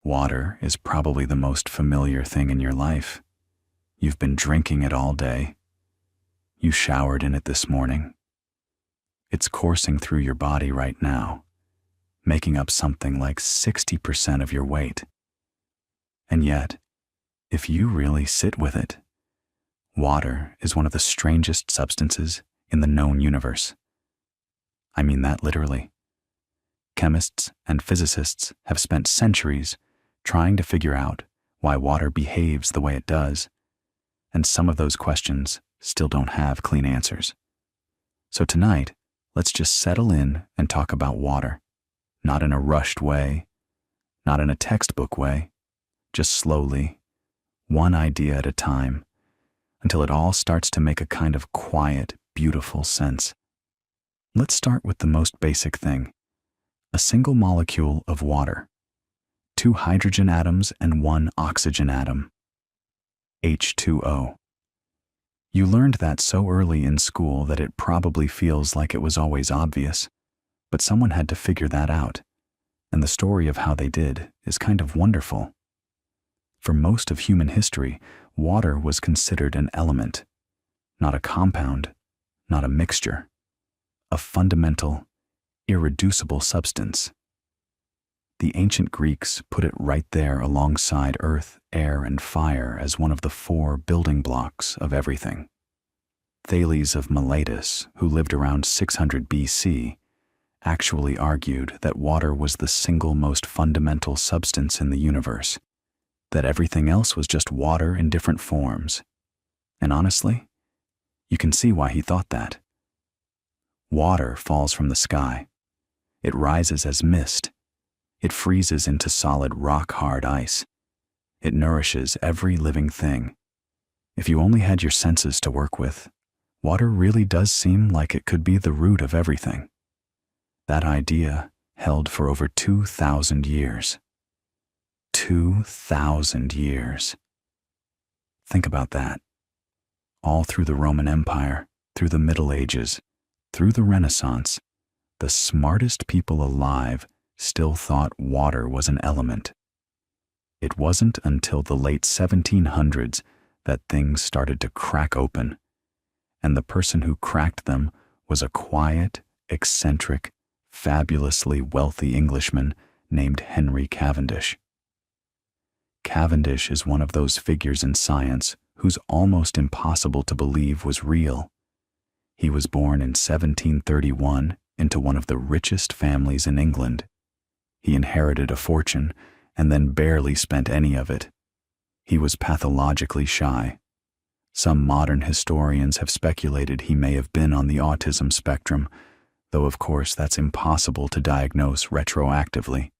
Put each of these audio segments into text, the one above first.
Water is probably the most familiar thing in your life. You've been drinking it all day. You showered in it this morning. It's coursing through your body right now, making up something like 60% of your weight. And yet, if you really sit with it, water is one of the strangest substances in the known universe. I mean that literally. Chemists and physicists have spent centuries trying to figure out why water behaves the way it does, and some of those questions still don't have clean answers. So tonight, let's just settle in and talk about water, not in a rushed way, not in a textbook way, just slowly, one idea at a time, until it all starts to make a kind of quiet, beautiful sense. Let's start with the most basic thing. A single molecule of water, 2 hydrogen atoms and 1 oxygen atom, H2O. You learned that so early in school that it probably feels like it was always obvious, but someone had to figure that out, and the story of how they did is kind of wonderful. For most of human history, water was considered an element, not a compound, not a mixture, a fundamental, irreducible substance. The ancient Greeks put it right there alongside earth, air, and fire as one of the 4 building blocks of everything. Thales of Miletus, who lived around 600 BC, actually argued that water was the single most fundamental substance in the universe, that everything else was just water in different forms. And honestly, you can see why he thought that. Water falls from the sky. It rises as mist. It freezes into solid rock-hard ice. It nourishes every living thing. If you only had your senses to work with, water really does seem like it could be the root of everything. That idea held for over 2,000 years. 2,000 years. Think about that. All through the Roman Empire, through the Middle Ages, through the Renaissance, the smartest people alive still thought water was an element. It wasn't until the late 1700s that things started to crack open, and the person who cracked them was a quiet, eccentric, fabulously wealthy Englishman named Henry Cavendish. Cavendish is one of those figures in science who's almost impossible to believe was real. He was born in 1731 into one of the richest families in England. He inherited a fortune and then barely spent any of it. He was pathologically shy. Some modern historians have speculated he may have been on the autism spectrum, though of course that's impossible to diagnose retroactively.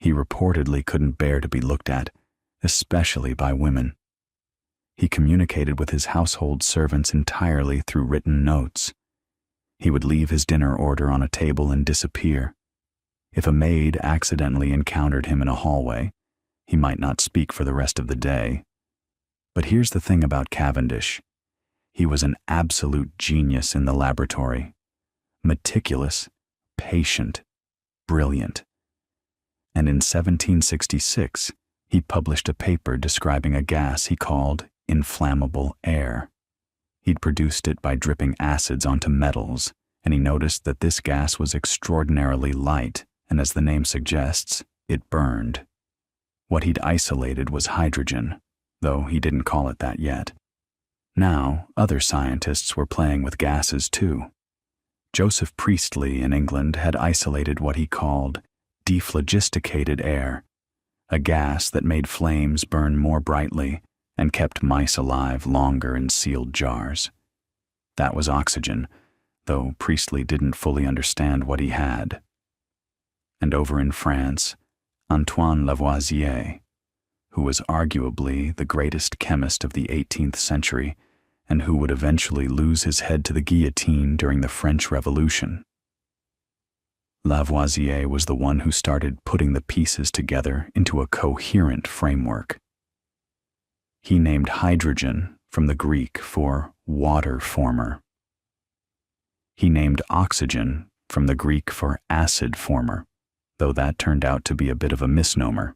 He reportedly couldn't bear to be looked at, especially by women. He communicated with his household servants entirely through written notes. He would leave his dinner order on a table and disappear. If a maid accidentally encountered him in a hallway, he might not speak for the rest of the day. But here's the thing about Cavendish. He was an absolute genius in the laboratory. Meticulous, patient, brilliant. And in 1766, he published a paper describing a gas he called inflammable air. He'd produced it by dripping acids onto metals, and he noticed that this gas was extraordinarily light, and as the name suggests, it burned. What he'd isolated was hydrogen, though he didn't call it that yet. Now, other scientists were playing with gases too. Joseph Priestley in England had isolated what he called dephlogisticated air, a gas that made flames burn more brightly and kept mice alive longer in sealed jars. That was oxygen, though Priestley didn't fully understand what he had. And over in France, Antoine Lavoisier, who was arguably the greatest chemist of the 18th century and who would eventually lose his head to the guillotine during the French Revolution. Lavoisier was the one who started putting the pieces together into a coherent framework. He named hydrogen from the Greek for water former. He named oxygen from the Greek for acid former, though that turned out to be a bit of a misnomer.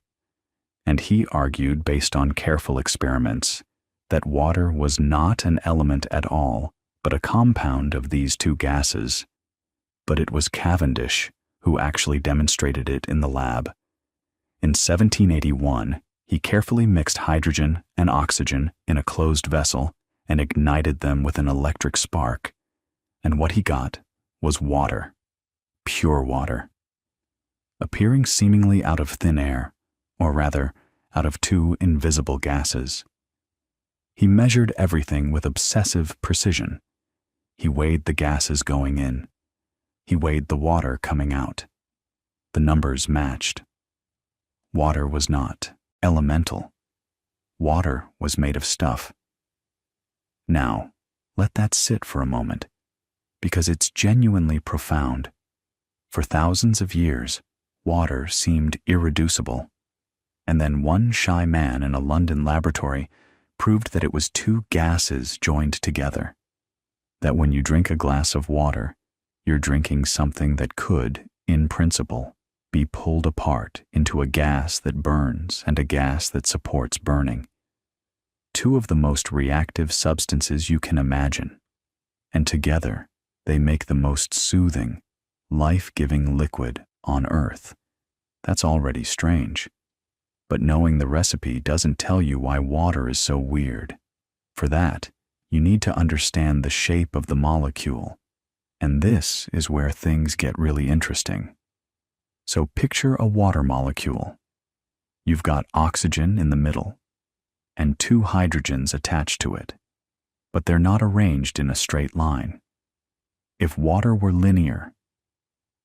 and he argued, based on careful experiments, that water was not an element at all, but a compound of these two gases. But it was Cavendish who actually demonstrated it in the lab. In 1781, he carefully mixed hydrogen and oxygen in a closed vessel and ignited them with an electric spark. And what he got was water, pure water, appearing seemingly out of thin air, or rather, out of two invisible gases. He measured everything with obsessive precision. He weighed the gases going in. He weighed the water coming out. The numbers matched. Water was not elemental. Water was made of stuff. Now, let that sit for a moment, because it's genuinely profound. For thousands of years, water seemed irreducible. And then one shy man in a London laboratory proved that it was two gases joined together. That when you drink a glass of water, you're drinking something that could, in principle, be pulled apart into a gas that burns and a gas that supports burning. Two of the most reactive substances you can imagine, and together they make the most soothing, life-giving liquid on Earth. That's already strange. But knowing the recipe doesn't tell you why water is so weird. For that, you need to understand the shape of the molecule. And this is where things get really interesting. So picture a water molecule. You've got oxygen in the middle, and two hydrogens attached to it, but they're not arranged in a straight line. If water were linear,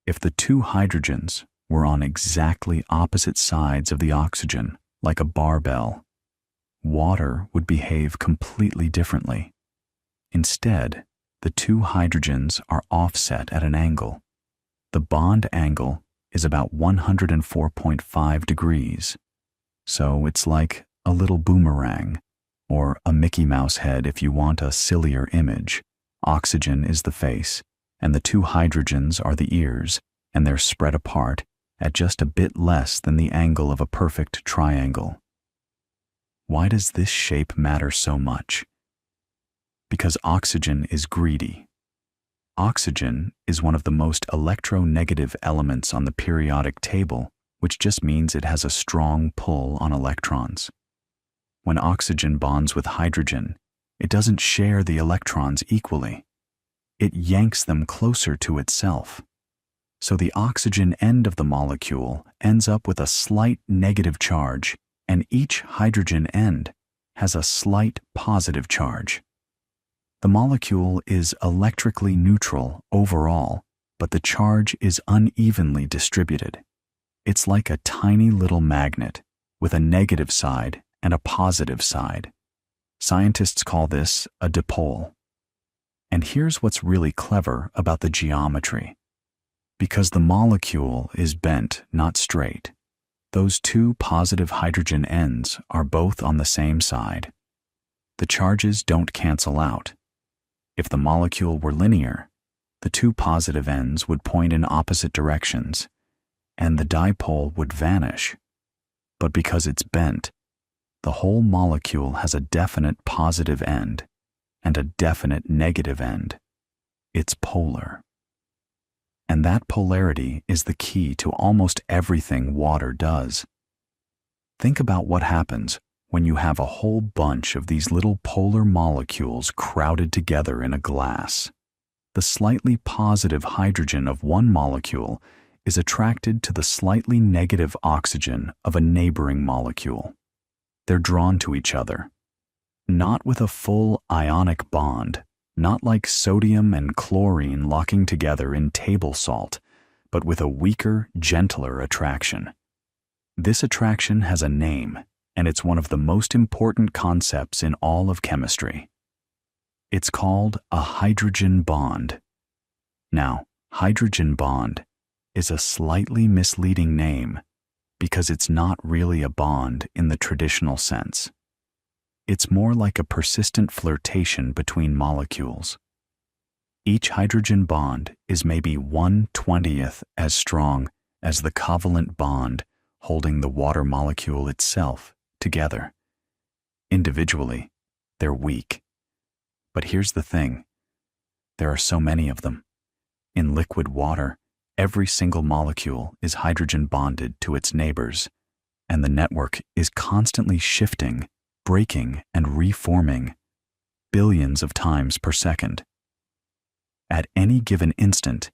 if the two hydrogens were on exactly opposite sides of the oxygen, like a barbell, water would behave completely differently. Instead, the two hydrogens are offset at an angle. The bond angle is about 104.5 degrees. So it's like a little boomerang, or a Mickey Mouse head if you want a sillier image. Oxygen is the face, and the two hydrogens are the ears, and they're spread apart at just a bit less than the angle of a perfect triangle. Why does this shape matter so much? Because oxygen is greedy. Oxygen is one of the most electronegative elements on the periodic table, which just means it has a strong pull on electrons. When oxygen bonds with hydrogen, it doesn't share the electrons equally. It yanks them closer to itself. So the oxygen end of the molecule ends up with a slight negative charge, and each hydrogen end has a slight positive charge. The molecule is electrically neutral overall, but the charge is unevenly distributed. It's like a tiny little magnet with a negative side and a positive side. Scientists call this a dipole. And here's what's really clever about the geometry. Because the molecule is bent, not straight, those two positive hydrogen ends are both on the same side. The charges don't cancel out. If the molecule were linear, the two positive ends would point in opposite directions, and the dipole would vanish. But because it's bent, the whole molecule has a definite positive end and a definite negative end. It's polar. And that polarity is the key to almost everything water does. Think about what happens when you have a whole bunch of these little polar molecules crowded together in a glass. The slightly positive hydrogen of one molecule is attracted to the slightly negative oxygen of a neighboring molecule. They're drawn to each other, not with a full ionic bond, not like sodium and chlorine locking together in table salt, but with a weaker, gentler attraction. This attraction has a name, and it's one of the most important concepts in all of chemistry. It's called a hydrogen bond. Now, hydrogen bond is a slightly misleading name because it's not really a bond in the traditional sense. It's more like a persistent flirtation between molecules. Each hydrogen bond is maybe 1/20th as strong as the covalent bond holding the water molecule itself together. Individually, they're weak. But here's the thing. There are so many of them. In liquid water, every single molecule is hydrogen bonded to its neighbors, and the network is constantly shifting, breaking, and reforming billions of times per second. At any given instant,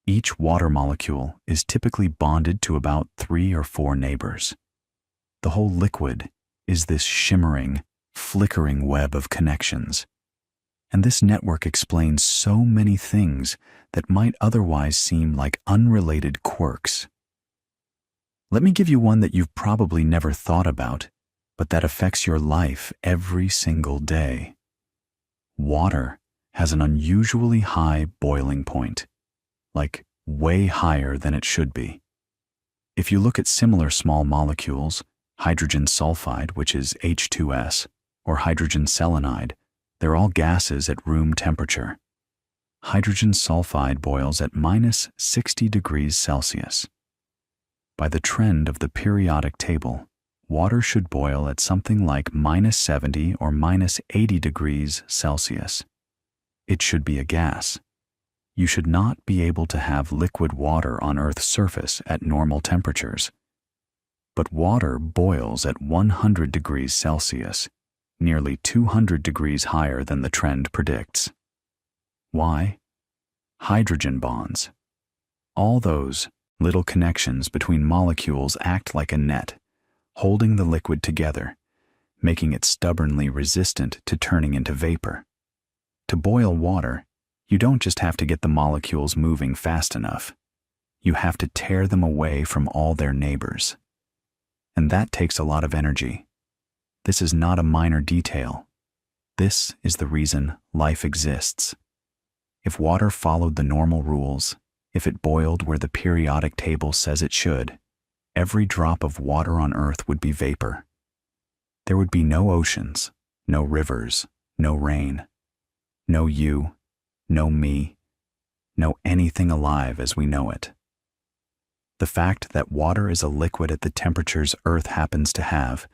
each water molecule is typically bonded to about 3 or 4 neighbors. The whole liquid is this shimmering, flickering web of connections. And this network explains so many things that might otherwise seem like unrelated quirks. Let me give you one that you've probably never thought about, but that affects your life every single day. Water has an unusually high boiling point, like way higher than it should be. If you look at similar small molecules, hydrogen sulfide, which is H2S, or hydrogen selenide, they're all gases at room temperature. Hydrogen sulfide boils at minus 60 degrees Celsius. By the trend of the periodic table, water should boil at something like minus 70 or minus 80 degrees Celsius. It should be a gas. You should not be able to have liquid water on Earth's surface at normal temperatures. But water boils at 100 degrees Celsius, nearly 200 degrees higher than the trend predicts. Why? Hydrogen bonds. All those little connections between molecules act like a net, holding the liquid together, making it stubbornly resistant to turning into vapor. To boil water, you don't just have to get the molecules moving fast enough. You have to tear them away from all their neighbors. And that takes a lot of energy. This is not a minor detail. This is the reason life exists. If water followed the normal rules, if it boiled where the periodic table says it should, every drop of water on Earth would be vapor. There would be no oceans, no rivers, no rain, no you, no me, no anything alive as we know it. The fact that water is a liquid at the temperatures Earth happens to have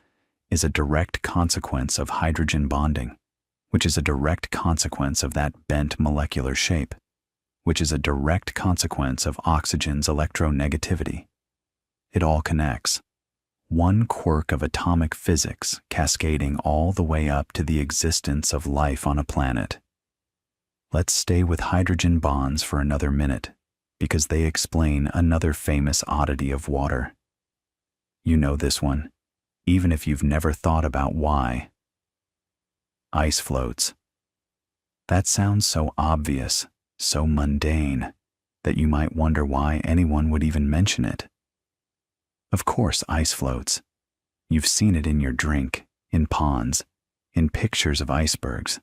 is a direct consequence of hydrogen bonding, which is a direct consequence of that bent molecular shape, which is a direct consequence of oxygen's electronegativity. It all connects. One quirk of atomic physics cascading all the way up to the existence of life on a planet. Let's stay with hydrogen bonds for another minute, because they explain another famous oddity of water. You know this one, even if you've never thought about why. Ice floats. That sounds so obvious, so mundane, that you might wonder why anyone would even mention it. Of course, ice floats. You've seen it in your drink, in ponds, in pictures of icebergs.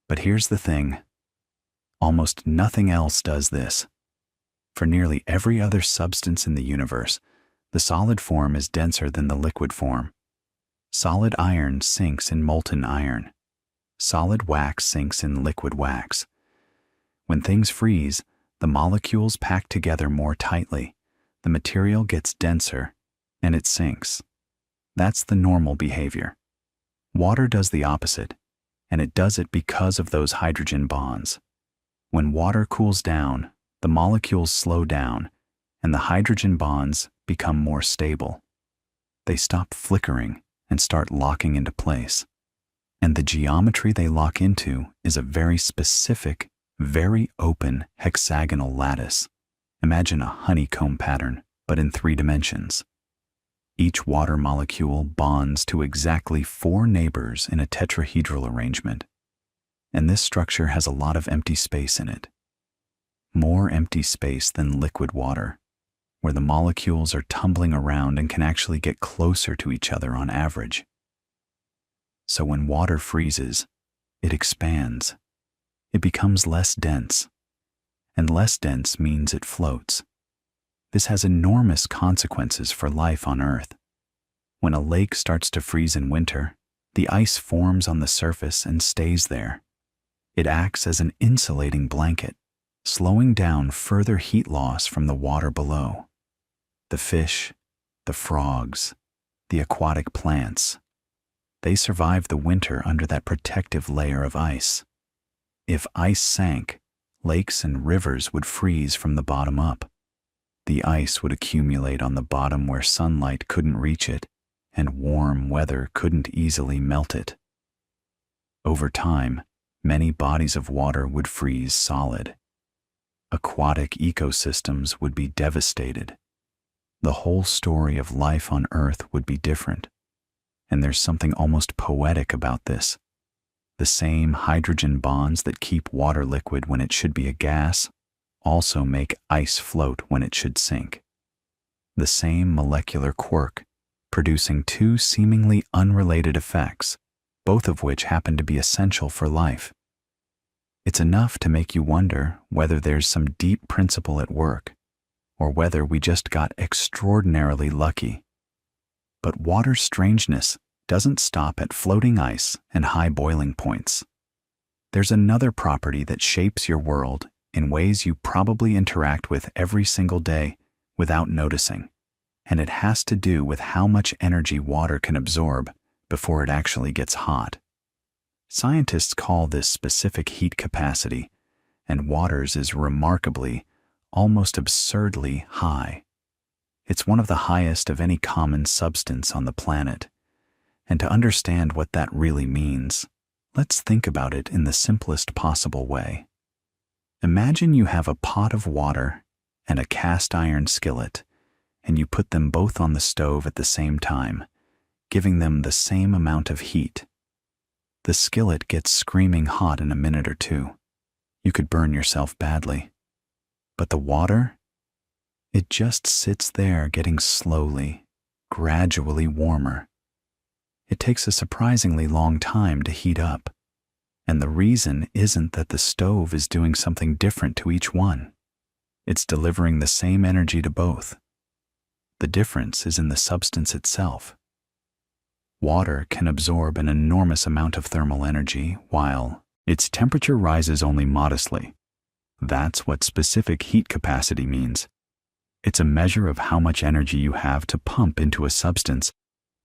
But here's the thing. Almost nothing else does this. For nearly every other substance in the universe, the solid form is denser than the liquid form. Solid iron sinks in molten iron. Solid wax sinks in liquid wax. When things freeze, the molecules pack together more tightly, the material gets denser, and it sinks. That's the normal behavior. Water does the opposite, and it does it because of those hydrogen bonds. When water cools down, the molecules slow down, and the hydrogen bonds become more stable. They stop flickering and start locking into place. And the geometry they lock into is a very specific, very open hexagonal lattice. Imagine a honeycomb pattern, but in 3 dimensions. Each water molecule bonds to exactly 4 neighbors in a tetrahedral arrangement. And this structure has a lot of empty space in it. More empty space than liquid water, where the molecules are tumbling around and can actually get closer to each other on average. So when water freezes, it expands. It becomes less dense. And less dense means it floats. This has enormous consequences for life on Earth. When a lake starts to freeze in winter, the ice forms on the surface and stays there. It acts as an insulating blanket, slowing down further heat loss from the water below. The fish, the frogs, the aquatic plants. They survive the winter under that protective layer of ice. If ice sank, lakes and rivers would freeze from the bottom up. The ice would accumulate on the bottom where sunlight couldn't reach it, and warm weather couldn't easily melt it. Over time, many bodies of water would freeze solid. Aquatic ecosystems would be devastated. The whole story of life on Earth would be different. And there's something almost poetic about this. The same hydrogen bonds that keep water liquid when it should be a gas also make ice float when it should sink. The same molecular quirk, producing two seemingly unrelated effects, both of which happen to be essential for life. It's enough to make you wonder whether there's some deep principle at work, or whether we just got extraordinarily lucky. But water's strangeness doesn't stop at floating ice and high boiling points. There's another property that shapes your world in ways you probably interact with every single day without noticing, and it has to do with how much energy water can absorb before it actually gets hot. Scientists call this specific heat capacity, and water's is remarkably, almost absurdly high. It's one of the highest of any common substance on the planet. And to understand what that really means, let's think about it in the simplest possible way. Imagine you have a pot of water and a cast iron skillet, and you put them both on the stove at the same time, giving them the same amount of heat. The skillet gets screaming hot in a minute or two. You could burn yourself badly. But the water? It just sits there getting slowly, gradually warmer. It takes a surprisingly long time to heat up. And the reason isn't that the stove is doing something different to each one. It's delivering the same energy to both. The difference is in the substance itself. Water can absorb an enormous amount of thermal energy while its temperature rises only modestly. That's what specific heat capacity means. It's a measure of how much energy you have to pump into a substance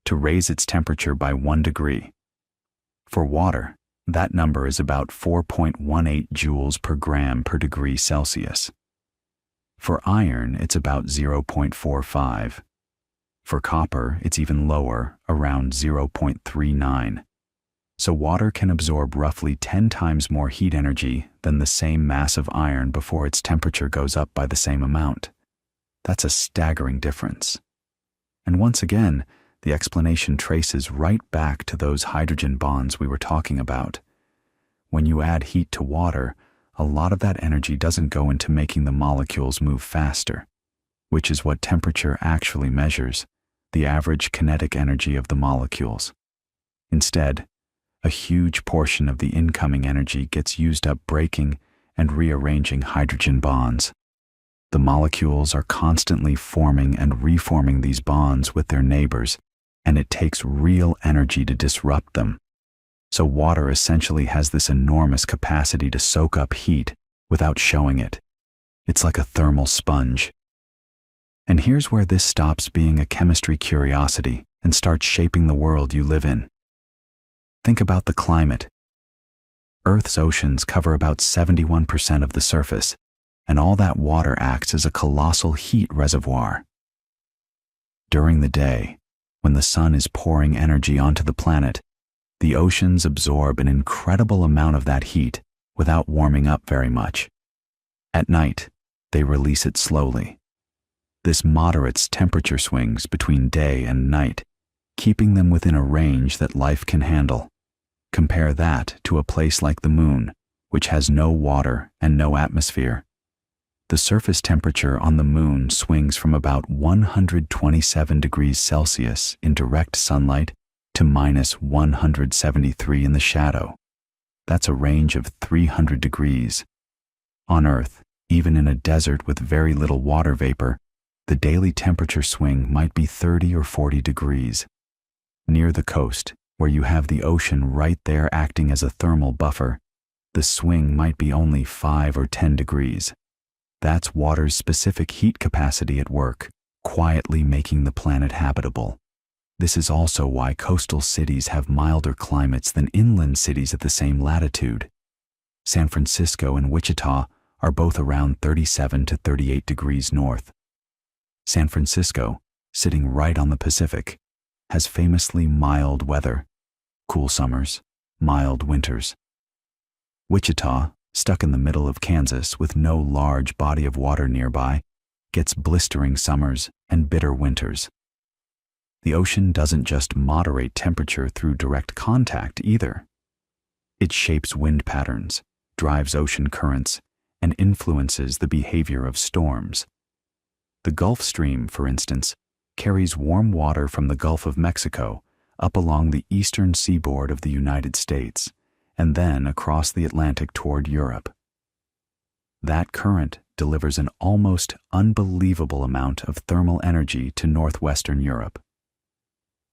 to raise its temperature by 1 degree. For water, that number is about 4.18 joules per gram per degree Celsius. For iron, it's about 0.45. For copper, it's even lower, around 0.39. So water can absorb roughly 10 times more heat energy than the same mass of iron before its temperature goes up by the same amount. That's a staggering difference. And once again, the explanation traces right back to those hydrogen bonds we were talking about. When you add heat to water, a lot of that energy doesn't go into making the molecules move faster, which is what temperature actually measures, the average kinetic energy of the molecules. Instead, a huge portion of the incoming energy gets used up breaking and rearranging hydrogen bonds. The molecules are constantly forming and reforming these bonds with their neighbors, and it takes real energy to disrupt them. So water essentially has this enormous capacity to soak up heat without showing it. It's like a thermal sponge. And here's where this stops being a chemistry curiosity and starts shaping the world you live in. Think about the climate. Earth's oceans cover about 71% of the surface, and all that water acts as a colossal heat reservoir. During the day, when the sun is pouring energy onto the planet, the oceans absorb an incredible amount of that heat without warming up very much. At night, they release it slowly. This moderates temperature swings between day and night, keeping them within a range that life can handle. Compare that to a place like the moon, which has no water and no atmosphere. The surface temperature on the moon swings from about 127 degrees Celsius in direct sunlight to minus 173 in the shadow. That's a range of 300 degrees. On Earth, even in a desert with very little water vapor, the daily temperature swing might be 30 or 40 degrees. Near the coast, where you have the ocean right there acting as a thermal buffer, the swing might be only 5 or 10 degrees. That's water's specific heat capacity at work, quietly making the planet habitable. This is also why coastal cities have milder climates than inland cities at the same latitude. San Francisco and Wichita are both around 37 to 38 degrees north. San Francisco, sitting right on the Pacific, has famously mild weather, cool summers, mild winters. Wichita, stuck in the middle of Kansas with no large body of water nearby, gets blistering summers and bitter winters. The ocean doesn't just moderate temperature through direct contact either. It shapes wind patterns, drives ocean currents, and influences the behavior of storms. The Gulf Stream, for instance, carries warm water from the Gulf of Mexico up along the eastern seaboard of the United States, and then across the Atlantic toward Europe. That current delivers an almost unbelievable amount of thermal energy to northwestern Europe.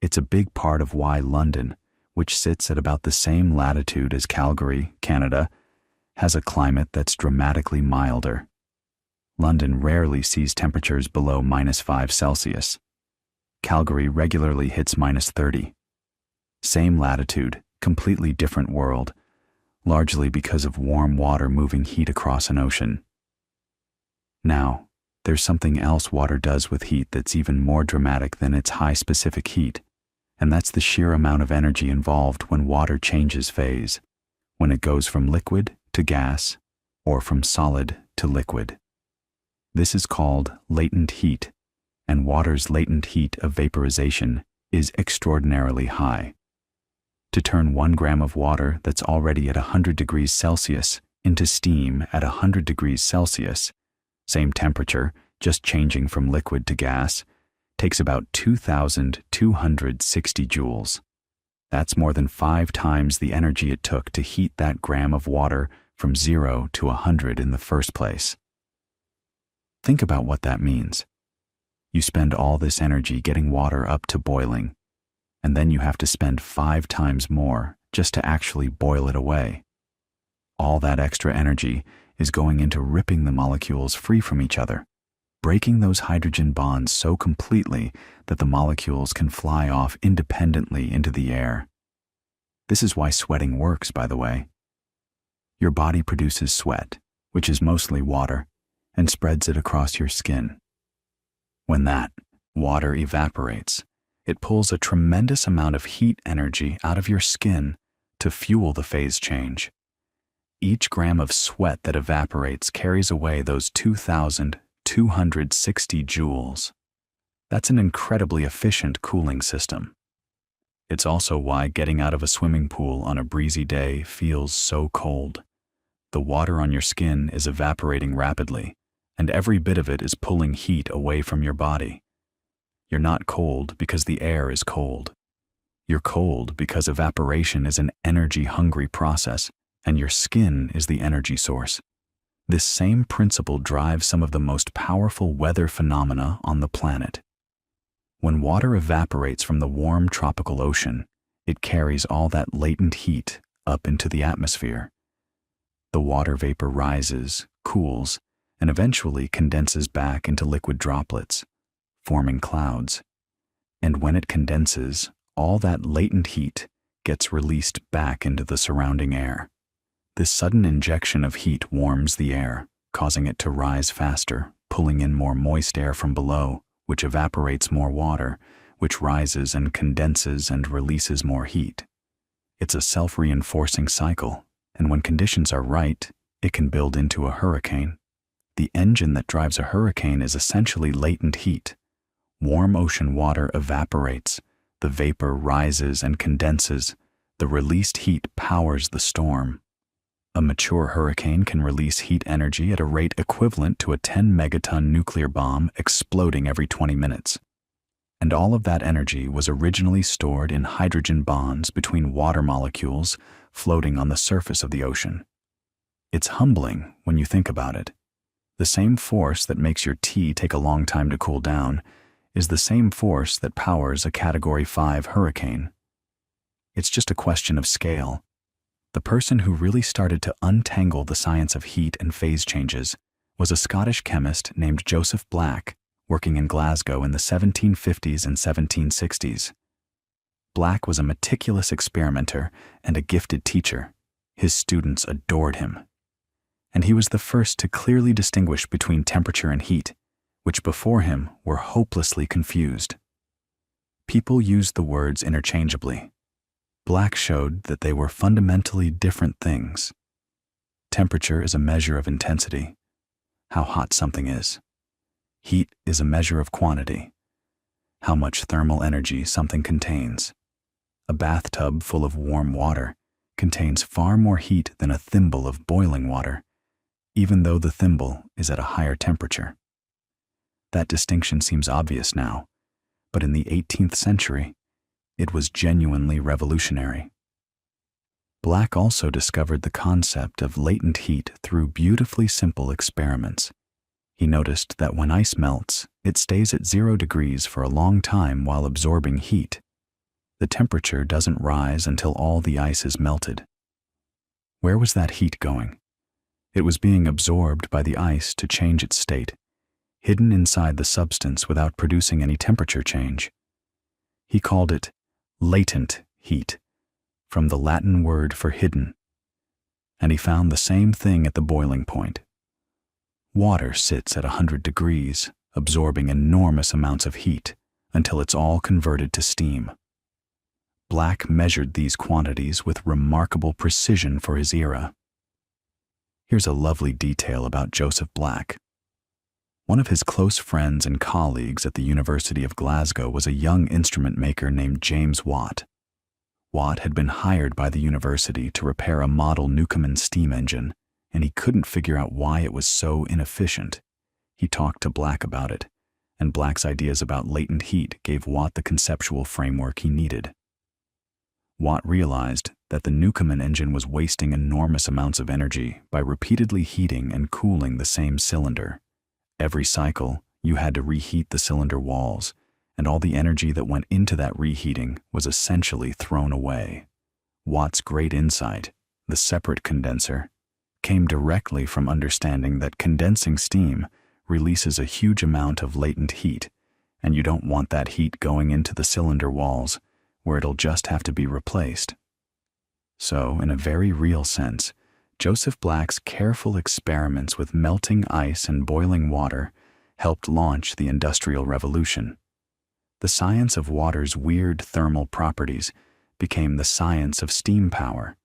It's a big part of why London, which sits at about the same latitude as Calgary, Canada, has a climate that's dramatically milder. London rarely sees temperatures below -5°C. Calgary regularly hits -30. Same latitude, completely different world, largely because of warm water moving heat across an ocean. Now, there's something else water does with heat that's even more dramatic than its high specific heat, and that's the sheer amount of energy involved when water changes phase, when it goes from liquid to gas, or from solid to liquid. This is called latent heat, and water's latent heat of vaporization is extraordinarily high. To turn 1 gram of water that's already at 100 degrees Celsius into steam at 100 degrees Celsius, same temperature, just changing from liquid to gas, takes about 2,260 joules. That's more than 5 times the energy it took to heat that gram of water from 0 to 100 in the first place. Think about what that means. You spend all this energy getting water up to boiling, and then you have to spend 5 times more just to actually boil it away. All that extra energy is going into ripping the molecules free from each other, breaking those hydrogen bonds so completely that the molecules can fly off independently into the air. This is why sweating works, by the way. Your body produces sweat, which is mostly water, and spreads it across your skin. When that water evaporates, it pulls a tremendous amount of heat energy out of your skin to fuel the phase change. Each gram of sweat that evaporates carries away those 2,260 joules. That's an incredibly efficient cooling system. It's also why getting out of a swimming pool on a breezy day feels so cold. The water on your skin is evaporating rapidly, and every bit of it is pulling heat away from your body. You're not cold because the air is cold. You're cold because evaporation is an energy-hungry process, and your skin is the energy source. This same principle drives some of the most powerful weather phenomena on the planet. When water evaporates from the warm tropical ocean, it carries all that latent heat up into the atmosphere. The water vapor rises, cools, and eventually condenses back into liquid droplets, forming clouds. And when it condenses, all that latent heat gets released back into the surrounding air. This sudden injection of heat warms the air, causing it to rise faster, pulling in more moist air from below, which evaporates more water, which rises and condenses and releases more heat. It's a self-reinforcing cycle, and when conditions are right, it can build into a hurricane. The engine that drives a hurricane is essentially latent heat. Warm ocean water evaporates, the vapor rises and condenses, the released heat powers the storm. A mature hurricane can release heat energy at a rate equivalent to a 10-megaton nuclear bomb exploding every 20 minutes. And all of that energy was originally stored in hydrogen bonds between water molecules floating on the surface of the ocean. It's humbling when you think about it. The same force that makes your tea take a long time to cool down is the same force that powers a Category 5 hurricane. It's just a question of scale. The person who really started to untangle the science of heat and phase changes was a Scottish chemist named Joseph Black, working in Glasgow in the 1750s and 1760s. Black was a meticulous experimenter and a gifted teacher. His students adored him. And he was the first to clearly distinguish between temperature and heat, which before him were hopelessly confused. People used the words interchangeably. Black showed that they were fundamentally different things. Temperature is a measure of intensity, how hot something is. Heat is a measure of quantity, how much thermal energy something contains. A bathtub full of warm water contains far more heat than a thimble of boiling water, even though the thimble is at a higher temperature. That distinction seems obvious now, but in the 18th century, it was genuinely revolutionary. Black also discovered the concept of latent heat through beautifully simple experiments. He noticed that when ice melts, it stays at 0 degrees for a long time while absorbing heat. The temperature doesn't rise until all the ice is melted. Where was that heat going? It was being absorbed by the ice to change its state, hidden inside the substance without producing any temperature change. He called it latent heat, from the Latin word for hidden. And he found the same thing at the boiling point. Water sits at 100 degrees, absorbing enormous amounts of heat until it's all converted to steam. Black measured these quantities with remarkable precision for his era. Here's a lovely detail about Joseph Black. One of his close friends and colleagues at the University of Glasgow was a young instrument maker named James Watt. Watt had been hired by the university to repair a model Newcomen steam engine, and he couldn't figure out why it was so inefficient. He talked to Black about it, and Black's ideas about latent heat gave Watt the conceptual framework he needed. Watt realized that the Newcomen engine was wasting enormous amounts of energy by repeatedly heating and cooling the same cylinder. Every cycle, you had to reheat the cylinder walls, and all the energy that went into that reheating was essentially thrown away. Watt's great insight, the separate condenser, came directly from understanding that condensing steam releases a huge amount of latent heat, and you don't want that heat going into the cylinder walls, where it'll just have to be replaced. So, in a very real sense, Joseph Black's careful experiments with melting ice and boiling water helped launch the Industrial Revolution. The science of water's weird thermal properties became the science of steam power,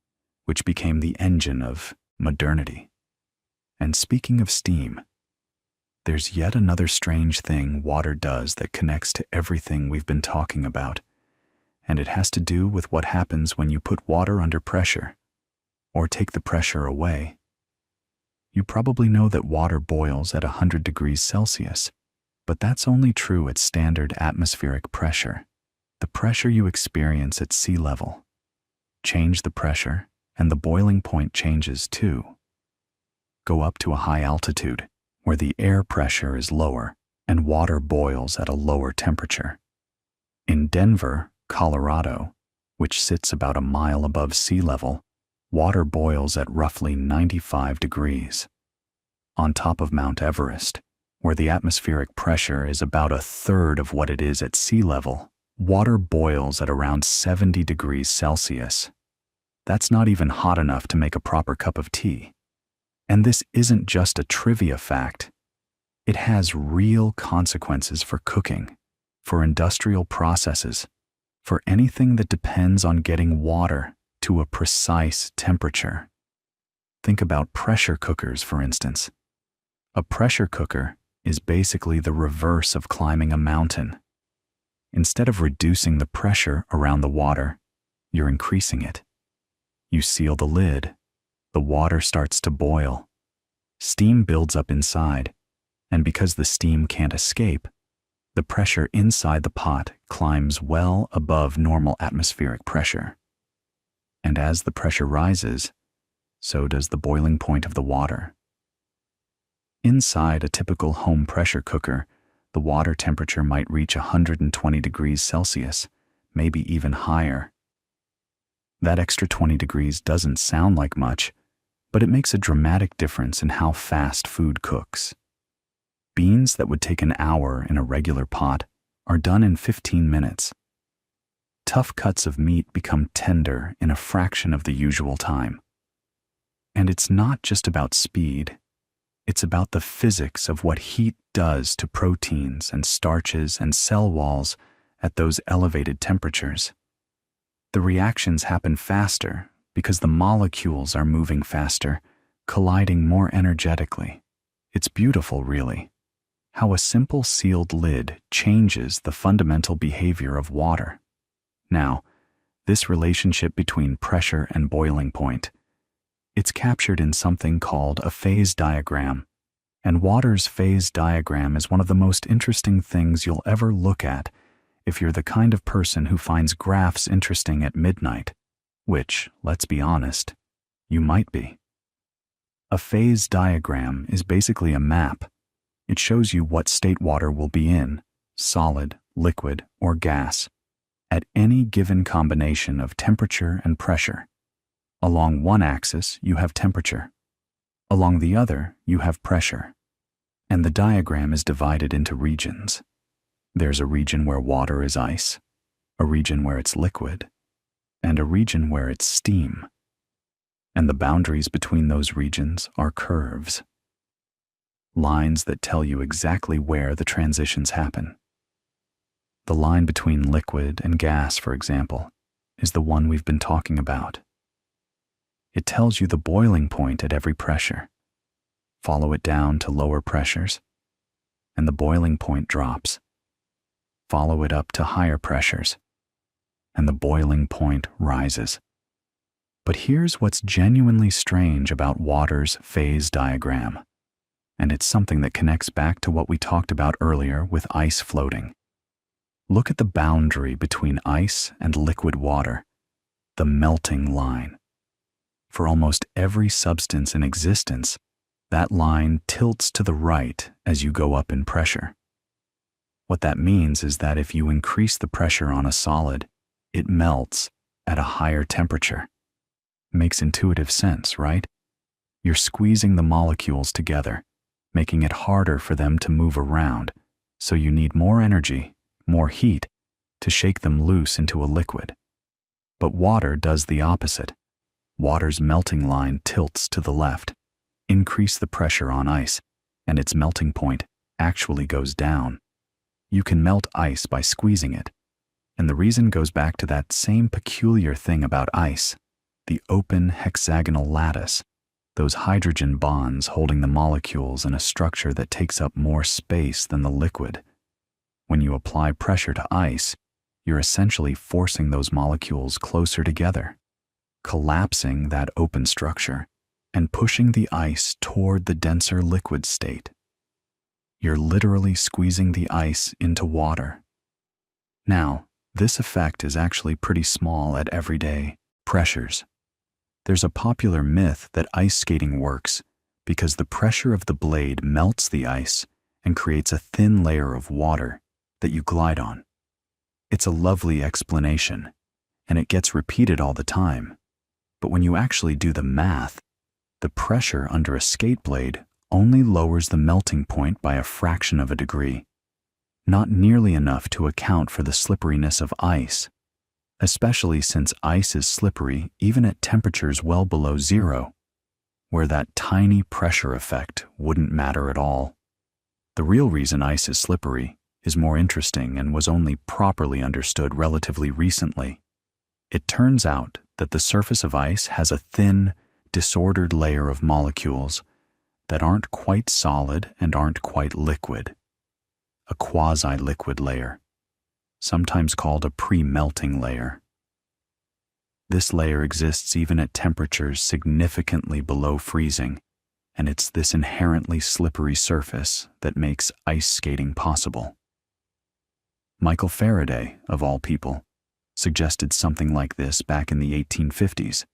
which became the engine of modernity. And speaking of steam, there's yet another strange thing water does that connects to everything we've been talking about, and it has to do with what happens when you put water under pressure, or take the pressure away. You probably know that water boils at 100 degrees Celsius, but that's only true at standard atmospheric pressure, the pressure you experience at sea level. Change the pressure, and the boiling point changes too. Go up to a high altitude, where the air pressure is lower, and water boils at a lower temperature. In Denver, Colorado, which sits about a mile above sea level, water boils at roughly 95 degrees. On top of Mount Everest, where the atmospheric pressure is about a third of what it is at sea level, water boils at around 70 degrees Celsius. That's not even hot enough to make a proper cup of tea. And this isn't just a trivia fact. It has real consequences for cooking, for industrial processes, for anything that depends on getting water to a precise temperature. Think about pressure cookers, for instance. A pressure cooker is basically the reverse of climbing a mountain. Instead of reducing the pressure around the water, you're increasing it. You seal the lid. The water starts to boil. Steam builds up inside, and because the steam can't escape, the pressure inside the pot climbs well above normal atmospheric pressure. And as the pressure rises, so does the boiling point of the water. Inside a typical home pressure cooker, the water temperature might reach 120 degrees Celsius, maybe even higher. That extra 20 degrees doesn't sound like much, but it makes a dramatic difference in how fast food cooks. Beans that would take an hour in a regular pot are done in 15 minutes. Tough cuts of meat become tender in a fraction of the usual time. And it's not just about speed. It's about the physics of what heat does to proteins and starches and cell walls at those elevated temperatures. The reactions happen faster because the molecules are moving faster, colliding more energetically. It's beautiful, really, how a simple sealed lid changes the fundamental behavior of water. Now, this relationship between pressure and boiling point, it's captured in something called a phase diagram, and water's phase diagram is one of the most interesting things you'll ever look at if you're the kind of person who finds graphs interesting at midnight, which, let's be honest, you might be. A phase diagram is basically a map. It shows you what state water will be in, solid, liquid, or gas, at any given combination of temperature and pressure. Along one axis, you have temperature. Along the other, you have pressure. And the diagram is divided into regions. There's a region where water is ice, a region where it's liquid, and a region where it's steam. And the boundaries between those regions are curves. Lines that tell you exactly where the transitions happen. The line between liquid and gas, for example, is the one we've been talking about. It tells you the boiling point at every pressure. Follow it down to lower pressures, and the boiling point drops. Follow it up to higher pressures, and the boiling point rises. But here's what's genuinely strange about water's phase diagram, and it's something that connects back to what we talked about earlier with ice floating. Look at the boundary between ice and liquid water, the melting line. For almost every substance in existence, that line tilts to the right as you go up in pressure. What that means is that if you increase the pressure on a solid, it melts at a higher temperature. Makes intuitive sense, right? You're squeezing the molecules together, making it harder for them to move around, so you need more energy, more heat, to shake them loose into a liquid. But water does the opposite. Water's melting line tilts to the left. Increase the pressure on ice, and its melting point actually goes down. You can melt ice by squeezing it, and the reason goes back to that same peculiar thing about ice, the open hexagonal lattice, those hydrogen bonds holding the molecules in a structure that takes up more space than the liquid. When you apply pressure to ice, you're essentially forcing those molecules closer together, collapsing that open structure, and pushing the ice toward the denser liquid state. You're literally squeezing the ice into water. Now, this effect is actually pretty small at everyday pressures. There's a popular myth that ice skating works because the pressure of the blade melts the ice and creates a thin layer of water that you glide on. It's a lovely explanation, and it gets repeated all the time. But when you actually do the math, the pressure under a skate blade only lowers the melting point by a fraction of a degree, not nearly enough to account for the slipperiness of ice, especially since ice is slippery even at temperatures well below zero, where that tiny pressure effect wouldn't matter at all. The real reason ice is slippery is more interesting and was only properly understood relatively recently. It turns out that the surface of ice has a thin, disordered layer of molecules that aren't quite solid and aren't quite liquid. A quasi-liquid layer, sometimes called a pre-melting layer. This layer exists even at temperatures significantly below freezing, and it's this inherently slippery surface that makes ice skating possible. Michael Faraday, of all people, suggested something like this back in the 1850s.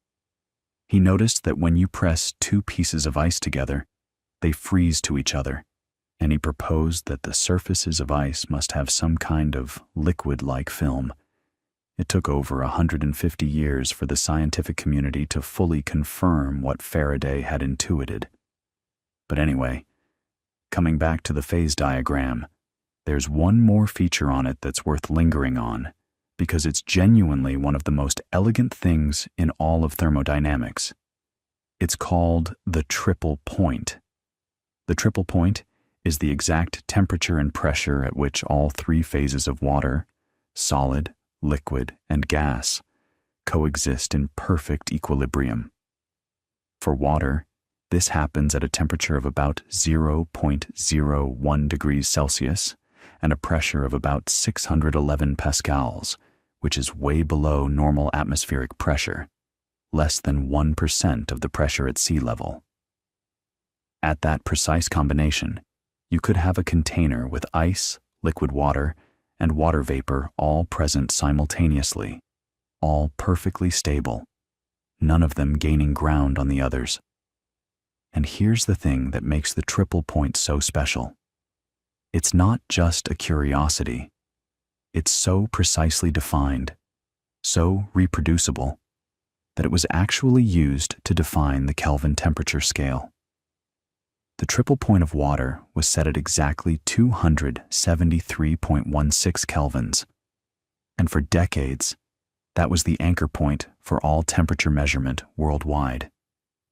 He noticed that when you press two pieces of ice together, they freeze to each other, and he proposed that the surfaces of ice must have some kind of liquid-like film. It took over 150 years for the scientific community to fully confirm what Faraday had intuited. But anyway, Coming back to the phase diagram, there's one more feature on it that's worth lingering on, because it's genuinely one of the most elegant things in all of thermodynamics. It's called the triple point. The triple point is the exact temperature and pressure at which all three phases of water, solid, liquid, and gas, coexist in perfect equilibrium. For water, this happens at a temperature of about 0.01 degrees Celsius and a pressure of about 611 pascals, which is way below normal atmospheric pressure, less than 1% of the pressure at sea level. At that precise combination, you could have a container with ice, liquid water, and water vapor all present simultaneously, all perfectly stable, none of them gaining ground on the others. And here's the thing that makes the triple point so special. It's not just a curiosity. It's so precisely defined, so reproducible, that it was actually used to define the Kelvin temperature scale. The triple point of water was set at exactly 273.16 kelvins, and for decades, that was the anchor point for all temperature measurement worldwide.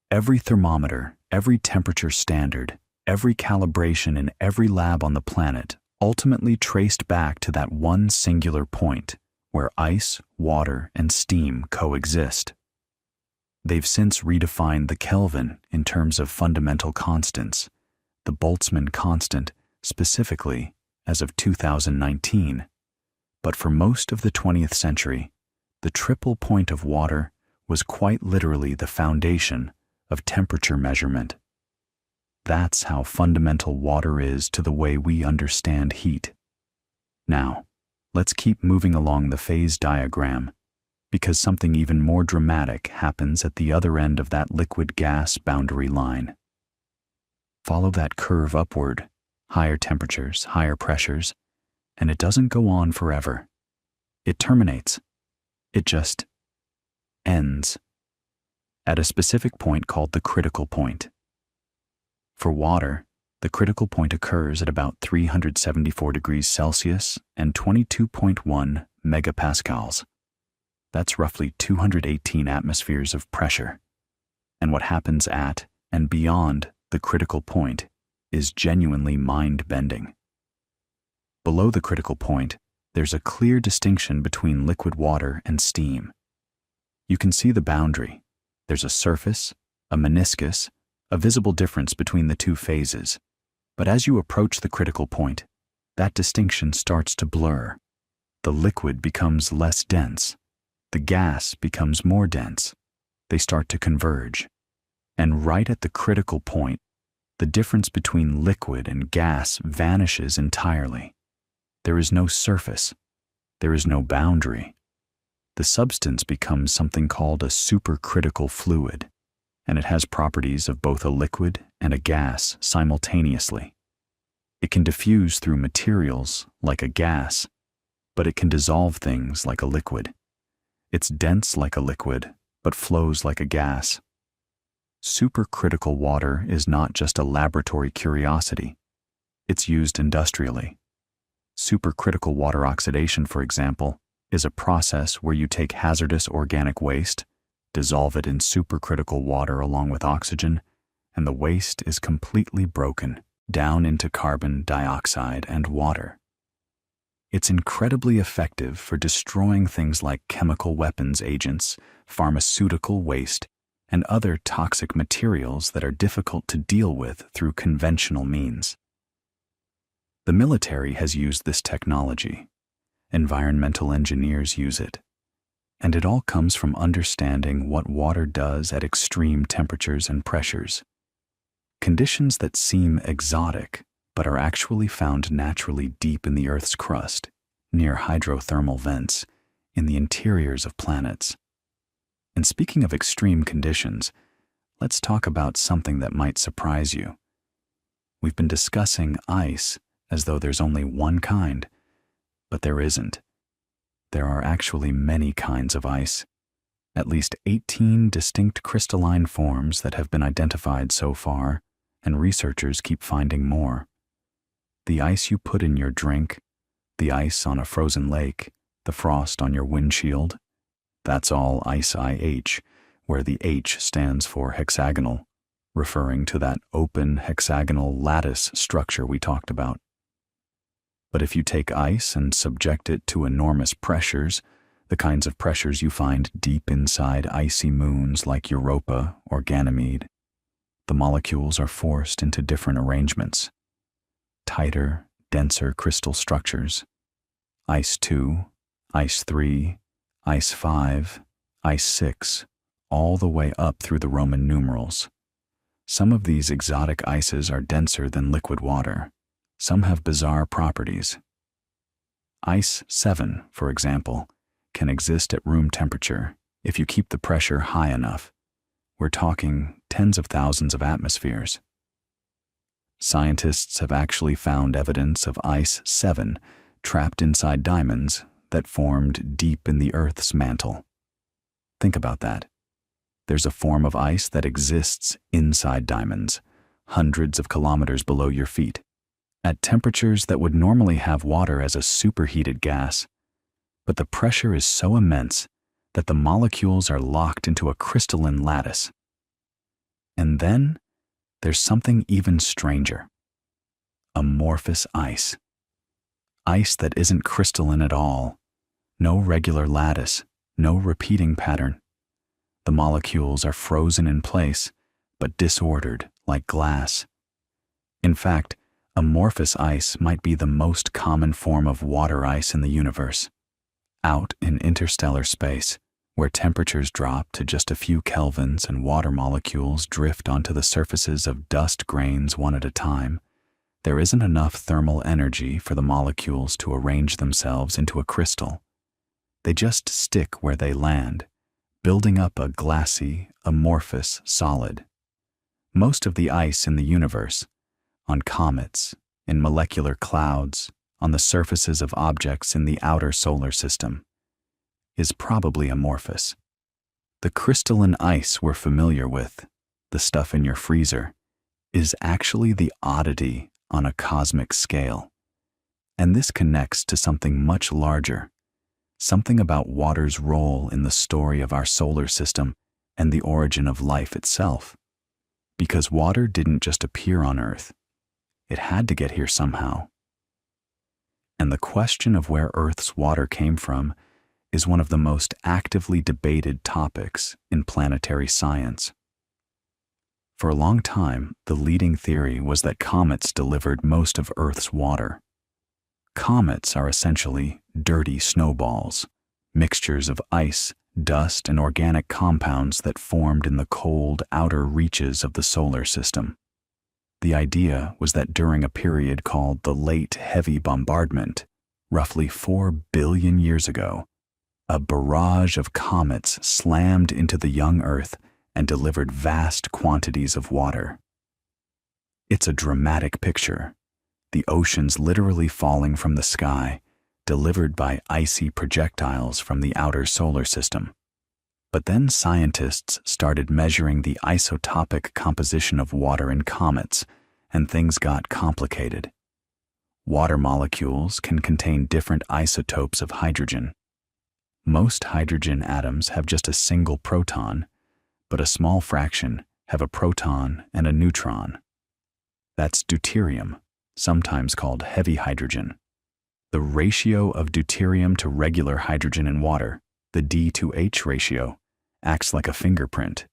Every thermometer, every temperature standard, every calibration in every lab on the planet ultimately traced back to that one singular point where ice, water, and steam coexist. They've since redefined the Kelvin in terms of fundamental constants, the Boltzmann constant specifically as of 2019. But for most of the 20th century, the triple point of water was quite literally the foundation of temperature measurement. That's how fundamental water is to the way we understand heat. Now, let's keep moving along the phase diagram, because something even more dramatic happens at the other end of that liquid-gas boundary line. Follow that curve upward, higher temperatures, higher pressures, and it doesn't go on forever. It terminates. It just ends at a specific point called the critical point. For water, the critical point occurs at about 374 degrees Celsius and 22.1 megapascals. That's roughly 218 atmospheres of pressure. And what happens at and beyond the critical point is genuinely mind-bending. Below the critical point, there's a clear distinction between liquid water and steam. You can see the boundary. There's a surface, a meniscus, a visible difference between the two phases. But as you approach the critical point, that distinction starts to blur. The liquid becomes less dense. The gas becomes more dense. They start to converge. And right at the critical point, the difference between liquid and gas vanishes entirely. There is no surface. There is no boundary. The substance becomes something called a supercritical fluid, and it has properties of both a liquid and a gas simultaneously. It can diffuse through materials like a gas, but it can dissolve things like a liquid. It's dense like a liquid, but flows like a gas. Supercritical water is not just a laboratory curiosity. It's used industrially. Supercritical water oxidation, for example, is a process where you take hazardous organic waste, dissolve it in supercritical water along with oxygen, and the waste is completely broken down into carbon dioxide and water. It's incredibly effective for destroying things like chemical weapons agents, pharmaceutical waste, and other toxic materials that are difficult to deal with through conventional means. The military has used this technology. Environmental engineers use it. And it all comes from understanding what water does at extreme temperatures and pressures. Conditions that seem exotic, but are actually found naturally deep in the Earth's crust, near hydrothermal vents, in the interiors of planets. And speaking of extreme conditions, let's talk about something that might surprise you. We've been discussing ice as though there's only one kind, but there isn't. There are actually many kinds of ice, at least 18 distinct crystalline forms that have been identified so far, and researchers keep finding more. The ice you put in your drink, the ice on a frozen lake, the frost on your windshield, that's all ice IH, where the H stands for hexagonal, referring to that open hexagonal lattice structure we talked about. But if you take ice and subject it to enormous pressures, the kinds of pressures you find deep inside icy moons like Europa or Ganymede, the molecules are forced into different arrangements. Tighter, denser crystal structures. Ice 2, Ice 3, Ice 5, Ice 6, all the way up through the Roman numerals. Some of these exotic ices are denser than liquid water. Some have bizarre properties. Ice 7, for example, can exist at room temperature if you keep the pressure high enough. We're talking tens of thousands of atmospheres. Scientists have actually found evidence of Ice 7 trapped inside diamonds that formed deep in the Earth's mantle. Think about that. There's a form of ice that exists inside diamonds, hundreds of kilometers below your feet, at temperatures that would normally have water as a superheated gas. But the pressure is so immense that the molecules are locked into a crystalline lattice. And then there's something even stranger. Amorphous ice. Ice that isn't crystalline at all. No regular lattice, no repeating pattern. The molecules are frozen in place, but disordered like glass. In fact, amorphous ice might be the most common form of water ice in the universe. Out in interstellar space, where temperatures drop to just a few kelvins and water molecules drift onto the surfaces of dust grains one at a time, there isn't enough thermal energy for the molecules to arrange themselves into a crystal. They just stick where they land, building up a glassy, amorphous solid. Most of the ice in the universe, on comets, in molecular clouds, on the surfaces of objects in the outer solar system, is probably amorphous. The crystalline ice we're familiar with, the stuff in your freezer, is actually the oddity on a cosmic scale. And this connects to something much larger, something about water's role in the story of our solar system and the origin of life itself. Because water didn't just appear on Earth, it had to get here somehow. And the question of where Earth's water came from is one of the most actively debated topics in planetary science. For a long time, the leading theory was that comets delivered most of Earth's water. Comets are essentially dirty snowballs, mixtures of ice, dust, and organic compounds that formed in the cold outer reaches of the solar system. The idea was that during a period called the Late Heavy Bombardment, roughly 4 billion years ago, a barrage of comets slammed into the young Earth and delivered vast quantities of water. It's a dramatic picture, the oceans literally falling from the sky, delivered by icy projectiles from the outer solar system. But then scientists started measuring the isotopic composition of water in comets, and things got complicated. Water molecules can contain different isotopes of hydrogen. Most hydrogen atoms have just a single proton, but a small fraction have a proton and a neutron. That's deuterium, sometimes called heavy hydrogen. The ratio of deuterium to regular hydrogen in water, the D to H ratio, acts like a fingerprint.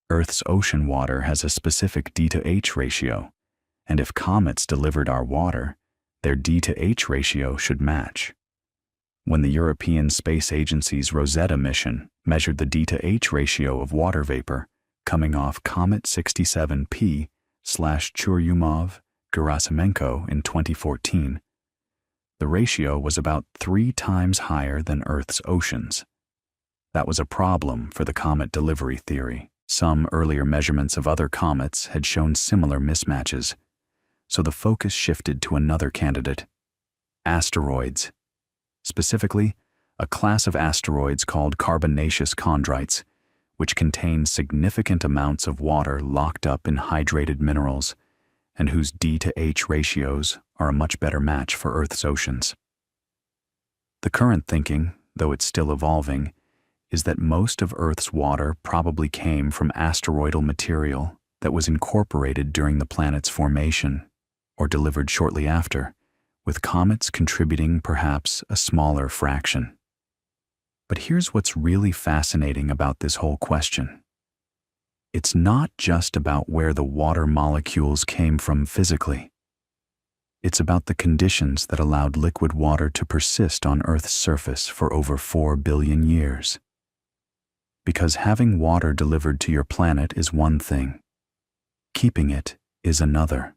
Earth's ocean water has a specific D to H ratio, and if comets delivered our water, their D to H ratio should match. When the European Space Agency's Rosetta mission measured the D to H ratio of water vapor coming off Comet 67P/Churyumov-Gerasimenko in 2014, the ratio was about 3 times higher than Earth's oceans. That was a problem for the comet delivery theory. Some earlier measurements of other comets had shown similar mismatches, so the focus shifted to another candidate: asteroids. Specifically, a class of asteroids called carbonaceous chondrites, which contain significant amounts of water locked up in hydrated minerals and whose D to H ratios are a much better match for Earth's oceans. The current thinking, though it's still evolving, is that most of Earth's water probably came from asteroidal material that was incorporated during the planet's formation, or delivered shortly after, with comets contributing perhaps a smaller fraction. But here's what's really fascinating about this whole question. It's not just about where the water molecules came from physically. It's about the conditions that allowed liquid water to persist on Earth's surface for over 4 billion years. Because having water delivered to your planet is one thing. Keeping it is another.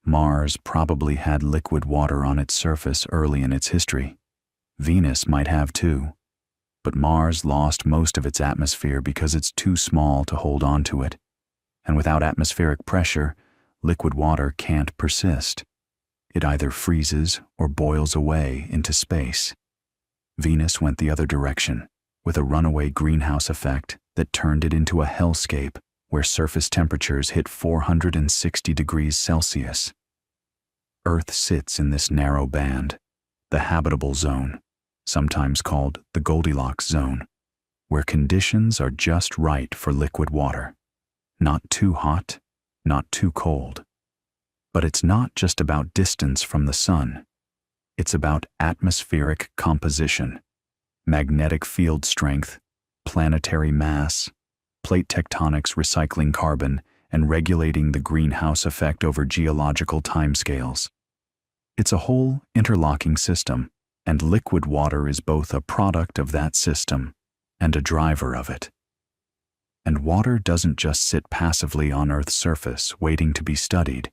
Mars probably had liquid water on its surface early in its history. Venus might have too. But Mars lost most of its atmosphere because it's too small to hold on to it. And without atmospheric pressure, liquid water can't persist. It either freezes or boils away into space. Venus went the other direction, with a runaway greenhouse effect that turned it into a hellscape where surface temperatures hit 460 degrees Celsius. Earth sits in this narrow band, the habitable zone, sometimes called the Goldilocks zone, where conditions are just right for liquid water. Not too hot, not too cold. But it's not just about distance from the sun. It's about atmospheric composition, magnetic field strength, planetary mass, plate tectonics recycling carbon, and regulating the greenhouse effect over geological timescales. It's a whole interlocking system, and liquid water is both a product of that system and a driver of it. And water doesn't just sit passively on Earth's surface waiting to be studied.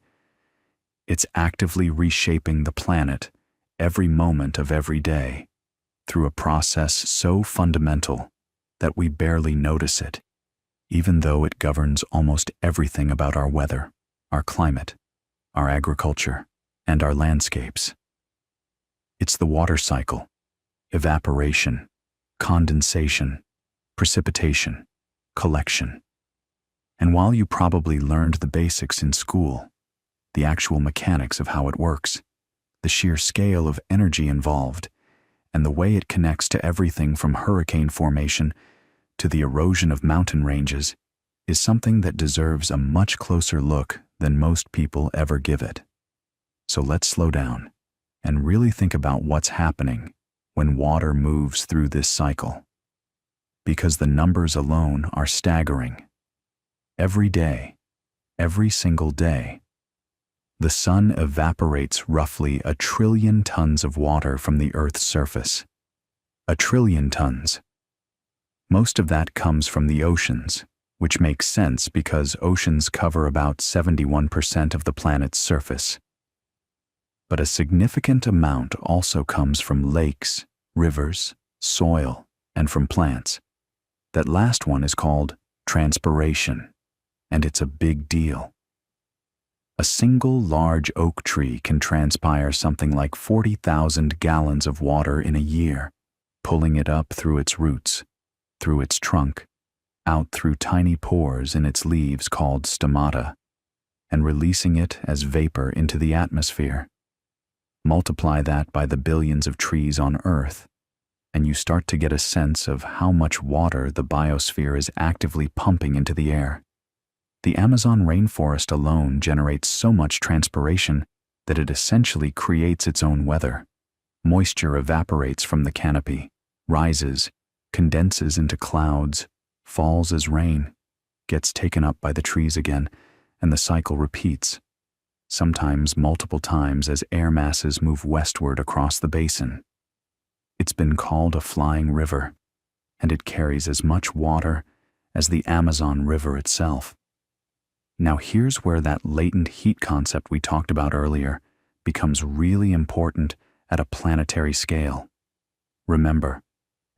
It's actively reshaping the planet every moment of every day through a process so fundamental that we barely notice it, even though it governs almost everything about our weather, our climate, our agriculture, and our landscapes. It's the water cycle, evaporation, condensation, precipitation, collection. And while you probably learned the basics in school, the actual mechanics of how it works, the sheer scale of energy involved, and the way it connects to everything from hurricane formation to the erosion of mountain ranges is something that deserves a much closer look than most people ever give it. So let's slow down and really think about what's happening when water moves through this cycle. Because the numbers alone are staggering. Every day, every single day, the sun evaporates roughly 1 trillion tons of water from the Earth's surface. 1 trillion tons. Most of that comes from the oceans, which makes sense because oceans cover about 71% of the planet's surface. But a significant amount also comes from lakes, rivers, soil, and from plants. That last one is called transpiration, and it's a big deal. A single large oak tree can transpire something like 40,000 gallons of water in a year, pulling it up through its roots, through its trunk, out through tiny pores in its leaves called stomata, and releasing it as vapor into the atmosphere. Multiply that by the billions of trees on Earth, and you start to get a sense of how much water the biosphere is actively pumping into the air. The Amazon rainforest alone generates so much transpiration that it essentially creates its own weather. Moisture evaporates from the canopy, rises, condenses into clouds, falls as rain, gets taken up by the trees again, and the cycle repeats, sometimes multiple times as air masses move westward across the basin. It's been called a flying river, and it carries as much water as the Amazon River itself. Now here's where that latent heat concept we talked about earlier becomes really important at a planetary scale. Remember,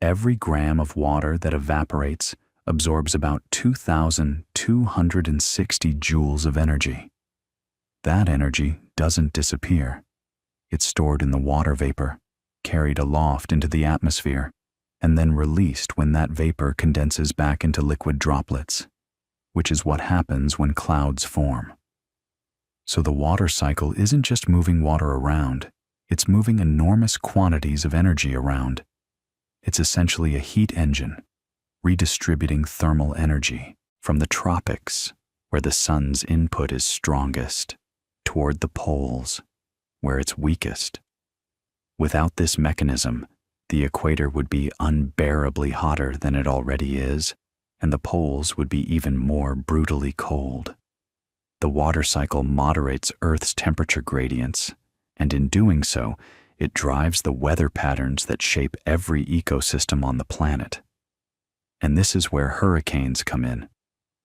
every gram of water that evaporates absorbs about 2,260 joules of energy. That energy doesn't disappear. It's stored in the water vapor, carried aloft into the atmosphere, and then released when that vapor condenses back into liquid droplets, which is what happens when clouds form. So the water cycle isn't just moving water around, it's moving enormous quantities of energy around. It's essentially a heat engine, redistributing thermal energy from the tropics, where the sun's input is strongest, toward the poles, where it's weakest. Without this mechanism, the equator would be unbearably hotter than it already is, and the poles would be even more brutally cold. The water cycle moderates Earth's temperature gradients, and in doing so, it drives the weather patterns that shape every ecosystem on the planet. And this is where hurricanes come in.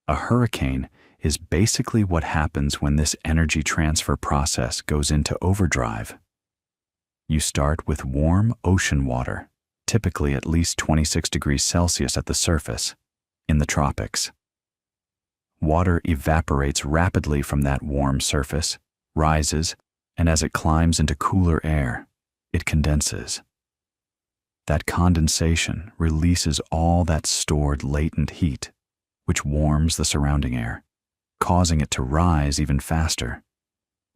A hurricane is basically what happens when this energy transfer process goes into overdrive. You start with warm ocean water, typically at least 26 degrees Celsius at the surface, in the tropics. Water evaporates rapidly from that warm surface, rises, and as it climbs into cooler air, it condenses. That condensation releases all that stored latent heat, which warms the surrounding air, causing it to rise even faster,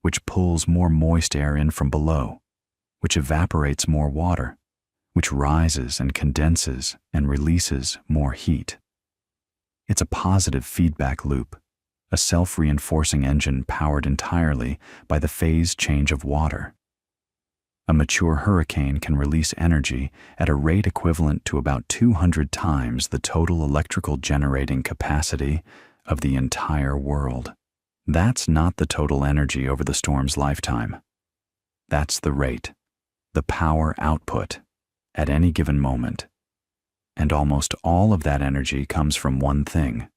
which pulls more moist air in from below, which evaporates more water, which rises and condenses and releases more heat. It's a positive feedback loop, a self-reinforcing engine powered entirely by the phase change of water. A mature hurricane can release energy at a rate equivalent to about 200 times the total electrical generating capacity of the entire world. That's not the total energy over the storm's lifetime. That's the rate, the power output, at any given moment. And almost all of that energy comes from one thing: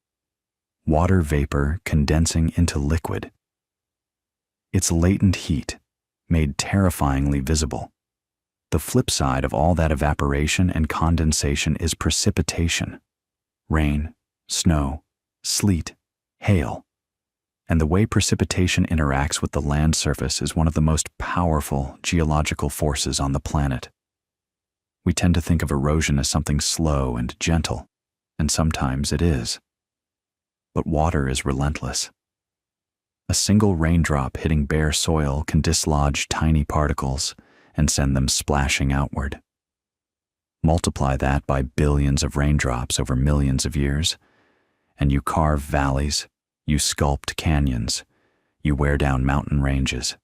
water vapor condensing into liquid. It's latent heat, made terrifyingly visible. The flip side of all that evaporation and condensation is precipitation: rain, snow, sleet, hail. And the way precipitation interacts with the land surface is one of the most powerful geological forces on the planet. We tend to think of erosion as something slow and gentle, and sometimes it is. But water is relentless. A single raindrop hitting bare soil can dislodge tiny particles and send them splashing outward. Multiply that by billions of raindrops over millions of years, and you carve valleys, you sculpt canyons, you wear down mountain ranges.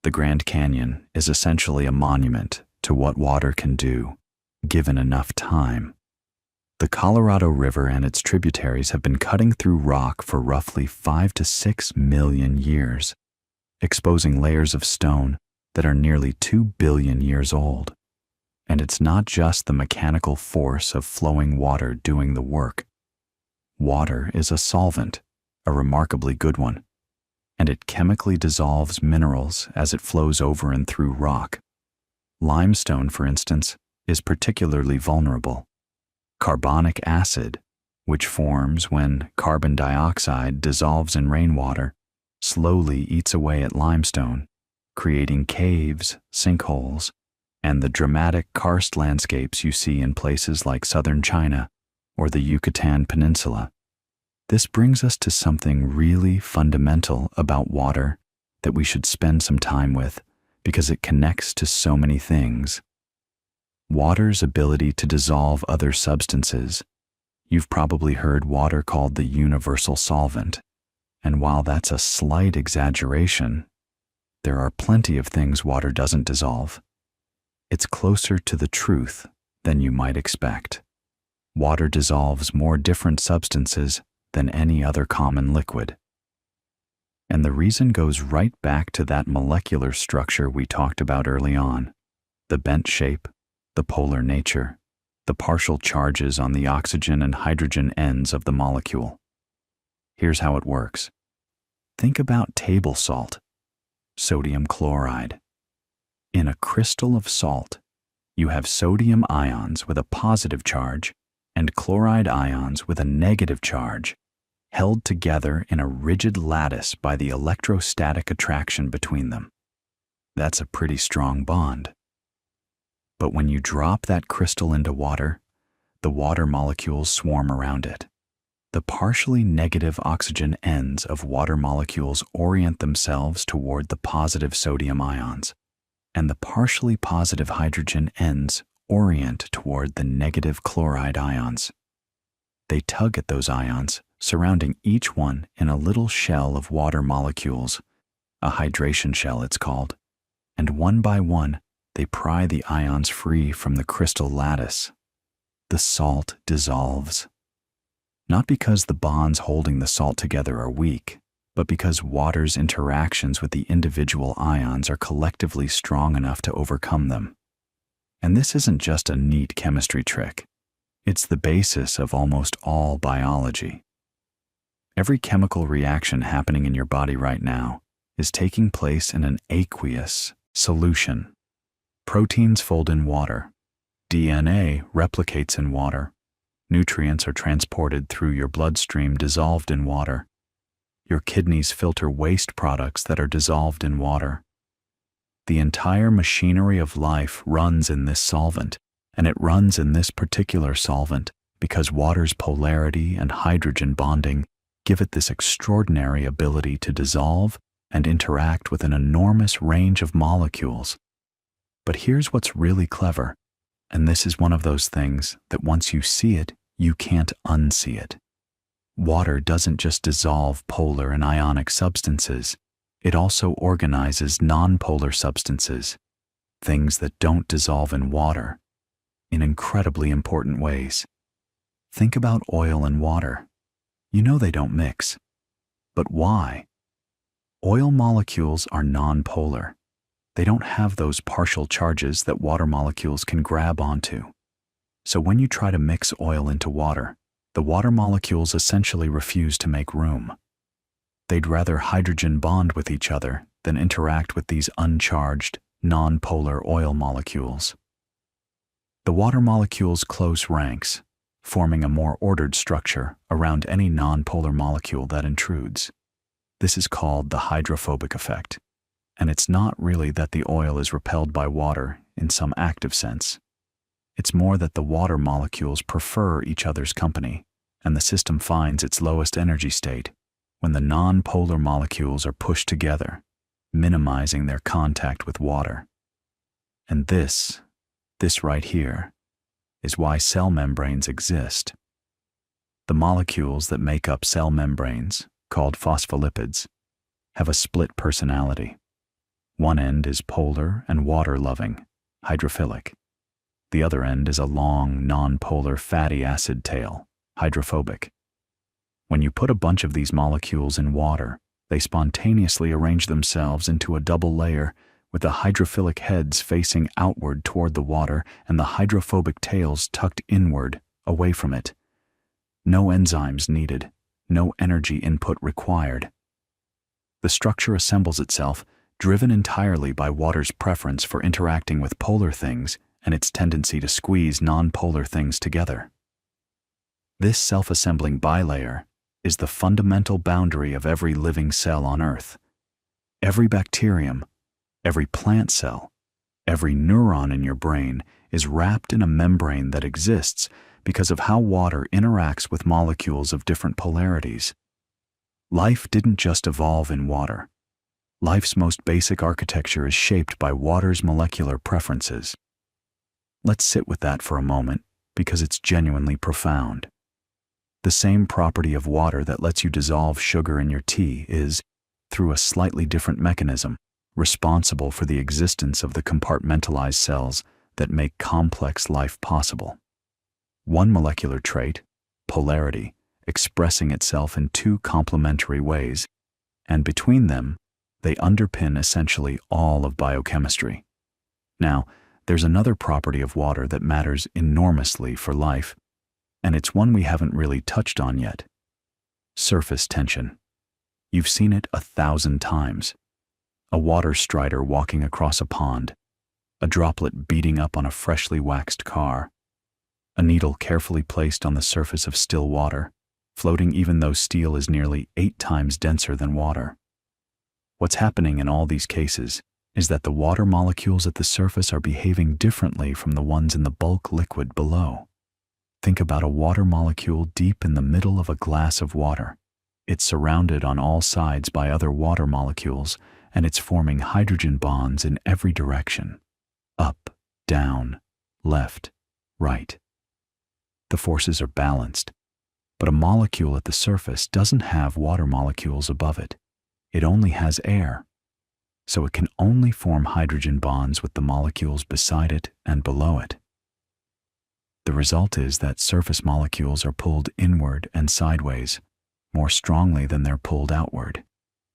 The Grand Canyon is essentially a monument to what water can do, given enough time. The Colorado River and its tributaries have been cutting through rock for roughly 5 to 6 million years, exposing layers of stone that are nearly 2 billion years old. And it's not just the mechanical force of flowing water doing the work. Water is a solvent, a remarkably good one, and it chemically dissolves minerals as it flows over and through rock. Limestone, for instance, is particularly vulnerable. Carbonic acid, which forms when carbon dioxide dissolves in rainwater, slowly eats away at limestone, creating caves, sinkholes, and the dramatic karst landscapes you see in places like southern China or the Yucatan Peninsula. This brings us to something really fundamental about water that we should spend some time with, because it connects to so many things. Water's ability to dissolve other substances. You've probably heard water called the universal solvent, and while that's a slight exaggeration, there are plenty of things water doesn't dissolve. It's closer to the truth than you might expect. Water dissolves more different substances than any other common liquid. And the reason goes right back to that molecular structure we talked about early on: the bent shape, the polar nature, the partial charges on the oxygen and hydrogen ends of the molecule. Here's how it works. Think about table salt, sodium chloride. In a crystal of salt, you have sodium ions with a positive charge and chloride ions with a negative charge, held together in a rigid lattice by the electrostatic attraction between them. That's a pretty strong bond. But when you drop that crystal into water, the water molecules swarm around it. The partially negative oxygen ends of water molecules orient themselves toward the positive sodium ions, and the partially positive hydrogen ends orient toward the negative chloride ions. They tug at those ions, surrounding each one in a little shell of water molecules, a hydration shell it's called, and one by one they pry the ions free from the crystal lattice. The salt dissolves. Not because the bonds holding the salt together are weak, but because water's interactions with the individual ions are collectively strong enough to overcome them. And this isn't just a neat chemistry trick. It's the basis of almost all biology. Every chemical reaction happening in your body right now is taking place in an aqueous solution. Proteins fold in water. DNA replicates in water. Nutrients are transported through your bloodstream dissolved in water. Your kidneys filter waste products that are dissolved in water. The entire machinery of life runs in this solvent, and it runs in this particular solvent because water's polarity and hydrogen bonding give it this extraordinary ability to dissolve and interact with an enormous range of molecules. But here's what's really clever, and this is one of those things that once you see it, you can't unsee it. Water doesn't just dissolve polar and ionic substances, it also organizes nonpolar substances, things that don't dissolve in water, in incredibly important ways. Think about oil and water. You know they don't mix. But why? Oil molecules are nonpolar. They don't have those partial charges that water molecules can grab onto. So when you try to mix oil into water, the water molecules essentially refuse to make room. They'd rather hydrogen bond with each other than interact with these uncharged, nonpolar oil molecules. The water molecules close ranks, forming a more ordered structure around any nonpolar molecule that intrudes. This is called the hydrophobic effect, and it's not really that the oil is repelled by water in some active sense. It's more that the water molecules prefer each other's company, and the system finds its lowest energy state when the nonpolar molecules are pushed together, minimizing their contact with water. And this right here, is why cell membranes exist. The molecules that make up cell membranes, called phospholipids, have a split personality. One end is polar and water-loving, hydrophilic. The other end is a long, nonpolar fatty acid tail, hydrophobic. When you put a bunch of these molecules in water, they spontaneously arrange themselves into a double layer with the hydrophilic heads facing outward toward the water and the hydrophobic tails tucked inward, away from it. No enzymes needed, no energy input required. The structure assembles itself, driven entirely by water's preference for interacting with polar things and its tendency to squeeze nonpolar things together. This self-assembling bilayer is the fundamental boundary of every living cell on Earth. Every bacterium, every plant cell, every neuron in your brain is wrapped in a membrane that exists because of how water interacts with molecules of different polarities. Life didn't just evolve in water. Life's most basic architecture is shaped by water's molecular preferences. Let's sit with that for a moment because it's genuinely profound. The same property of water that lets you dissolve sugar in your tea is, through a slightly different mechanism, responsible for the existence of the compartmentalized cells that make complex life possible. One molecular trait, polarity, expressing itself in two complementary ways, and between them, they underpin essentially all of biochemistry. Now, there's another property of water that matters enormously for life, and it's one we haven't really touched on yet. Surface tension. You've seen it 1,000 times. A water strider walking across a pond, a droplet beating up on a freshly waxed car, a needle carefully placed on the surface of still water, floating even though steel is nearly 8 times denser than water. What's happening in all these cases is that the water molecules at the surface are behaving differently from the ones in the bulk liquid below. Think about a water molecule deep in the middle of a glass of water. It's surrounded on all sides by other water molecules, and it's forming hydrogen bonds in every direction. Up, down, left, right. The forces are balanced, but a molecule at the surface doesn't have water molecules above it. It only has air, so it can only form hydrogen bonds with the molecules beside it and below it. The result is that surface molecules are pulled inward and sideways more strongly than they're pulled outward,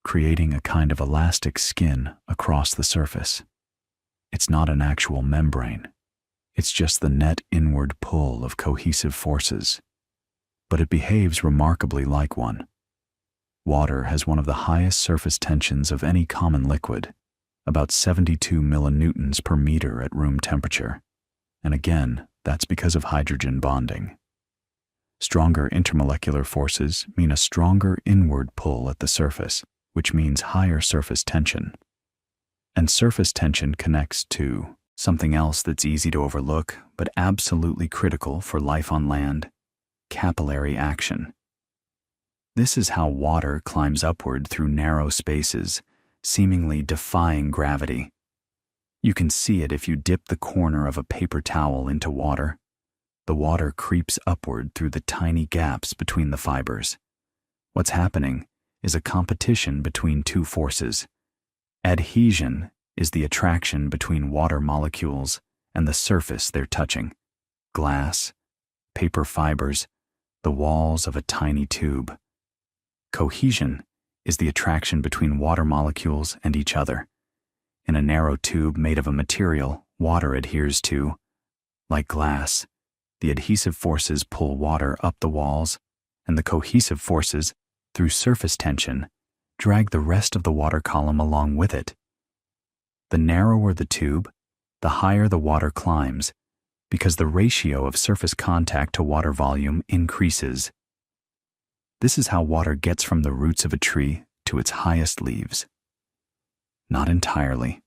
creating a kind of elastic skin across the surface. It's not an actual membrane. It's just the net inward pull of cohesive forces, but it behaves remarkably like one. Water has one of the highest surface tensions of any common liquid, about 72 millinewtons per meter at room temperature, and again, that's because of hydrogen bonding. Stronger intermolecular forces mean a stronger inward pull at the surface, which means higher surface tension. And surface tension connects to something else that's easy to overlook, but absolutely critical for life on land: capillary action. This is how water climbs upward through narrow spaces, seemingly defying gravity. You can see it if you dip the corner of a paper towel into water. The water creeps upward through the tiny gaps between the fibers. What's happening is a competition between two forces. Adhesion is the attraction between water molecules and the surface they're touching: glass, paper fibers, the walls of a tiny tube. Cohesion is the attraction between water molecules and each other. In a narrow tube made of a material water adheres to, like glass, the adhesive forces pull water up the walls, and the cohesive forces, through surface tension, drag the rest of the water column along with it. The narrower the tube, the higher the water climbs, because the ratio of surface contact to water volume increases. This is how water gets from the roots of a tree to its highest leaves. Not entirely.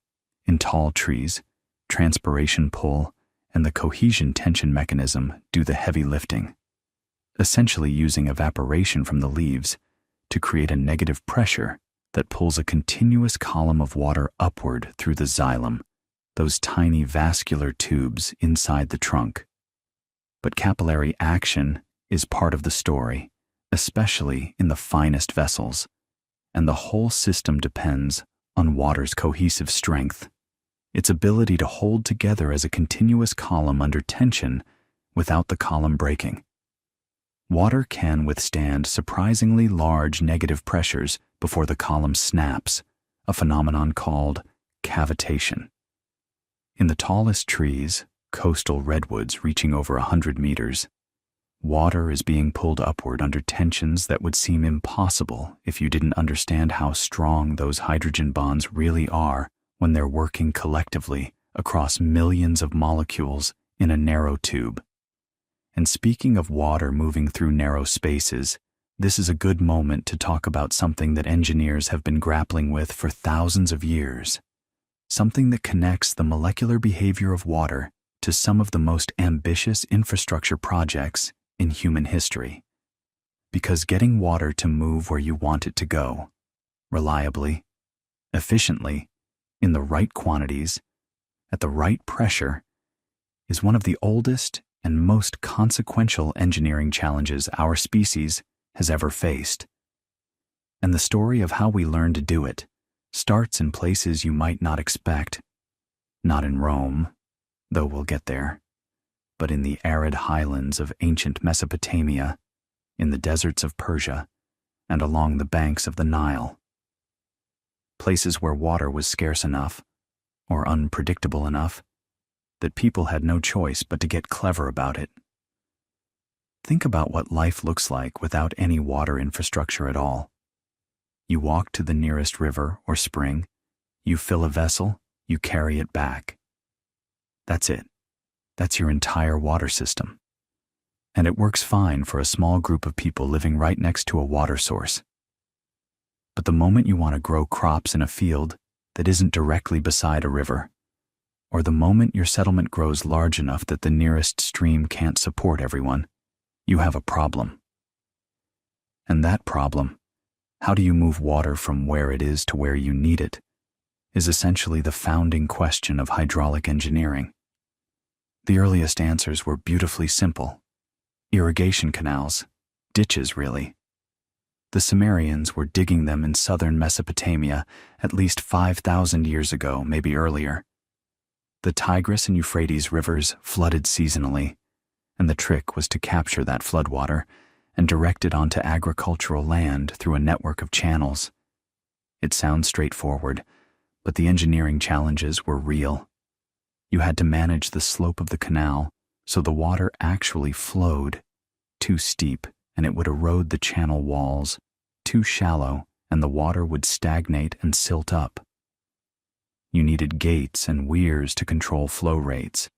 In tall trees, transpiration pull and the cohesion tension mechanism do the heavy lifting, essentially using evaporation from the leaves to create a negative pressure that pulls a continuous column of water upward through the xylem, those tiny vascular tubes inside the trunk. But capillary action is part of the story, especially in the finest vessels, and the whole system depends on water's cohesive strength, its ability to hold together as a continuous column under tension without the column breaking. Water can withstand surprisingly large negative pressures before the column snaps, a phenomenon called cavitation. In the tallest trees, coastal redwoods reaching over 100 meters, water is being pulled upward under tensions that would seem impossible if you didn't understand how strong those hydrogen bonds really are when they're working collectively across millions of molecules in a narrow tube. And speaking of water moving through narrow spaces, this is a good moment to talk about something that engineers have been grappling with for thousands of years, something that connects the molecular behavior of water to some of the most ambitious infrastructure projects in human history. Because getting water to move where you want it to go, reliably, efficiently, in the right quantities, at the right pressure, is one of the oldest and most consequential engineering challenges our species has ever faced. And the story of how we learn to do it starts in places you might not expect, not in Rome, though we'll get there, but in the arid highlands of ancient Mesopotamia, in the deserts of Persia, and along the banks of the Nile. Places where water was scarce enough, or unpredictable enough, that people had no choice but to get clever about it. Think about what life looks like without any water infrastructure at all. You walk to the nearest river or spring, you fill a vessel, you carry it back. That's it. That's your entire water system. And it works fine for a small group of people living right next to a water source. But the moment you want to grow crops in a field that isn't directly beside a river, or the moment your settlement grows large enough that the nearest stream can't support everyone, you have a problem. And that problem, how do you move water from where it is to where you need it, is essentially the founding question of hydraulic engineering. The earliest answers were beautifully simple. Irrigation canals, ditches really. The Sumerians were digging them in southern Mesopotamia at least 5,000 years ago, maybe earlier. The Tigris and Euphrates rivers flooded seasonally, and the trick was to capture that floodwater and direct it onto agricultural land through a network of channels. It sounds straightforward, but the engineering challenges were real. You had to manage the slope of the canal so the water actually flowed. Too steep, and it would erode the channel walls. Too shallow, and the water would stagnate and silt up. You needed gates and weirs to control flow rates.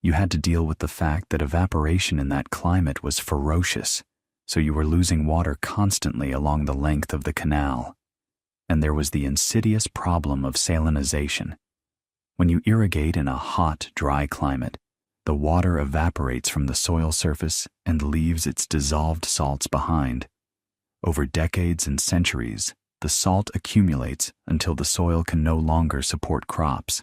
You had to deal with the fact that evaporation in that climate was ferocious, so you were losing water constantly along the length of the canal. And there was the insidious problem of salinization. When you irrigate in a hot, dry climate, the water evaporates from the soil surface and leaves its dissolved salts behind. Over decades and centuries, the salt accumulates until the soil can no longer support crops.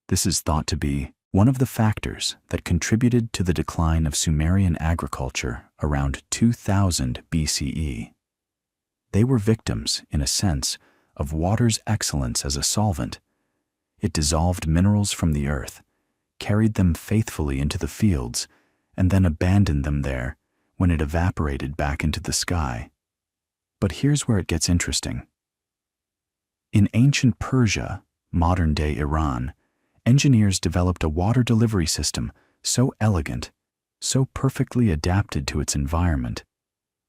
This is thought to be one of the factors that contributed to the decline of Sumerian agriculture around 2000 BCE. They were victims, in a sense, of water's excellence as a solvent. It dissolved minerals from the earth, carried them faithfully into the fields, and then abandoned them there when it evaporated back into the sky. But here's where it gets interesting. In ancient Persia, modern-day Iran, engineers developed a water delivery system so elegant, so perfectly adapted to its environment,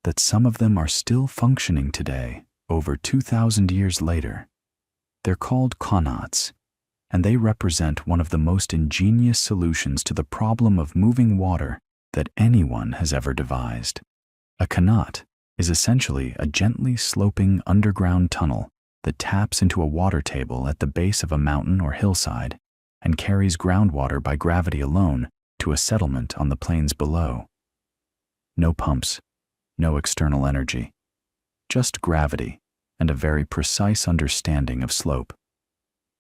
that some of them are still functioning today, over 2,000 years later. They're called qanats, and they represent one of the most ingenious solutions to the problem of moving water that anyone has ever devised. A qanat is essentially a gently sloping underground tunnel that taps into a water table at the base of a mountain or hillside and carries groundwater by gravity alone to a settlement on the plains below. No pumps, no external energy, just gravity and a very precise understanding of slope.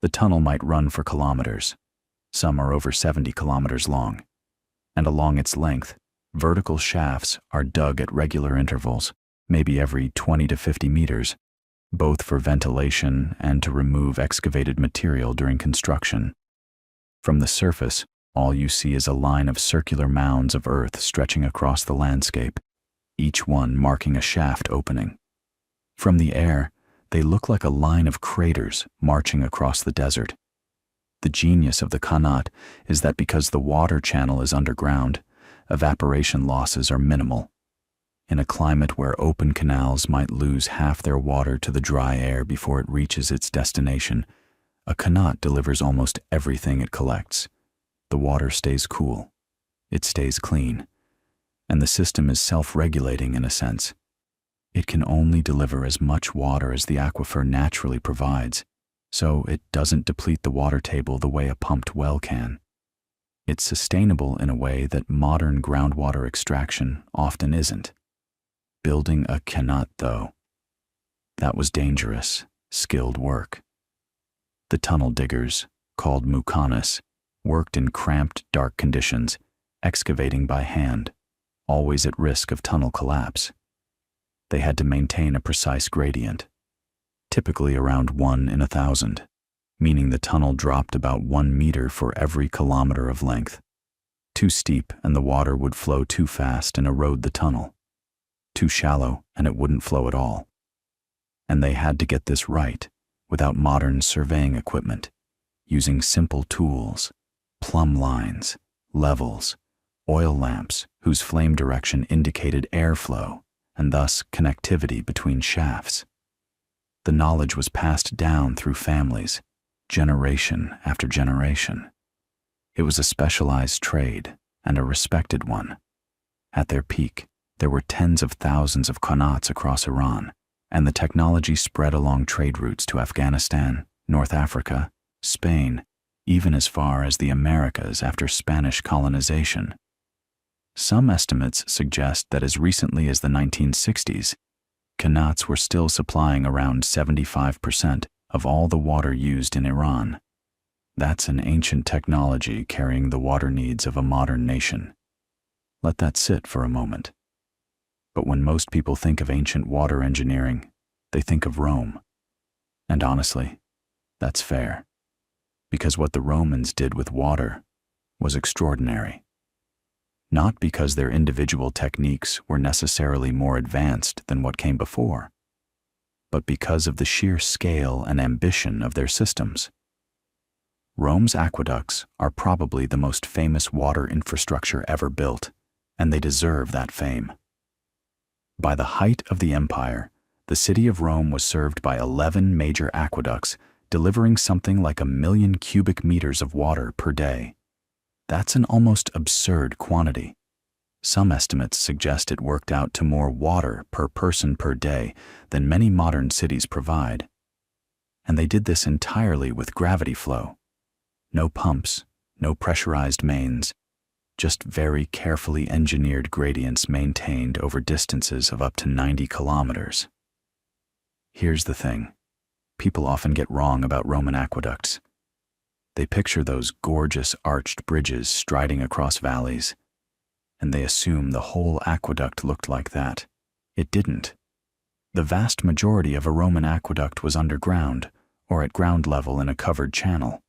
The tunnel might run for kilometers. Some are over 70 kilometers long. And along its length, vertical shafts are dug at regular intervals, maybe every 20 to 50 meters, both for ventilation and to remove excavated material during construction. From the surface, all you see is a line of circular mounds of earth stretching across the landscape, each one marking a shaft opening. From the air, they look like a line of craters marching across the desert. The genius of the qanat is that because the water channel is underground, evaporation losses are minimal. In a climate where open canals might lose half their water to the dry air before it reaches its destination, a qanat delivers almost everything it collects. The water stays cool, it stays clean, and the system is self-regulating in a sense. It can only deliver as much water as the aquifer naturally provides, so it doesn't deplete the water table the way a pumped well can. It's sustainable in a way that modern groundwater extraction often isn't. Building a qanat, though, that was dangerous, skilled work. The tunnel diggers, called muqannas, worked in cramped, dark conditions, excavating by hand, always at risk of tunnel collapse. They had to maintain a precise gradient, typically around 1 in 1,000, meaning the tunnel dropped about 1 meter for every kilometer of length. Too steep and the water would flow too fast and erode the tunnel. Too shallow and it wouldn't flow at all. And they had to get this right without modern surveying equipment, using simple tools, plumb lines, levels, oil lamps whose flame direction indicated airflow and thus connectivity between shafts. The knowledge was passed down through families, generation after generation. It was a specialized trade and a respected one. At their peak, there were tens of thousands of qanats across Iran, and the technology spread along trade routes to Afghanistan, North Africa, Spain, even as far as the Americas after Spanish colonization. Some estimates suggest that as recently as the 1960s, Qanats were still supplying around 75% of all the water used in Iran. That's an ancient technology carrying the water needs of a modern nation. Let that sit for a moment. But when most people think of ancient water engineering, they think of Rome. And honestly, that's fair, because what the Romans did with water was extraordinary. Not because their individual techniques were necessarily more advanced than what came before, but because of the sheer scale and ambition of their systems. Rome's aqueducts are probably the most famous water infrastructure ever built, and they deserve that fame. By the height of the empire, the city of Rome was served by 11 major aqueducts, delivering something like 1 million cubic meters of water per day. That's an almost absurd quantity. Some estimates suggest it worked out to more water per person per day than many modern cities provide. And they did this entirely with gravity flow. No pumps, no pressurized mains, just very carefully engineered gradients maintained over distances of up to 90 kilometers. Here's the thing. People often get wrong about Roman aqueducts. They picture those gorgeous arched bridges striding across valleys, and they assume the whole aqueduct looked like that. It didn't. The vast majority of a Roman aqueduct was underground or at ground level in a covered channel.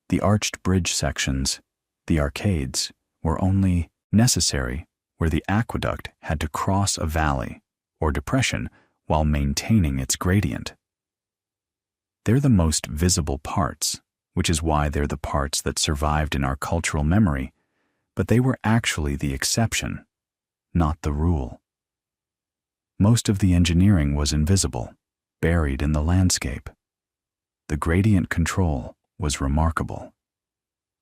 The arched bridge sections, the arcades, were only necessary where the aqueduct had to cross a valley or depression while maintaining its gradient. They're the most visible parts, which is why they're the parts that survived in our cultural memory, but they were actually the exception, not the rule. Most of the engineering was invisible, buried in the landscape. The gradient control was remarkable.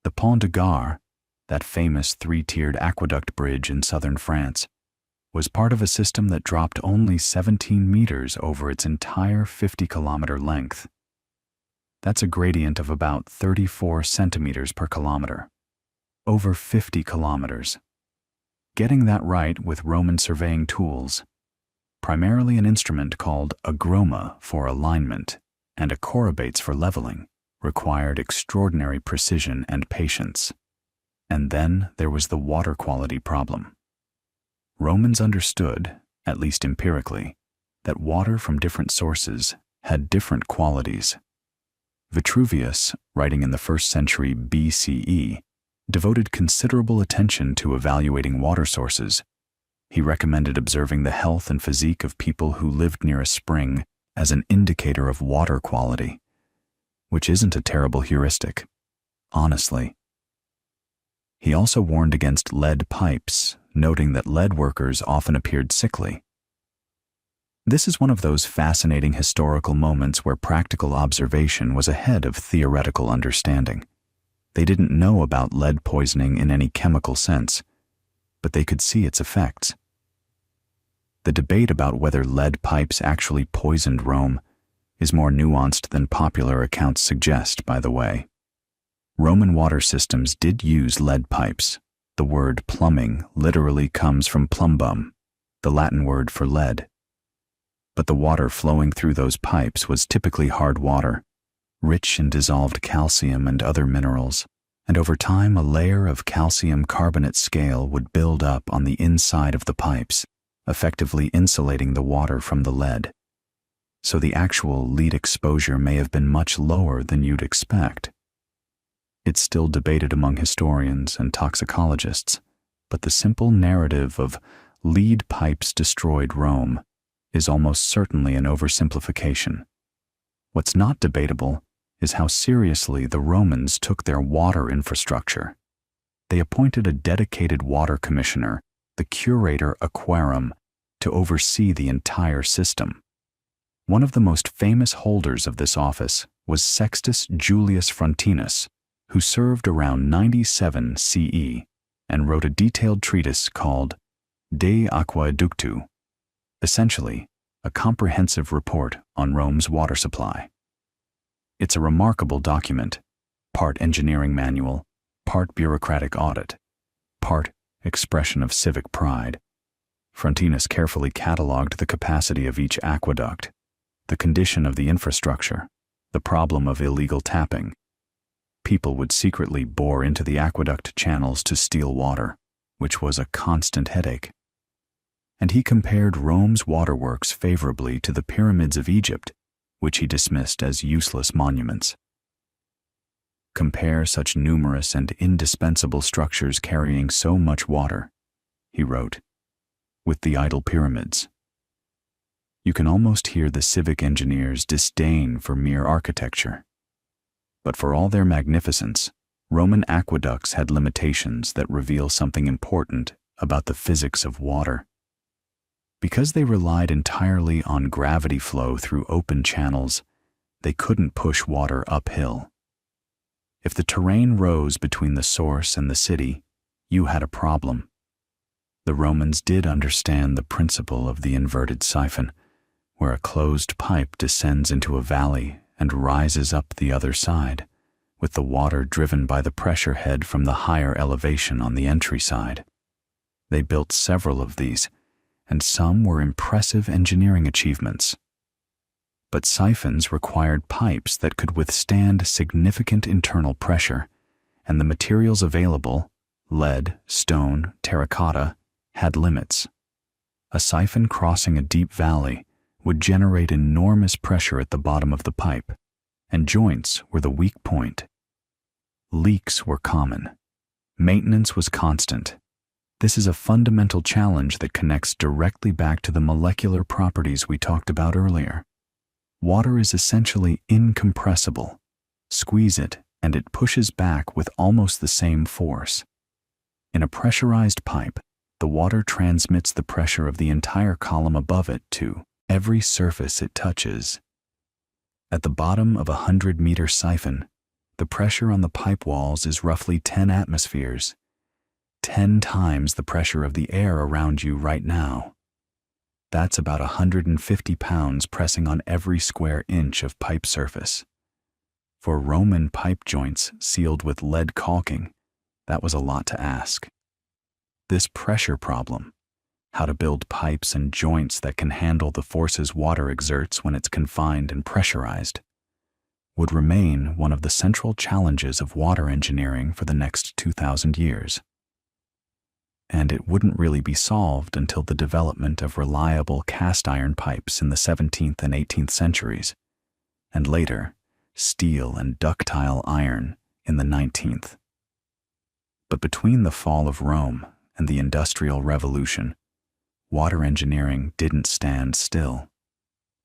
The Pont de Gare, that famous three-tiered aqueduct bridge in southern France, was part of a system that dropped only 17 meters over its entire 50-kilometer length. That's a gradient of about 34 centimeters per kilometer. Over 50 kilometers. Getting that right with Roman surveying tools, primarily an instrument called a groma for alignment and a chorobates for leveling, required extraordinary precision and patience. And then there was the water quality problem. Romans understood, at least empirically, that water from different sources had different qualities. Vitruvius, writing in the 1st century BCE, devoted considerable attention to evaluating water sources. He recommended observing the health and physique of people who lived near a spring as an indicator of water quality, which isn't a terrible heuristic, honestly. He also warned against lead pipes, noting that lead workers often appeared sickly. This is one of those fascinating historical moments where practical observation was ahead of theoretical understanding. They didn't know about lead poisoning in any chemical sense, but they could see its effects. The debate about whether lead pipes actually poisoned Rome is more nuanced than popular accounts suggest, by the way. Roman water systems did use lead pipes. The word plumbing literally comes from plumbum, the Latin word for lead. But the water flowing through those pipes was typically hard water, rich in dissolved calcium and other minerals, and over time a layer of calcium carbonate scale would build up on the inside of the pipes, effectively insulating the water from the lead. So the actual lead exposure may have been much lower than you'd expect. It's still debated among historians and toxicologists, but the simple narrative of lead pipes destroyed Rome is almost certainly an oversimplification. What's not debatable is how seriously the Romans took their water infrastructure. They appointed a dedicated water commissioner, the curator aquarum, to oversee the entire system. One of the most famous holders of this office was Sextus Julius Frontinus, who served around 97 CE and wrote a detailed treatise called De Aqueductu, essentially a comprehensive report on Rome's water supply. It's a remarkable document, part engineering manual, part bureaucratic audit, part expression of civic pride. Frontinus carefully catalogued the capacity of each aqueduct, the condition of the infrastructure, the problem of illegal tapping. People would secretly bore into the aqueduct channels to steal water, which was a constant headache. And he compared Rome's waterworks favorably to the pyramids of Egypt, which he dismissed as useless monuments. Compare such numerous and indispensable structures carrying so much water, he wrote, with the idol pyramids. You can almost hear the civic engineers' disdain for mere architecture. But for all their magnificence, Roman aqueducts had limitations that reveal something important about the physics of water. Because they relied entirely on gravity flow through open channels, they couldn't push water uphill. If the terrain rose between the source and the city, you had a problem. The Romans did understand the principle of the inverted siphon, where a closed pipe descends into a valley and rises up the other side, with the water driven by the pressure head from the higher elevation on the entry side. They built several of these, and some were impressive engineering achievements. But siphons required pipes that could withstand significant internal pressure, and the materials available, lead, stone, terracotta, had limits. A siphon crossing a deep valley would generate enormous pressure at the bottom of the pipe, and joints were the weak point. Leaks were common. Maintenance was constant. This is a fundamental challenge that connects directly back to the molecular properties we talked about earlier. Water is essentially incompressible. Squeeze it, and it pushes back with almost the same force. In a pressurized pipe, the water transmits the pressure of the entire column above it to every surface it touches. At the bottom of a 100-meter siphon, the pressure on the pipe walls is roughly 10 atmospheres, 10 times the pressure of the air around you right now. That's about 150 pounds pressing on every square inch of pipe surface. For Roman pipe joints sealed with lead caulking, that was a lot to ask. This pressure problem, how to build pipes and joints that can handle the forces water exerts when it's confined and pressurized, would remain one of the central challenges of water engineering for the next 2,000 years. And it wouldn't really be solved until the development of reliable cast iron pipes in the 17th and 18th centuries, and later, steel and ductile iron in the 19th. But between the fall of Rome and the Industrial Revolution, water engineering didn't stand still.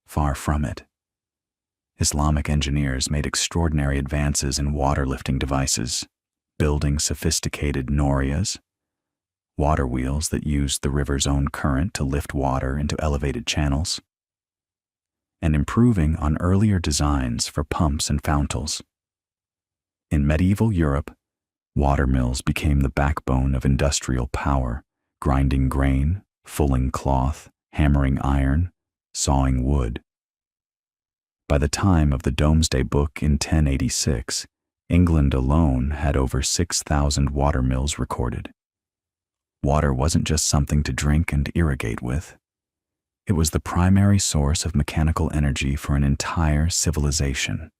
Far from it. Islamic engineers made extraordinary advances in water lifting devices, building sophisticated norias, water wheels that used the river's own current to lift water into elevated channels, and improving on earlier designs for pumps and fountals. In medieval Europe, water mills became the backbone of industrial power, grinding grain, fulling cloth, hammering iron, sawing wood. By the time of the Domesday Book in 1086, England alone had over 6,000 water mills recorded. Water wasn't just something to drink and irrigate with. It was the primary source of mechanical energy for an entire civilization.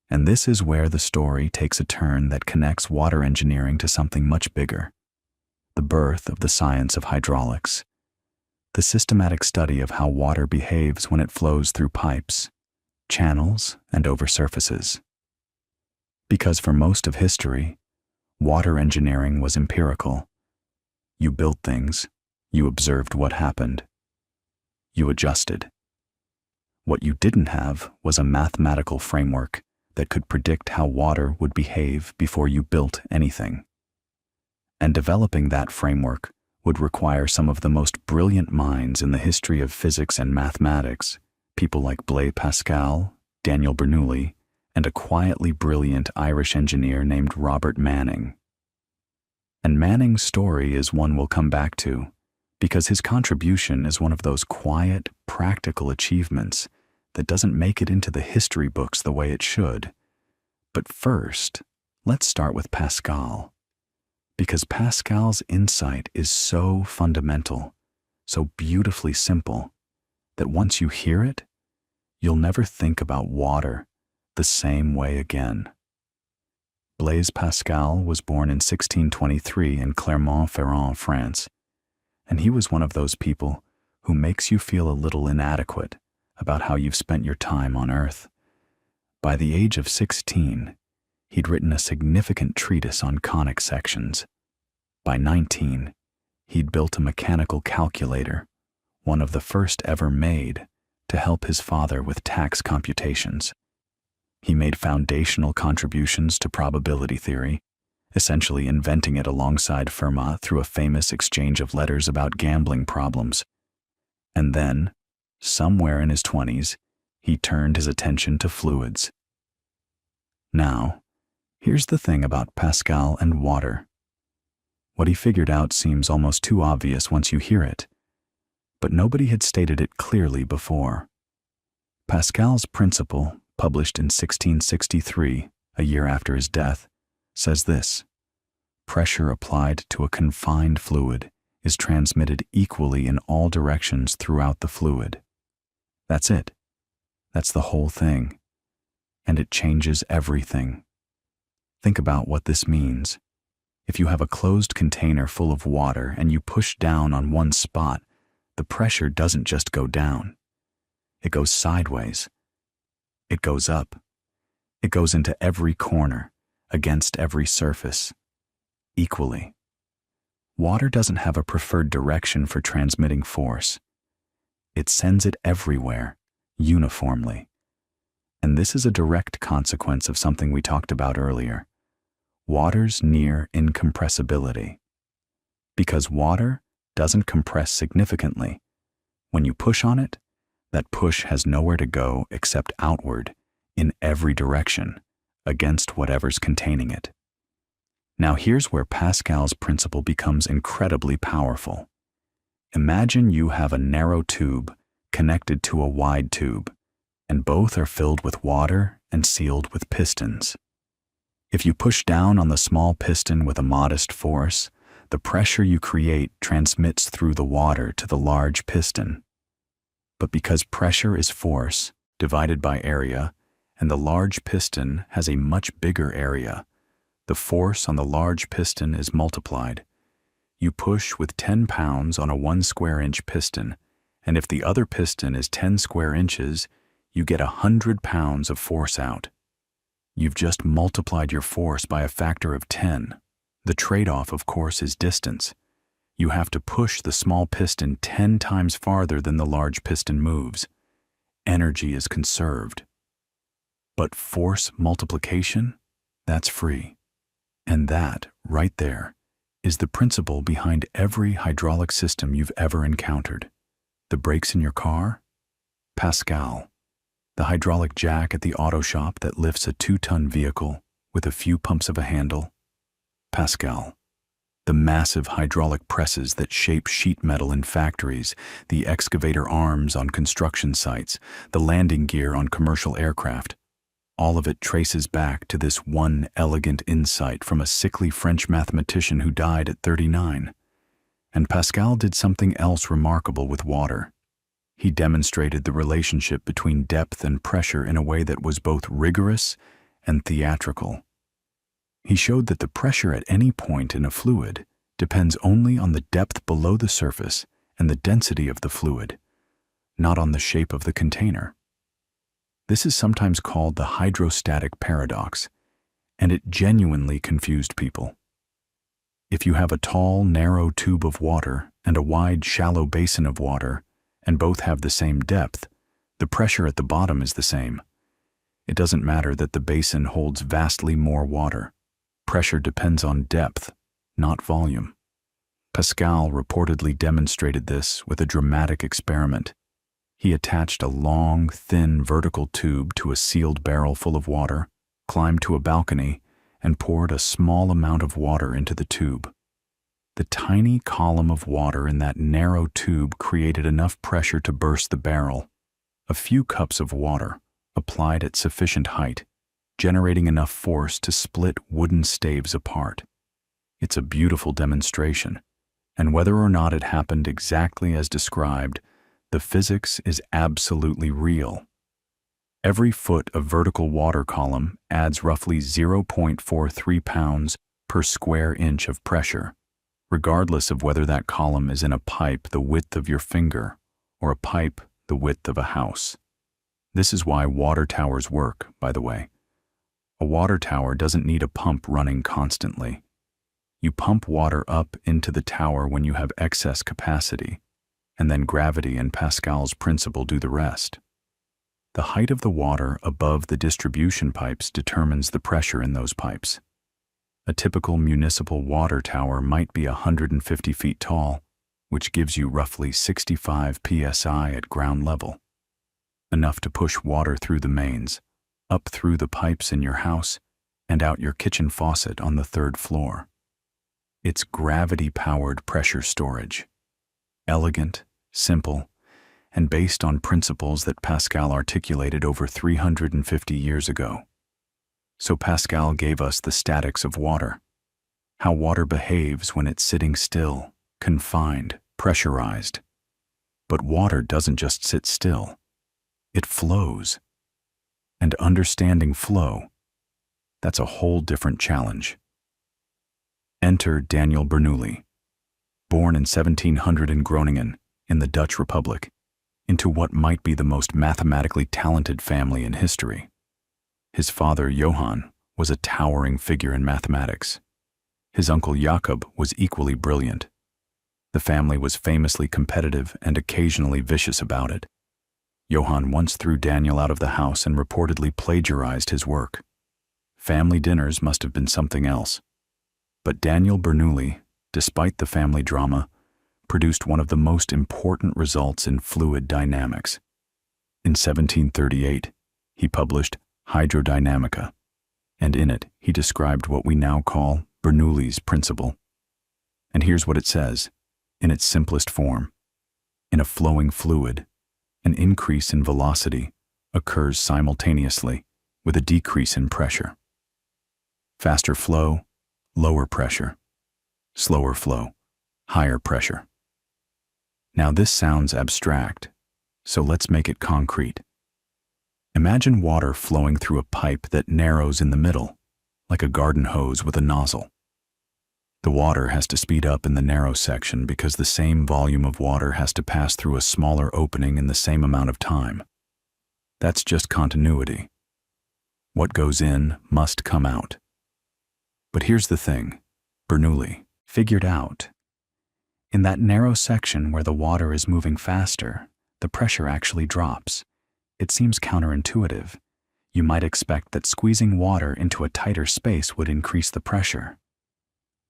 And this is where the story takes a turn that connects water engineering to something much bigger: the birth of the science of hydraulics, the systematic study of how water behaves when it flows through pipes, channels, and over surfaces. Because for most of history, water engineering was empirical. You built things, you observed what happened, you adjusted. What you didn't have was a mathematical framework that could predict how water would behave before you built anything. And developing that framework would require some of the most brilliant minds in the history of physics and mathematics, people like Blaise Pascal, Daniel Bernoulli, and a quietly brilliant Irish engineer named Robert Manning. And Manning's story is one we'll come back to, because his contribution is one of those quiet, practical achievements that doesn't make it into the history books the way it should. But first, Let's start with Pascal, because Pascal's insight is so fundamental, so beautifully simple, that once you hear it, you'll never think about water the same way again. Blaise Pascal was born in 1623 in Clermont-Ferrand, France, and he was one of those people who makes you feel a little inadequate about how you've spent your time on Earth. By the age of 16, he'd written a significant treatise on conic sections. By 19, he'd built a mechanical calculator, one of the first ever made, to help his father with tax computations. He made foundational contributions to probability theory, essentially inventing it alongside Fermat through a famous exchange of letters about gambling problems. And then, somewhere in his 20s, he turned his attention to fluids. Now, here's the thing about Pascal and water. What he figured out seems almost too obvious once you hear it, but nobody had stated it clearly before. Pascal's principle, published in 1663, a year after his death, says this: pressure applied to a confined fluid is transmitted equally in all directions throughout the fluid. That's it. That's the whole thing. And it changes everything. Think about what this means. If you have a closed container full of water and you push down on one spot, the pressure doesn't just go down. It goes sideways. It goes up. It goes into every corner, against every surface, equally. Water doesn't have a preferred direction for transmitting force. It sends it everywhere, uniformly. And this is a direct consequence of something we talked about earlier: water's near incompressibility. Because water doesn't compress significantly, when you push on it, that push has nowhere to go except outward, in every direction, against whatever's containing it. Now here's where Pascal's principle becomes incredibly powerful. Imagine you have a narrow tube connected to a wide tube, and both are filled with water and sealed with pistons. If you push down on the small piston with a modest force, the pressure you create transmits through the water to the large piston. But because pressure is force divided by area, and the large piston has a much bigger area, the force on the large piston is multiplied. You push with 10 pounds on a 1 square inch piston, and if the other piston is 10 square inches, you get 100 pounds of force out. You've just multiplied your force by a factor of 10. The trade-off, of course, is distance. You have to push the small piston 10 times farther than the large piston moves. Energy is conserved. But force multiplication, that's free. And that, right there, is the principle behind every hydraulic system you've ever encountered. The brakes in your car? Pascal. The hydraulic jack at the auto shop that lifts a 2-ton vehicle with a few pumps of a handle? Pascal. The massive hydraulic presses that shape sheet metal in factories, the excavator arms on construction sites, the landing gear on commercial aircraft. All of it traces back to this one elegant insight from a sickly French mathematician who died at 39. And Pascal did something else remarkable with water. He demonstrated the relationship between depth and pressure in a way that was both rigorous and theatrical. He showed that the pressure at any point in a fluid depends only on the depth below the surface and the density of the fluid, not on the shape of the container. This is sometimes called the hydrostatic paradox, and it genuinely confused people. If you have a tall, narrow tube of water and a wide, shallow basin of water, and both have the same depth, the pressure at the bottom is the same. It doesn't matter that the basin holds vastly more water. Pressure depends on depth, not volume. Pascal reportedly demonstrated this with a dramatic experiment. He attached a long, thin vertical tube to a sealed barrel full of water, climbed to a balcony, and poured a small amount of water into the tube. The tiny column of water in that narrow tube created enough pressure to burst the barrel. A few cups of water, applied at sufficient height, generating enough force to split wooden staves apart. It's a beautiful demonstration, and whether or not it happened exactly as described, the physics is absolutely real. Every foot of vertical water column adds roughly 0.43 pounds per square inch of pressure, regardless of whether that column is in a pipe the width of your finger or a pipe the width of a house. This is why water towers work, by the way. A water tower doesn't need a pump running constantly. You pump water up into the tower when you have excess capacity, and then gravity and Pascal's principle do the rest. The height of the water above the distribution pipes determines the pressure in those pipes. A typical municipal water tower might be 150 feet tall, which gives you roughly 65 psi at ground level, enough to push water through the mains, up through the pipes in your house, and out your kitchen faucet on the 3rd floor. It's gravity-powered pressure storage. Elegant, simple, and based on principles that Pascal articulated over 350 years ago. So Pascal gave us the statics of water, how water behaves when it's sitting still, confined, pressurized. But water doesn't just sit still. It flows. And understanding flow, that's a whole different challenge. Enter Daniel Bernoulli, born in 1700 in Groningen, in the Dutch Republic, into what might be the most mathematically talented family in history. His father, Johann, was a towering figure in mathematics. His uncle Jacob was equally brilliant. The family was famously competitive and occasionally vicious about it. Johann once threw Daniel out of the house and reportedly plagiarized his work. Family dinners must have been something else. But Daniel Bernoulli, despite the family drama, produced one of the most important results in fluid dynamics. In 1738, he published Hydrodynamica, and in it he described what we now call Bernoulli's principle. And here's what it says, in its simplest form. In a flowing fluid, an increase in velocity occurs simultaneously with a decrease in pressure. Faster flow, lower pressure. Slower flow, higher pressure. Now this sounds abstract, so let's make it concrete. Imagine water flowing through a pipe that narrows in the middle, like a garden hose with a nozzle. The water has to speed up in the narrow section because the same volume of water has to pass through a smaller opening in the same amount of time. That's just continuity. What goes in must come out. But here's the thing, Bernoulli figured out. In that narrow section where the water is moving faster, the pressure actually drops. It seems counterintuitive. You might expect that squeezing water into a tighter space would increase the pressure.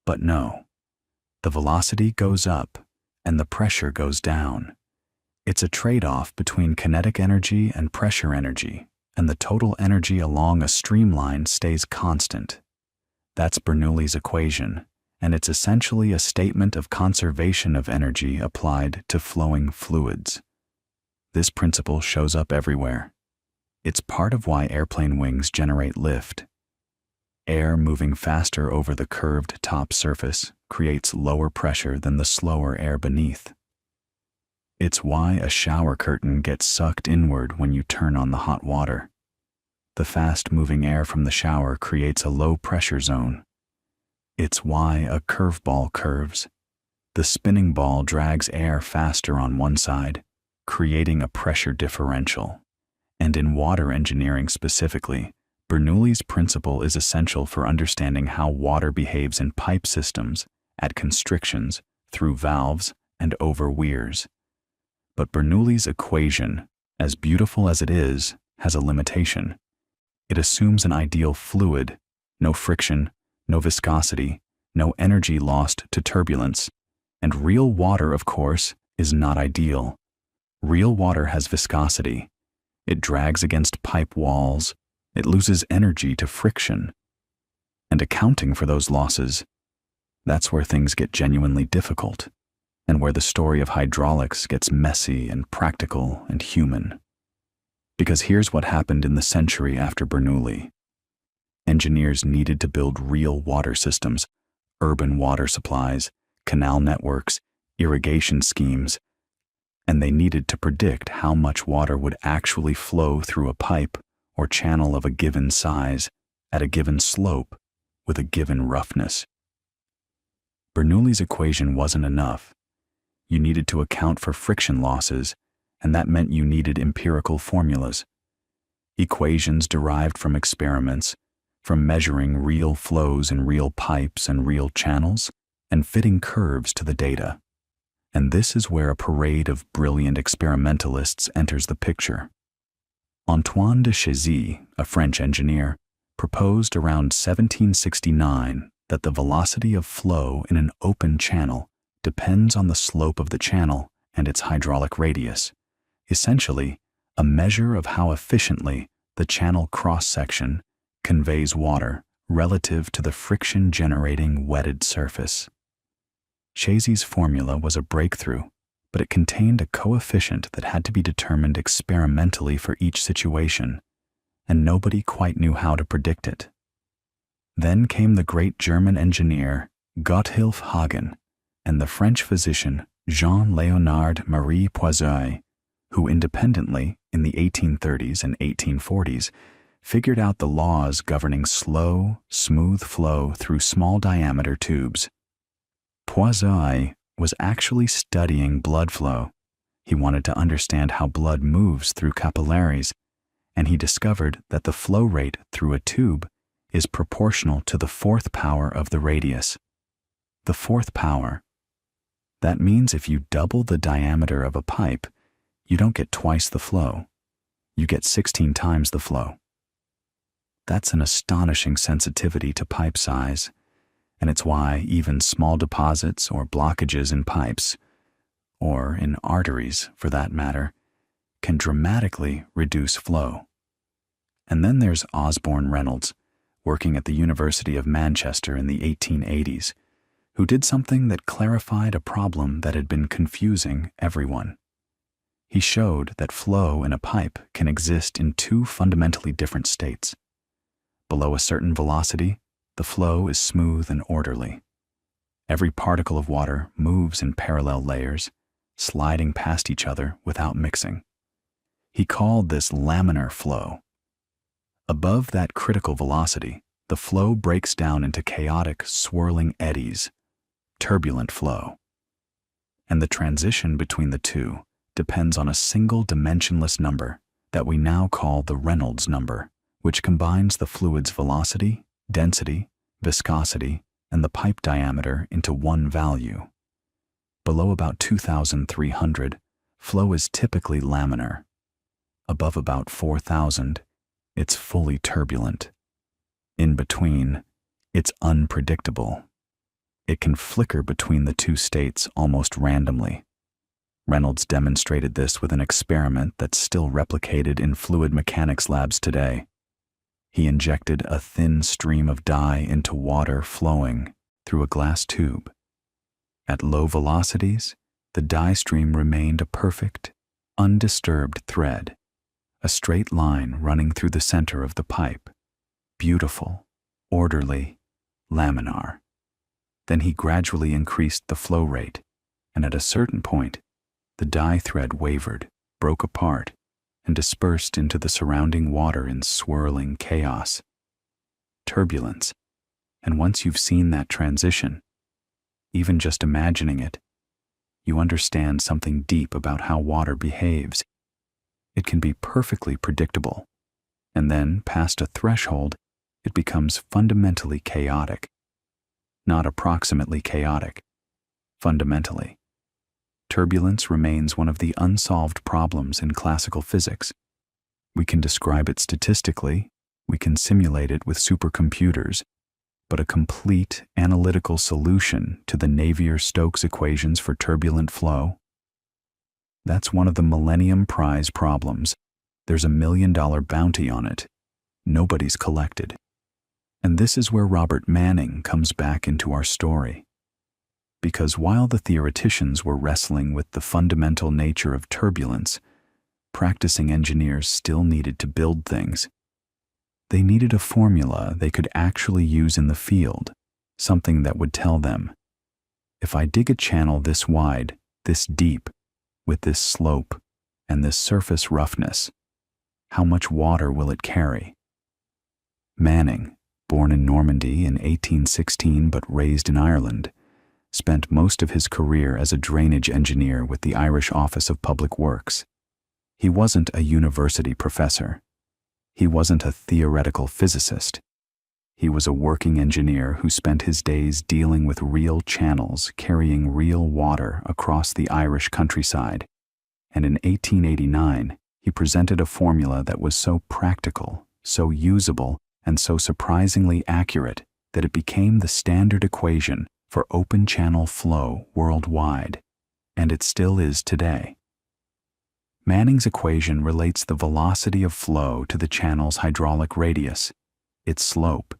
But no, the velocity goes up and the pressure goes down. It's a trade-off between kinetic energy and pressure energy, and the total energy along a streamline stays constant. That's Bernoulli's equation, and it's essentially a statement of conservation of energy applied to flowing fluids. This principle shows up everywhere. It's part of why airplane wings generate lift. Air moving faster over the curved top surface creates lower pressure than the slower air beneath. It's why a shower curtain gets sucked inward when you turn on the hot water. The fast-moving air from the shower creates a low-pressure zone. It's why a curveball curves. The spinning ball drags air faster on one side, creating a pressure differential. And in water engineering specifically, Bernoulli's principle is essential for understanding how water behaves in pipe systems, at constrictions, through valves, and over weirs. But Bernoulli's equation, as beautiful as it is, has a limitation. It assumes an ideal fluid, no friction, no viscosity, no energy lost to turbulence. And real water, of course, is not ideal. Real water has viscosity. It drags against pipe walls. It loses energy to friction. And accounting for those losses, that's where things get genuinely difficult, and where the story of hydraulics gets messy and practical and human. Because here's what happened in the century after Bernoulli. Engineers needed to build real water systems, urban water supplies, canal networks, irrigation schemes, and they needed to predict how much water would actually flow through a pipe or channel of a given size, at a given slope, with a given roughness. Bernoulli's equation wasn't enough. You needed to account for friction losses, and that meant you needed empirical formulas. Equations derived from experiments, from measuring real flows in real pipes and real channels, and fitting curves to the data. And this is where a parade of brilliant experimentalists enters the picture. Antoine de Chézy, a French engineer, proposed around 1769 that the velocity of flow in an open channel depends on the slope of the channel and its hydraulic radius, essentially a measure of how efficiently the channel cross-section conveys water relative to the friction-generating wetted surface. Chézy's formula was a breakthrough, but it contained a coefficient that had to be determined experimentally for each situation, and nobody quite knew how to predict it. Then came the great German engineer Gotthilf Hagen and the French physician Jean-Léonard Marie Poiseuille, who independently, in the 1830s and 1840s, figured out the laws governing slow, smooth flow through small-diameter tubes. Poiseuille was actually studying blood flow. He wanted to understand how blood moves through capillaries, and he discovered that the flow rate through a tube is proportional to the fourth power of the radius. The fourth power. That means if you double the diameter of a pipe, you don't get twice the flow. You get 16 times the flow. That's an astonishing sensitivity to pipe size, and it's why even small deposits or blockages in pipes, or in arteries for that matter, can dramatically reduce flow. And then there's Osborne Reynolds, working at the University of Manchester in the 1880s, who did something that clarified a problem that had been confusing everyone. He showed that flow in a pipe can exist in two fundamentally different states. Below a certain velocity, the flow is smooth and orderly. Every particle of water moves in parallel layers, sliding past each other without mixing. He called this laminar flow. Above that critical velocity, the flow breaks down into chaotic, swirling eddies, turbulent flow. And the transition between the two depends on a single dimensionless number that we now call the Reynolds number, which combines the fluid's velocity, density, viscosity, and the pipe diameter into one value. Below about 2,300, flow is typically laminar. Above about 4,000, it's fully turbulent. In between, it's unpredictable. It can flicker between the two states almost randomly. Reynolds demonstrated this with an experiment that's still replicated in fluid mechanics labs today. He injected a thin stream of dye into water flowing through a glass tube. At low velocities, the dye stream remained a perfect, undisturbed thread, a straight line running through the center of the pipe, beautiful, orderly, laminar. Then he gradually increased the flow rate, and at a certain point, the dye thread wavered, broke apart, and dispersed into the surrounding water in swirling chaos. Turbulence. And once you've seen that transition, even just imagining it, you understand something deep about how water behaves. It can be perfectly predictable, and then, past a threshold, it becomes fundamentally chaotic. Not approximately chaotic, fundamentally. Turbulence remains one of the unsolved problems in classical physics. We can describe it statistically, we can simulate it with supercomputers, but a complete analytical solution to the Navier-Stokes equations for turbulent flow? That's one of the Millennium Prize problems. There's $1 million bounty on it. Nobody's collected. And this is where Robert Manning comes back into our story. Because while the theoreticians were wrestling with the fundamental nature of turbulence, practicing engineers still needed to build things. They needed a formula they could actually use in the field, something that would tell them, if I dig a channel this wide, this deep, with this slope, and this surface roughness, how much water will it carry? Manning, born in Normandy in 1816 but raised in Ireland, spent most of his career as a drainage engineer with the Irish Office of Public Works. He wasn't a university professor. He wasn't a theoretical physicist. He was a working engineer who spent his days dealing with real channels carrying real water across the Irish countryside. And in 1889, he presented a formula that was so practical, so usable, and so surprisingly accurate that it became the standard equation for open channel flow worldwide, and it still is today. Manning's equation relates the velocity of flow to the channel's hydraulic radius, its slope,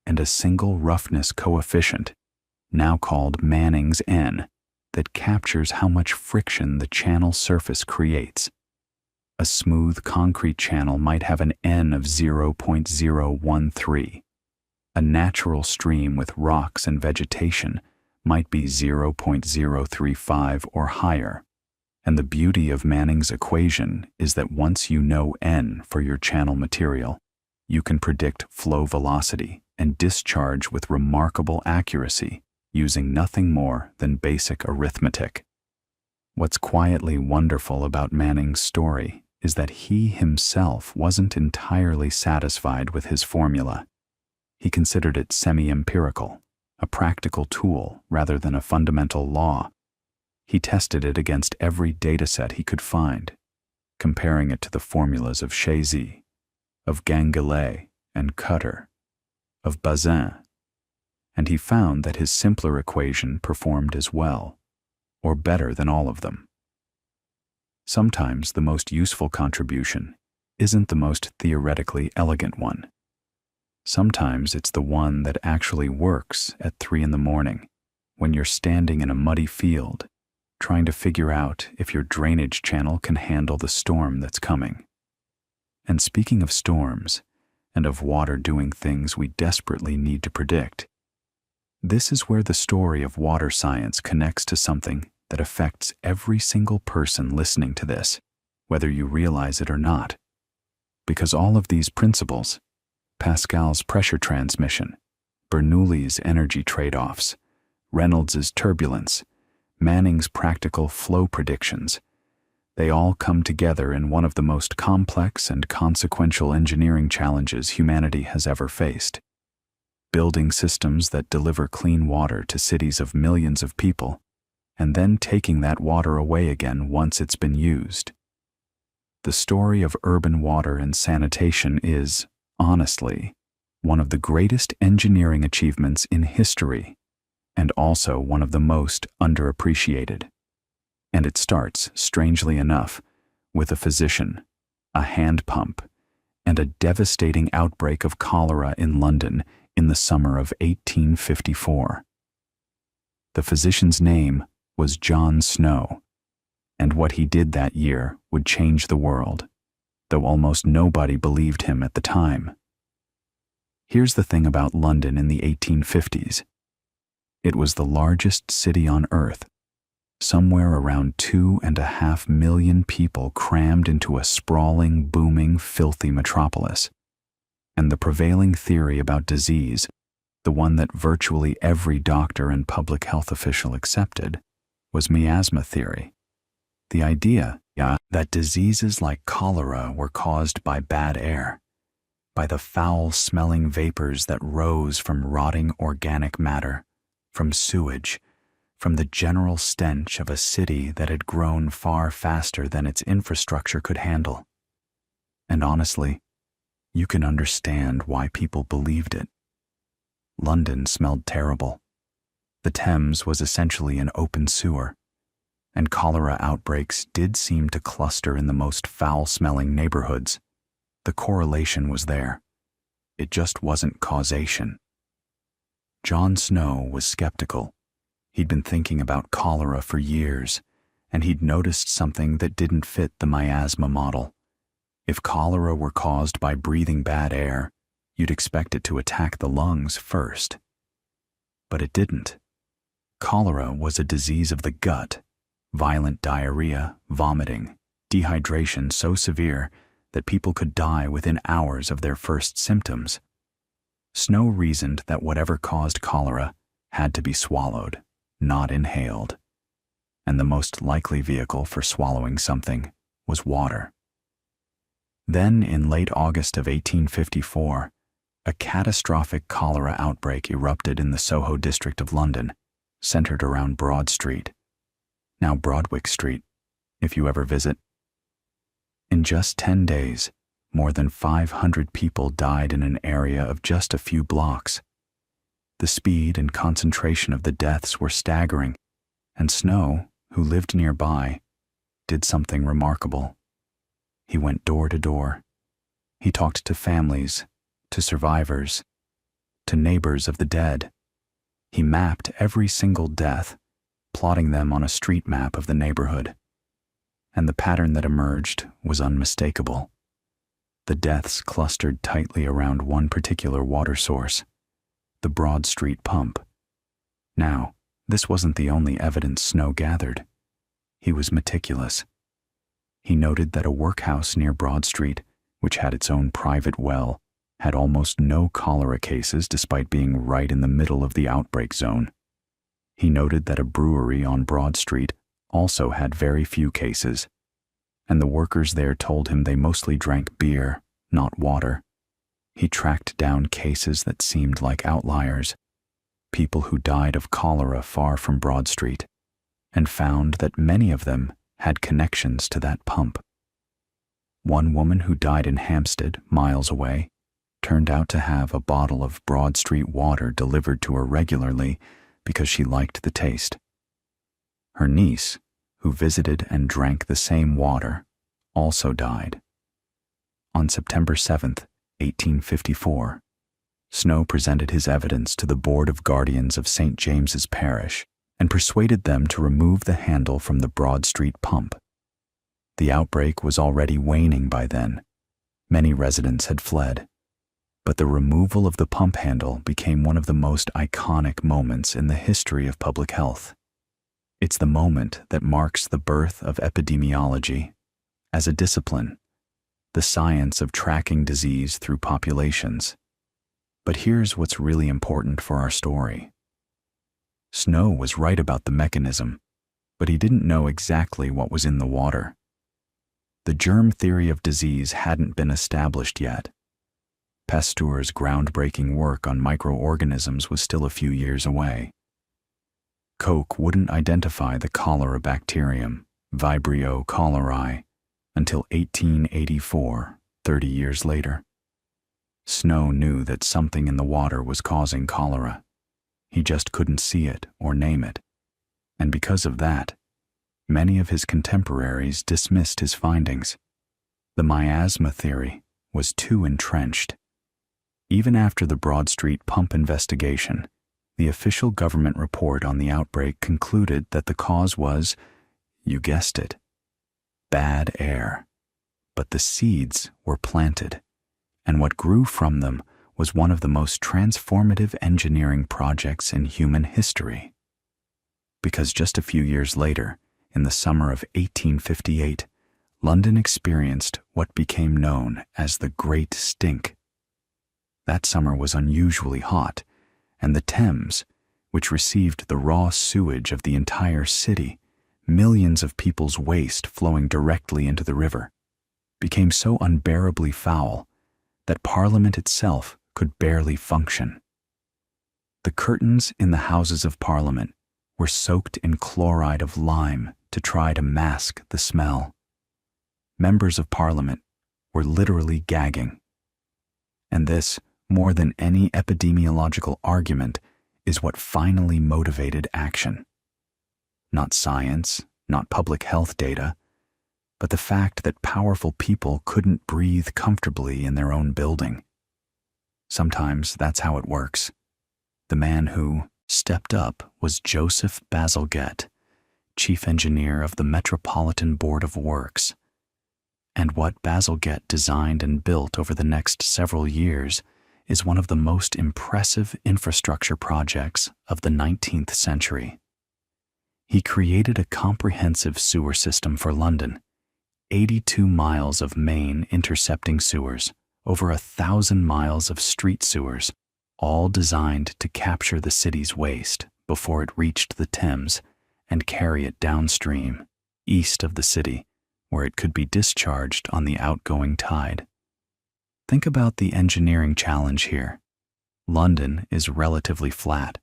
and a single roughness coefficient, now called Manning's N, that captures how much friction the channel surface creates. A smooth concrete channel might have an N of 0.013. A natural stream with rocks and vegetation might be 0.035 or higher. And the beauty of Manning's equation is that once you know N for your channel material, you can predict flow velocity and discharge with remarkable accuracy using nothing more than basic arithmetic. What's quietly wonderful about Manning's story is that he himself wasn't entirely satisfied with his formula. He considered it semi-empirical, a practical tool rather than a fundamental law. He tested it against every dataset he could find, comparing it to the formulas of Chazy, of Ganguelet and Cutter, of Bazin, and he found that his simpler equation performed as well, or better than all of them. Sometimes the most useful contribution isn't the most theoretically elegant one. Sometimes it's the one that actually works at 3 a.m. when you're standing in a muddy field, trying to figure out if your drainage channel can handle the storm that's coming. And speaking of storms, and of water doing things we desperately need to predict, this is where the story of water science connects to something that affects every single person listening to this, whether you realize it or not. Because all of these principles, Pascal's pressure transmission, Bernoulli's energy trade-offs, Reynolds's turbulence, Manning's practical flow predictions, they all come together in one of the most complex and consequential engineering challenges humanity has ever faced. Building systems that deliver clean water to cities of millions of people, and then taking that water away again once it's been used. The story of urban water and sanitation is, honestly, one of the greatest engineering achievements in history, and also one of the most underappreciated. And it starts, strangely enough, with a physician, a hand pump, and a devastating outbreak of cholera in London in the summer of 1854. The physician's name was John Snow, and what he did that year would change the world, though almost nobody believed him at the time. Here's the thing about London in the 1850s. It was the largest city on Earth, somewhere around 2.5 million people crammed into a sprawling, booming, filthy metropolis. And the prevailing theory about disease, the one that virtually every doctor and public health official accepted, was miasma theory. The idea that diseases like cholera were caused by bad air, by the foul-smelling vapors that rose from rotting organic matter, from sewage, from the general stench of a city that had grown far faster than its infrastructure could handle. And honestly, you can understand why people believed it. London smelled terrible. The Thames was essentially an open sewer, and cholera outbreaks did seem to cluster in the most foul-smelling neighborhoods. The correlation was there. It just wasn't causation. John Snow was skeptical. He'd been thinking about cholera for years, and he'd noticed something that didn't fit the miasma model. If cholera were caused by breathing bad air, You'd expect it to attack the lungs first. But it didn't. Cholera was a disease of the gut, violent diarrhea, vomiting, dehydration so severe that people could die within hours of their first symptoms. Snow reasoned that whatever caused cholera had to be swallowed, not inhaled, and the most likely vehicle for swallowing something was water. Then, in late August of 1854, a catastrophic cholera outbreak erupted in the Soho district of London, centered around Broad Street, now Broadwick Street, if you ever visit. In just 10 days, more than 500 people died in an area of just a few blocks. The speed and concentration of the deaths were staggering, and Snow, who lived nearby, did something remarkable. He went door to door. He talked to families, to survivors, to neighbors of the dead. He mapped every single death, plotting them on a street map of the neighborhood. And the pattern that emerged was unmistakable. The deaths clustered tightly around one particular water source, the Broad Street pump. Now, this wasn't the only evidence Snow gathered. He was meticulous. He noted that a workhouse near Broad Street, which had its own private well, had almost no cholera cases despite being right in the middle of the outbreak zone. He noted that a brewery on Broad Street also had very few cases, and the workers there told him they mostly drank beer, not water. He tracked down cases that seemed like outliers, people who died of cholera far from Broad Street, and found that many of them had connections to that pump. One woman who died in Hampstead, miles away, turned out to have a bottle of Broad Street water delivered to her regularly because she liked the taste. Her niece, who visited and drank the same water, also died. On September 7th, 1854, Snow presented his evidence to the Board of Guardians of St. James's Parish and persuaded them to remove the handle from the Broad Street pump. The outbreak was already waning by then. Many residents had fled, but the removal of the pump handle became one of the most iconic moments in the history of public health. It's the moment that marks the birth of epidemiology as a discipline, the science of tracking disease through populations. But here's what's really important for our story. Snow was right about the mechanism, but he didn't know exactly what was in the water. The germ theory of disease hadn't been established yet. Pasteur's groundbreaking work on microorganisms was still a few years away. Koch wouldn't identify the cholera bacterium, Vibrio cholerae, until 1884, 30 years later. Snow knew that something in the water was causing cholera. He just couldn't see it or name it. And because of that, many of his contemporaries dismissed his findings. The miasma theory was too entrenched. Even after the Broad Street pump investigation, the official government report on the outbreak concluded that the cause was, you guessed it, bad air. But the seeds were planted, and what grew from them was one of the most transformative engineering projects in human history. Because just a few years later, in the summer of 1858, London experienced what became known as the Great Stink. That summer was unusually hot, and the Thames, which received the raw sewage of the entire city, millions of people's waste flowing directly into the river, became so unbearably foul that Parliament itself could barely function. The curtains in the Houses of Parliament were soaked in chloride of lime to try to mask the smell. Members of Parliament were literally gagging. And this, more than any epidemiological argument, is what finally motivated action. Not science, not public health data, but the fact that powerful people couldn't breathe comfortably in their own building. Sometimes that's how it works. The man who stepped up was Joseph Bazalgette, chief engineer of the Metropolitan Board of Works. And what Bazalgette designed and built over the next several years is one of the most impressive infrastructure projects of the 19th century. He created a comprehensive sewer system for London, 82 miles of main intercepting sewers, over 1,000 miles of street sewers, all designed to capture the city's waste before it reached the Thames and carry it downstream, east of the city, where it could be discharged on the outgoing tide. Think about the engineering challenge here. London is relatively flat.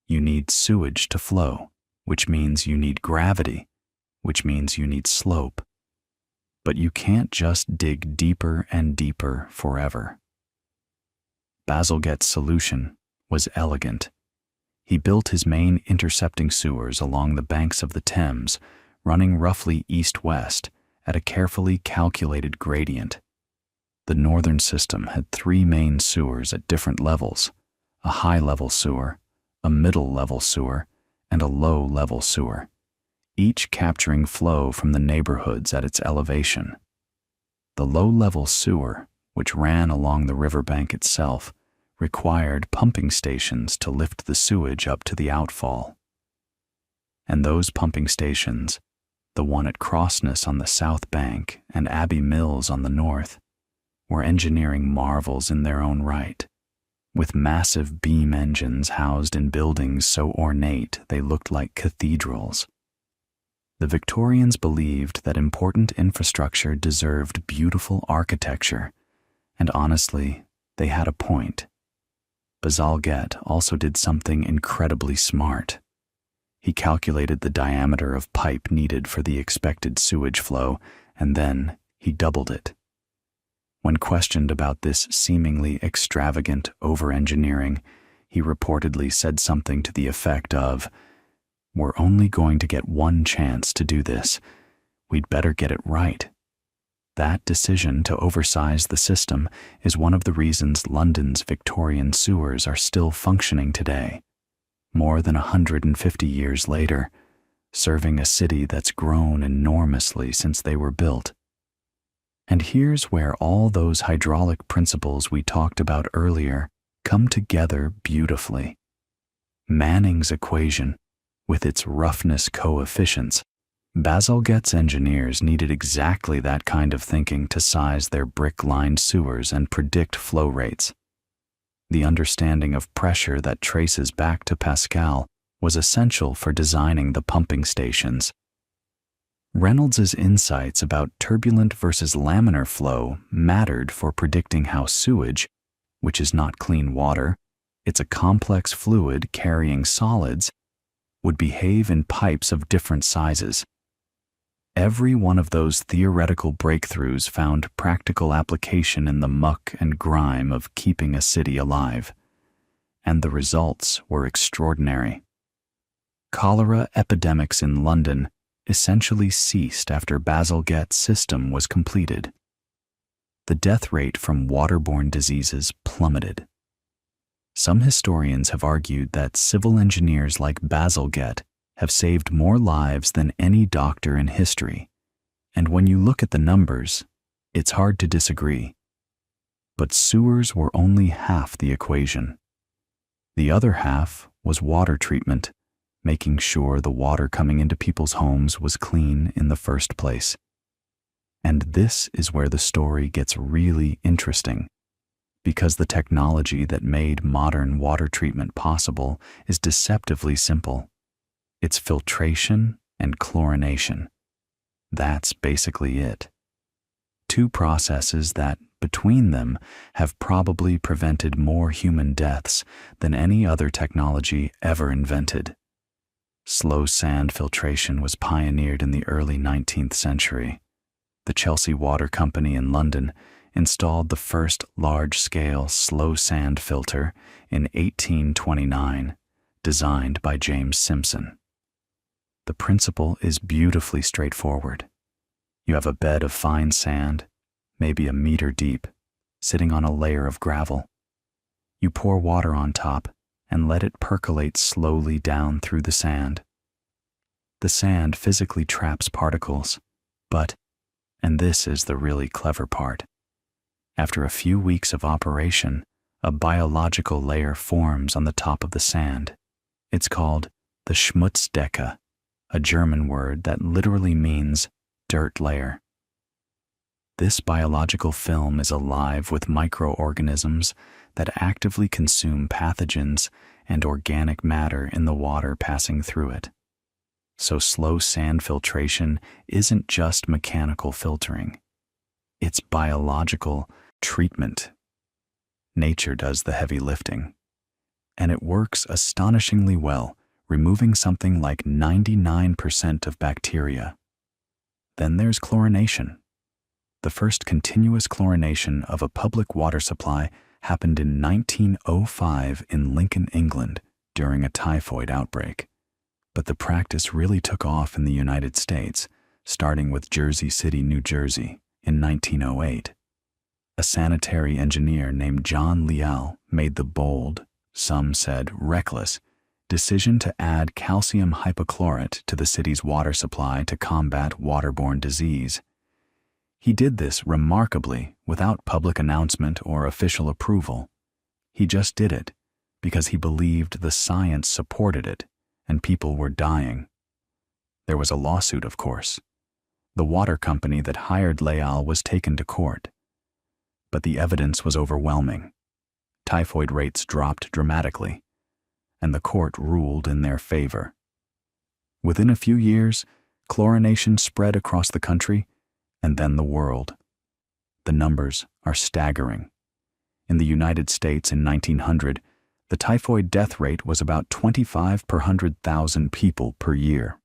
You need sewage to flow, which means you need gravity, which means you need slope. But you can't just dig deeper and deeper forever. Bazalgette's solution was elegant. He built his main intercepting sewers along the banks of the Thames, running roughly east-west at a carefully calculated gradient. The northern system had 3 main sewers at different levels: a high-level sewer, a middle-level sewer, and a low-level sewer, each capturing flow from the neighborhoods at its elevation. The low-level sewer, which ran along the riverbank itself, required pumping stations to lift the sewage up to the outfall. And those pumping stations, the one at Crossness on the south bank and Abbey Mills on the north, were engineering marvels in their own right, with massive beam engines housed in buildings so ornate they looked like cathedrals. The Victorians believed that important infrastructure deserved beautiful architecture, and honestly, they had a point. Bazalgette also did something incredibly smart. He calculated the diameter of pipe needed for the expected sewage flow, and then he doubled it. When questioned about this seemingly extravagant over-engineering, he reportedly said something to the effect of, "We're only going to get one chance to do this. We'd better get it right." That decision to oversize the system is one of the reasons London's Victorian sewers are still functioning today, more than 150 years later, serving a city that's grown enormously since they were built. And here's where all those hydraulic principles we talked about earlier come together beautifully. Manning's equation, with its roughness coefficients, Bazalgette's engineers needed exactly that kind of thinking to size their brick-lined sewers and predict flow rates. The understanding of pressure that traces back to Pascal was essential for designing the pumping stations. Reynolds's insights about turbulent versus laminar flow mattered for predicting how sewage, which is not clean water, it's a complex fluid carrying solids, would behave in pipes of different sizes. Every one of those theoretical breakthroughs found practical application in the muck and grime of keeping a city alive, and the results were extraordinary. Cholera epidemics in London essentially ceased after Bazalgette's system was completed. The death rate from waterborne diseases plummeted. Some historians have argued that civil engineers like Bazalgette have saved more lives than any doctor in history, and when you look at the numbers, it's hard to disagree. But sewers were only half the equation. The other half was water treatment, making sure the water coming into people's homes was clean in the first place. And this is where the story gets really interesting, because the technology that made modern water treatment possible is deceptively simple. It's filtration and chlorination. That's basically it. 2 processes that, between them, have probably prevented more human deaths than any other technology ever invented. Slow sand filtration was pioneered in the early 19th century. The Chelsea Water Company in London installed the first large-scale slow sand filter in 1829, designed by James Simpson. The principle is beautifully straightforward. You have a bed of fine sand, maybe a meter deep, sitting on a layer of gravel. You pour water on top and let it percolate slowly down through the sand. The sand physically traps particles, but, and this is the really clever part, after a few weeks of operation, a biological layer forms on the top of the sand. It's called the Schmutzdecke, a German word that literally means dirt layer. This biological film is alive with microorganisms that actively consume pathogens and organic matter in the water passing through it. So slow sand filtration isn't just mechanical filtering. It's biological treatment. Nature does the heavy lifting. And it works astonishingly well, removing something like 99% of bacteria. Then there's chlorination. The first continuous chlorination of a public water supply happened in 1905 in Lincoln, England, during a typhoid outbreak. But the practice really took off in the United States, starting with Jersey City, New Jersey, in 1908. A sanitary engineer named John Leal made the bold, some said reckless, decision to add calcium hypochlorite to the city's water supply to combat waterborne disease. He did this remarkably without public announcement or official approval. He just did it because he believed the science supported it and people were dying. There was a lawsuit, of course. The water company that hired Leal was taken to court. But the evidence was overwhelming. Typhoid rates dropped dramatically, and the court ruled in their favor. Within a few years, chlorination spread across the country and then the world. The numbers are staggering. In the United States in 1900, the typhoid death rate was about 25 per 100,000 people per year.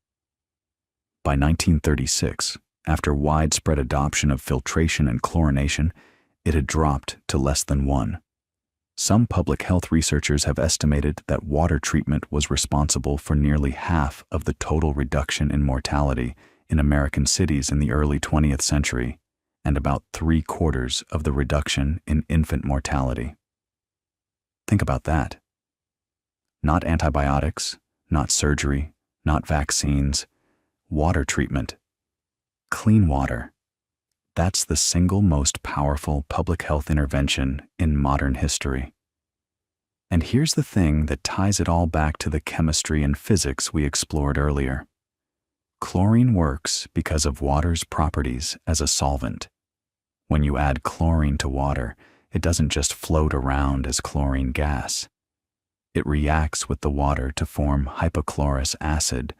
By 1936, after widespread adoption of filtration and chlorination, it had dropped to less than 1. Some public health researchers have estimated that water treatment was responsible for nearly half of the total reduction in mortality in American cities in the early 20th century, and about 3/4 of the reduction in infant mortality. Think about that. Not antibiotics, not surgery, not vaccines, water treatment. Clean water. That's the single most powerful public health intervention in modern history. And here's the thing that ties it all back to the chemistry and physics we explored earlier. Chlorine works because of water's properties as a solvent. When you add chlorine to water, it doesn't just float around as chlorine gas. It reacts with the water to form hypochlorous acid,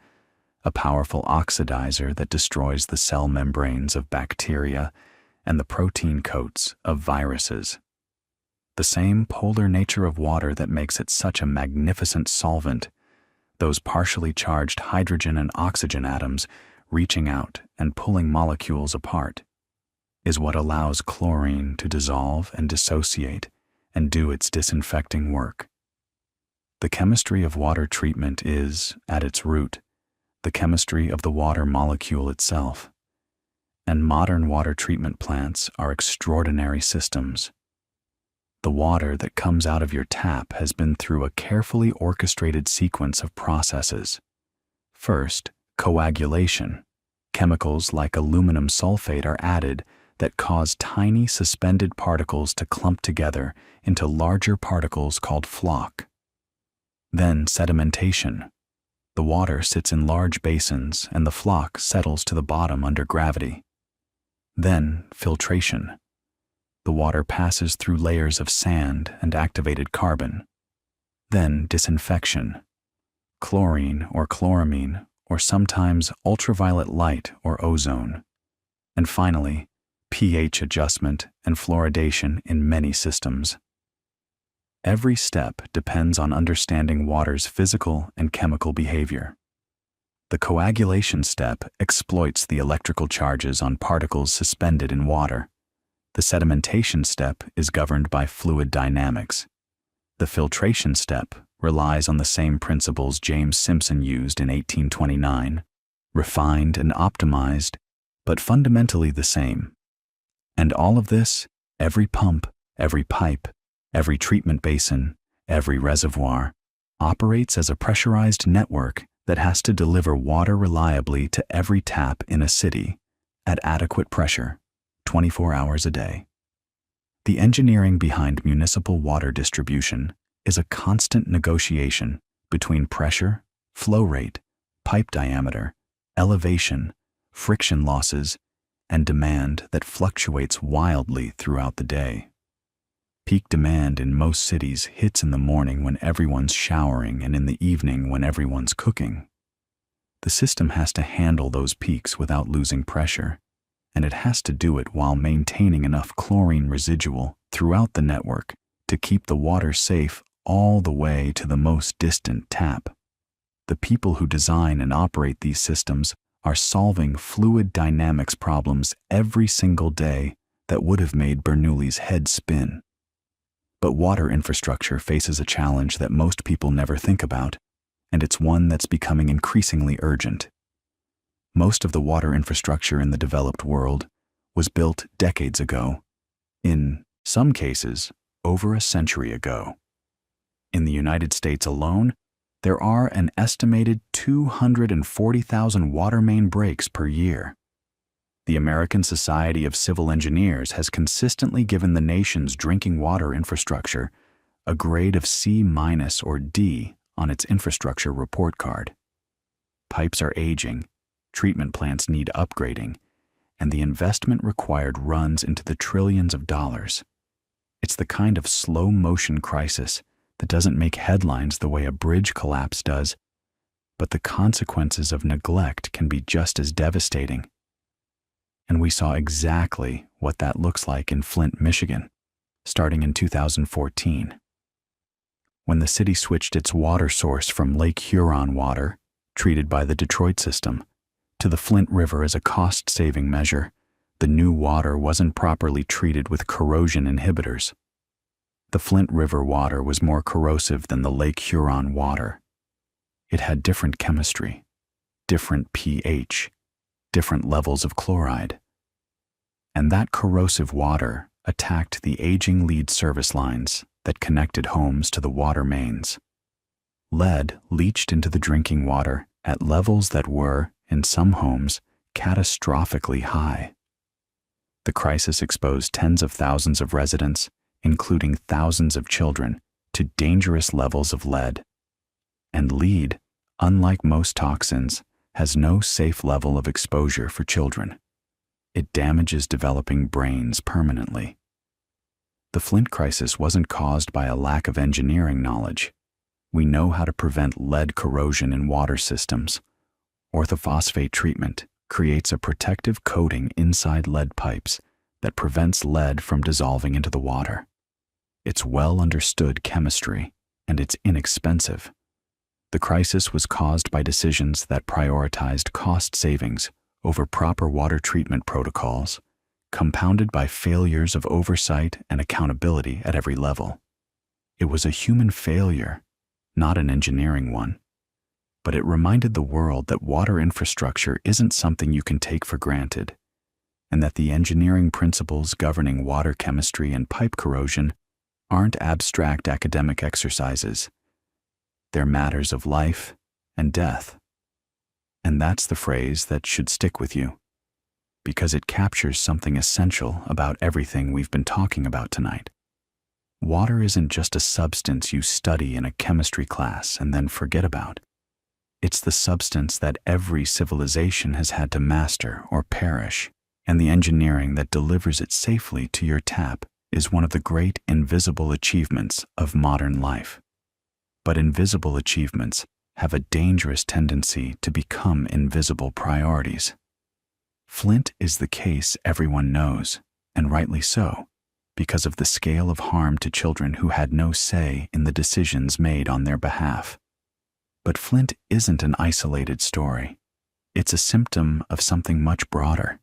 a powerful oxidizer that destroys the cell membranes of bacteria and the protein coats of viruses. The same polar nature of water that makes it such a magnificent solvent, those partially charged hydrogen and oxygen atoms reaching out and pulling molecules apart, is what allows chlorine to dissolve and dissociate and do its disinfecting work. The chemistry of water treatment is, at its root, the chemistry of the water molecule itself. And modern water treatment plants are extraordinary systems. The water that comes out of your tap has been through a carefully orchestrated sequence of processes. First, coagulation. Chemicals like aluminum sulfate are added that cause tiny suspended particles to clump together into larger particles called floc. Then sedimentation. The water sits in large basins and the floc settles to the bottom under gravity. Then filtration. The water passes through layers of sand and activated carbon. Then disinfection. Chlorine or chloramine, or sometimes ultraviolet light or ozone. And finally, pH adjustment and fluoridation in many systems. Every step depends on understanding water's physical and chemical behavior. The coagulation step exploits the electrical charges on particles suspended in water. The sedimentation step is governed by fluid dynamics. The filtration step relies on the same principles James Simpson used in 1829, refined and optimized, but fundamentally the same. And all of this, every pump, every pipe, every treatment basin, every reservoir, operates as a pressurized network that has to deliver water reliably to every tap in a city at adequate pressure, 24 hours a day. The engineering behind municipal water distribution is a constant negotiation between pressure, flow rate, pipe diameter, elevation, friction losses, and demand that fluctuates wildly throughout the day. Peak demand in most cities hits in the morning when everyone's showering and in the evening when everyone's cooking. The system has to handle those peaks without losing pressure, and it has to do it while maintaining enough chlorine residual throughout the network to keep the water safe all the way to the most distant tap. The people who design and operate these systems are solving fluid dynamics problems every single day that would have made Bernoulli's head spin. But water infrastructure faces a challenge that most people never think about, and it's one that's becoming increasingly urgent. Most of the water infrastructure in the developed world was built decades ago, in some cases, over a century ago. In the United States alone, there are an estimated 240,000 water main breaks per year. The American Society of Civil Engineers has consistently given the nation's drinking water infrastructure a grade of C- or D on its infrastructure report card. Pipes are aging, treatment plants need upgrading, and the investment required runs into the trillions of dollars. It's the kind of slow-motion crisis that doesn't make headlines the way a bridge collapse does, but the consequences of neglect can be just as devastating. And we saw exactly what that looks like in Flint, Michigan, starting in 2014. When the city switched its water source from Lake Huron water, treated by the Detroit system, to the Flint River as a cost-saving measure, the new water wasn't properly treated with corrosion inhibitors. The Flint River water was more corrosive than the Lake Huron water. It had different chemistry, different pH, different levels of chloride. And that corrosive water attacked the aging lead service lines that connected homes to the water mains. Lead leached into the drinking water at levels that were, in some homes, catastrophically high. The crisis exposed tens of thousands of residents, including thousands of children, to dangerous levels of lead. And lead, unlike most toxins, has no safe level of exposure for children. It damages developing brains permanently. The Flint crisis wasn't caused by a lack of engineering knowledge. We know how to prevent lead corrosion in water systems. Orthophosphate treatment creates a protective coating inside lead pipes that prevents lead from dissolving into the water. It's well understood chemistry, and it's inexpensive. The crisis was caused by decisions that prioritized cost savings over proper water treatment protocols, compounded by failures of oversight and accountability at every level. It was a human failure, not an engineering one. But it reminded the world that water infrastructure isn't something you can take for granted, and that the engineering principles governing water chemistry and pipe corrosion aren't abstract academic exercises. They're matters of life and death. And that's the phrase that should stick with you, because it captures something essential about everything we've been talking about tonight. Water isn't just a substance you study in a chemistry class and then forget about. It's the substance that every civilization has had to master or perish, and the engineering that delivers it safely to your tap is one of the great invisible achievements of modern life. But invisible achievements have a dangerous tendency to become invisible priorities. Flint is the case everyone knows, and rightly so, because of the scale of harm to children who had no say in the decisions made on their behalf. But Flint isn't an isolated story. It's a symptom of something much broader.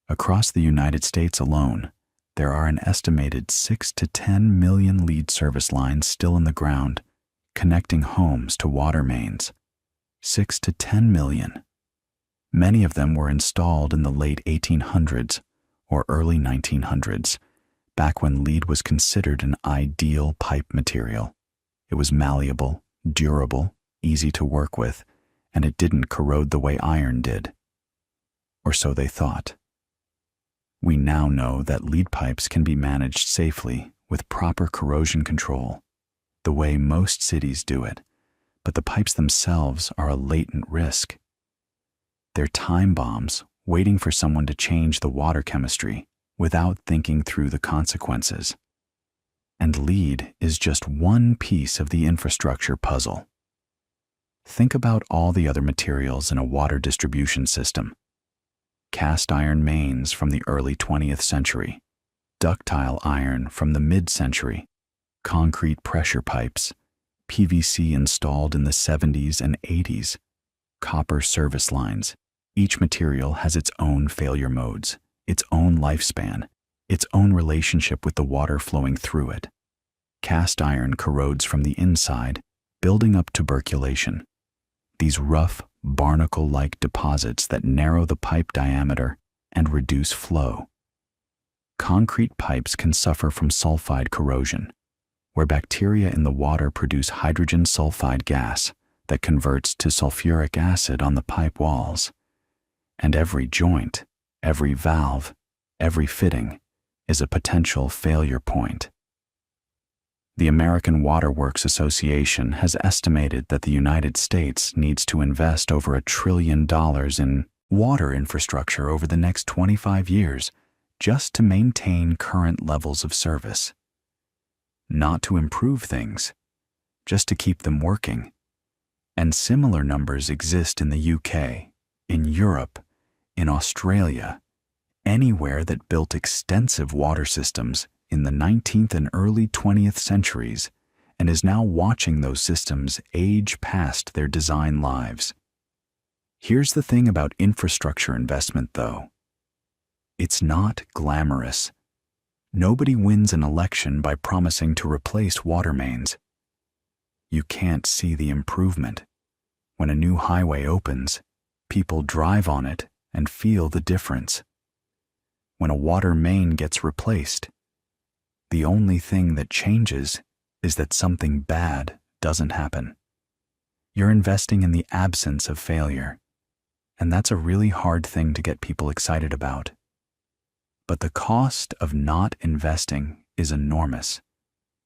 Across the United States alone, there are an estimated 6 to 10 million lead service lines still in the ground, connecting homes to water mains. 6 to 10 million. Many of them were installed in the late 1800s or early 1900s, back when lead was considered an ideal pipe material. It was malleable, durable, easy to work with, and it didn't corrode the way iron did. Or so they thought. We now know that lead pipes can be managed safely with proper corrosion control, the way most cities do it, but the pipes themselves are a latent risk. They're time bombs waiting for someone to change the water chemistry without thinking through the consequences. And lead is just one piece of the infrastructure puzzle. Think about all the other materials in a water distribution system. Cast iron mains from the early 20th century, ductile iron from the mid-century, concrete pressure pipes, PVC installed in the 70s and 80s, copper service lines. Each material has its own failure modes, its own lifespan, its own relationship with the water flowing through it. Cast iron corrodes from the inside, building up tuberculation. These rough, barnacle-like deposits that narrow the pipe diameter and reduce flow. Concrete pipes can suffer from sulfide corrosion, where bacteria in the water produce hydrogen sulfide gas that converts to sulfuric acid on the pipe walls. And every joint, every valve, every fitting is a potential failure point. The American Water Works Association has estimated that the United States needs to invest over $1 trillion in water infrastructure over the next 25 years just to maintain current levels of service. Not to improve things, just to keep them working. And similar numbers exist in the UK, in Europe, in Australia, anywhere that built extensive water systems in the 19th and early 20th centuries and is now watching those systems age past their design lives. Here's the thing about infrastructure investment, though. It's not glamorous. Nobody wins an election by promising to replace water mains. You can't see the improvement. When a new highway opens, people drive on it and feel the difference. When a water main gets replaced, the only thing that changes is that something bad doesn't happen. You're investing in the absence of failure, and that's a really hard thing to get people excited about. But the cost of not investing is enormous,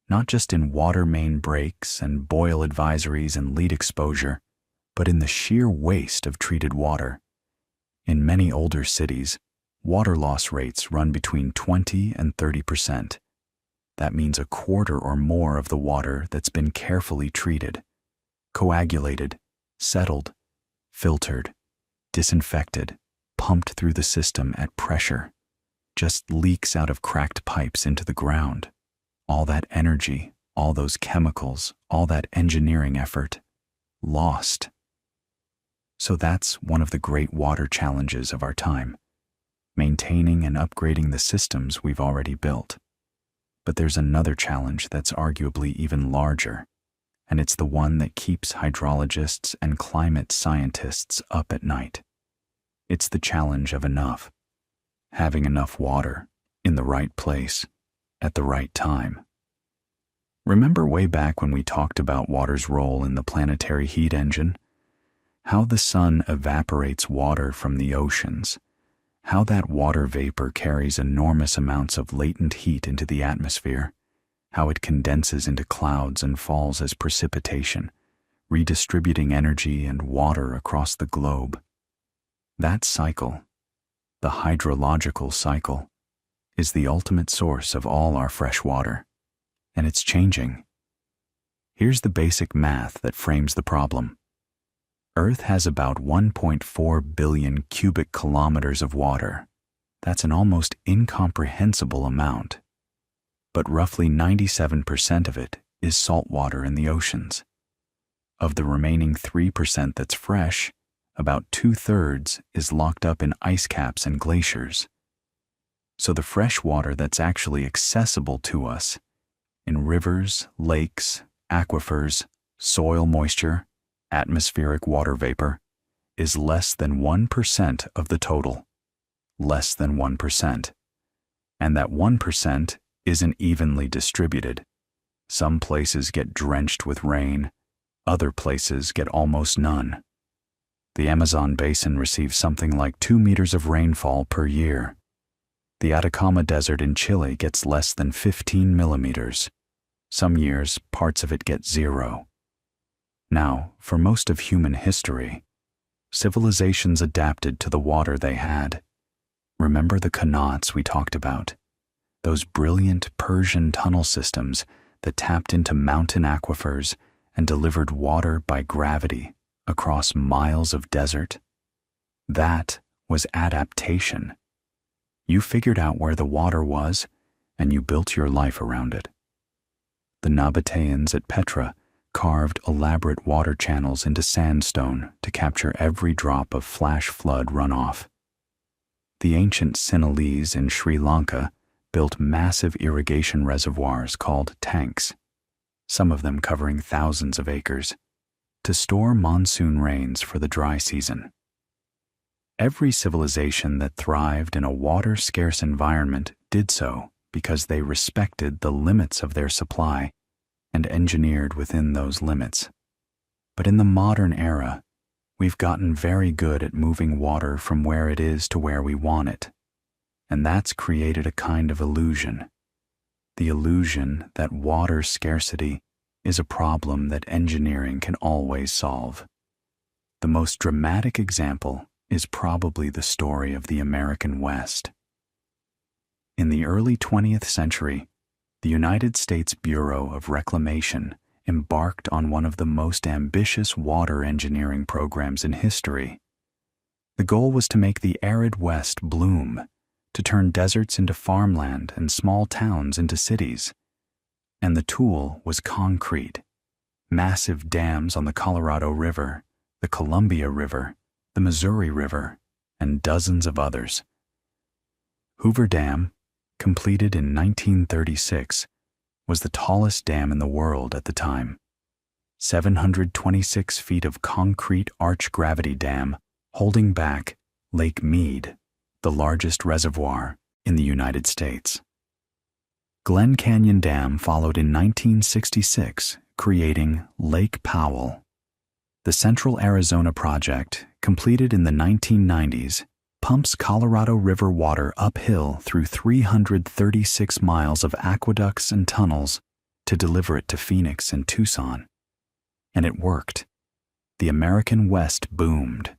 not just in water main breaks and boil advisories and lead exposure, but in the sheer waste of treated water. In many older cities, water loss rates run between 20 and 30%. That means a quarter or more of the water that's been carefully treated, coagulated, settled, filtered, disinfected, pumped through the system at pressure, just leaks out of cracked pipes into the ground. All that energy, all those chemicals, all that engineering effort, lost. So that's one of the great water challenges of our time, maintaining and upgrading the systems we've already built. But there's another challenge that's arguably even larger, and it's the one that keeps hydrologists and climate scientists up at night. It's the challenge of enough. Having enough water in the right place at the right time. Remember way back when we talked about water's role in the planetary heat engine? How the sun evaporates water from the oceans, how that water vapor carries enormous amounts of latent heat into the atmosphere, how it condenses into clouds and falls as precipitation, redistributing energy and water across the globe. That cycle, the hydrological cycle, is the ultimate source of all our fresh water, and it's changing. Here's the basic math that frames the problem. Earth has about 1.4 billion cubic kilometers of water. That's an almost incomprehensible amount. But roughly 97% of it is salt water in the oceans. Of the remaining 3% that's fresh, about 2/3 is locked up in ice caps and glaciers. So the fresh water that's actually accessible to us, in rivers, lakes, aquifers, soil moisture, atmospheric water vapor, is less than 1% of the total. Less than 1%. And that 1% isn't evenly distributed. Some places get drenched with rain, other places get almost none. The Amazon basin receives something like 2 meters of rainfall per year. The Atacama Desert in Chile gets less than 15 millimeters. Some years, parts of it get 0. Now, for most of human history, civilizations adapted to the water they had. Remember the qanats we talked about? Those brilliant Persian tunnel systems that tapped into mountain aquifers and delivered water by gravity across miles of desert? That was adaptation. You figured out where the water was, and you built your life around it. The Nabateans at Petra carved elaborate water channels into sandstone to capture every drop of flash flood runoff. The ancient Sinhalese in Sri Lanka built massive irrigation reservoirs called tanks, some of them covering thousands of acres, to store monsoon rains for the dry season. Every civilization that thrived in a water-scarce environment did so because they respected the limits of their supply and engineered within those limits. But in the modern era, we've gotten very good at moving water from where it is to where we want it, and that's created a kind of illusion. The illusion that water scarcity is a problem that engineering can always solve. The most dramatic example is probably the story of the American West. In the early 20th century, the United States Bureau of Reclamation embarked on one of the most ambitious water engineering programs in history. The goal was to make the arid West bloom, to turn deserts into farmland and small towns into cities. And the tool was concrete. Massive dams on the Colorado River, the Columbia River, the Missouri River, and dozens of others. Hoover Dam, completed in 1936, was the tallest dam in the world at the time. 726 feet of concrete arch-gravity dam holding back Lake Mead, the largest reservoir in the United States. Glen Canyon Dam followed in 1966, creating Lake Powell. The Central Arizona Project, completed in the 1990s, pumps Colorado River water uphill through 336 miles of aqueducts and tunnels to deliver it to Phoenix and Tucson. And it worked. The American West boomed.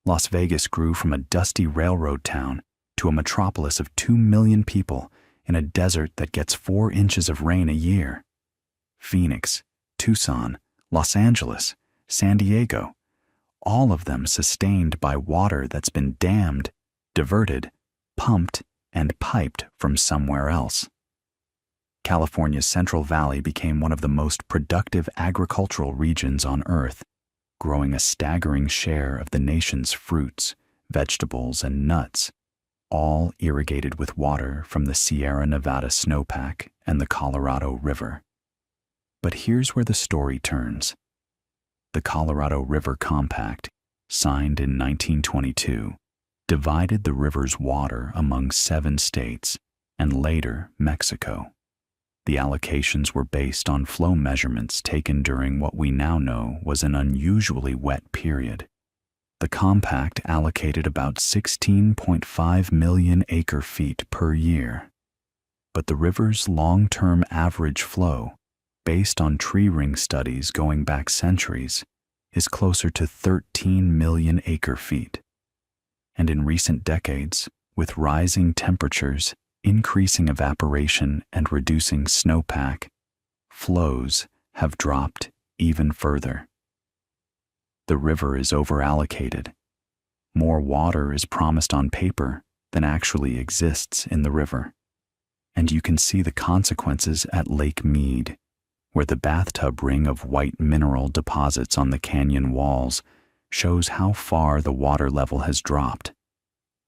Las Vegas grew from a dusty railroad town to a metropolis of 2 million people in a desert that gets 4 inches of rain a year. Phoenix, Tucson, Los Angeles, San Diego, all of them sustained by water that's been dammed, diverted, pumped, and piped from somewhere else. California's Central Valley became one of the most productive agricultural regions on Earth, growing a staggering share of the nation's fruits, vegetables, and nuts, all irrigated with water from the Sierra Nevada snowpack and the Colorado River. But here's where the story turns. The Colorado River Compact, signed in 1922, divided the river's water among 7 states and later Mexico. The allocations were based on flow measurements taken during what we now know was an unusually wet period. The compact allocated about 16.5 million acre-feet per year. But the river's long-term average flow, based on tree ring studies going back centuries, is closer to 13 million acre-feet. And in recent decades, with rising temperatures, increasing evaporation, and reducing snowpack, flows have dropped even further. The river is overallocated. More water is promised on paper than actually exists in the river. And you can see the consequences at Lake Mead, where the bathtub ring of white mineral deposits on the canyon walls shows how far the water level has dropped,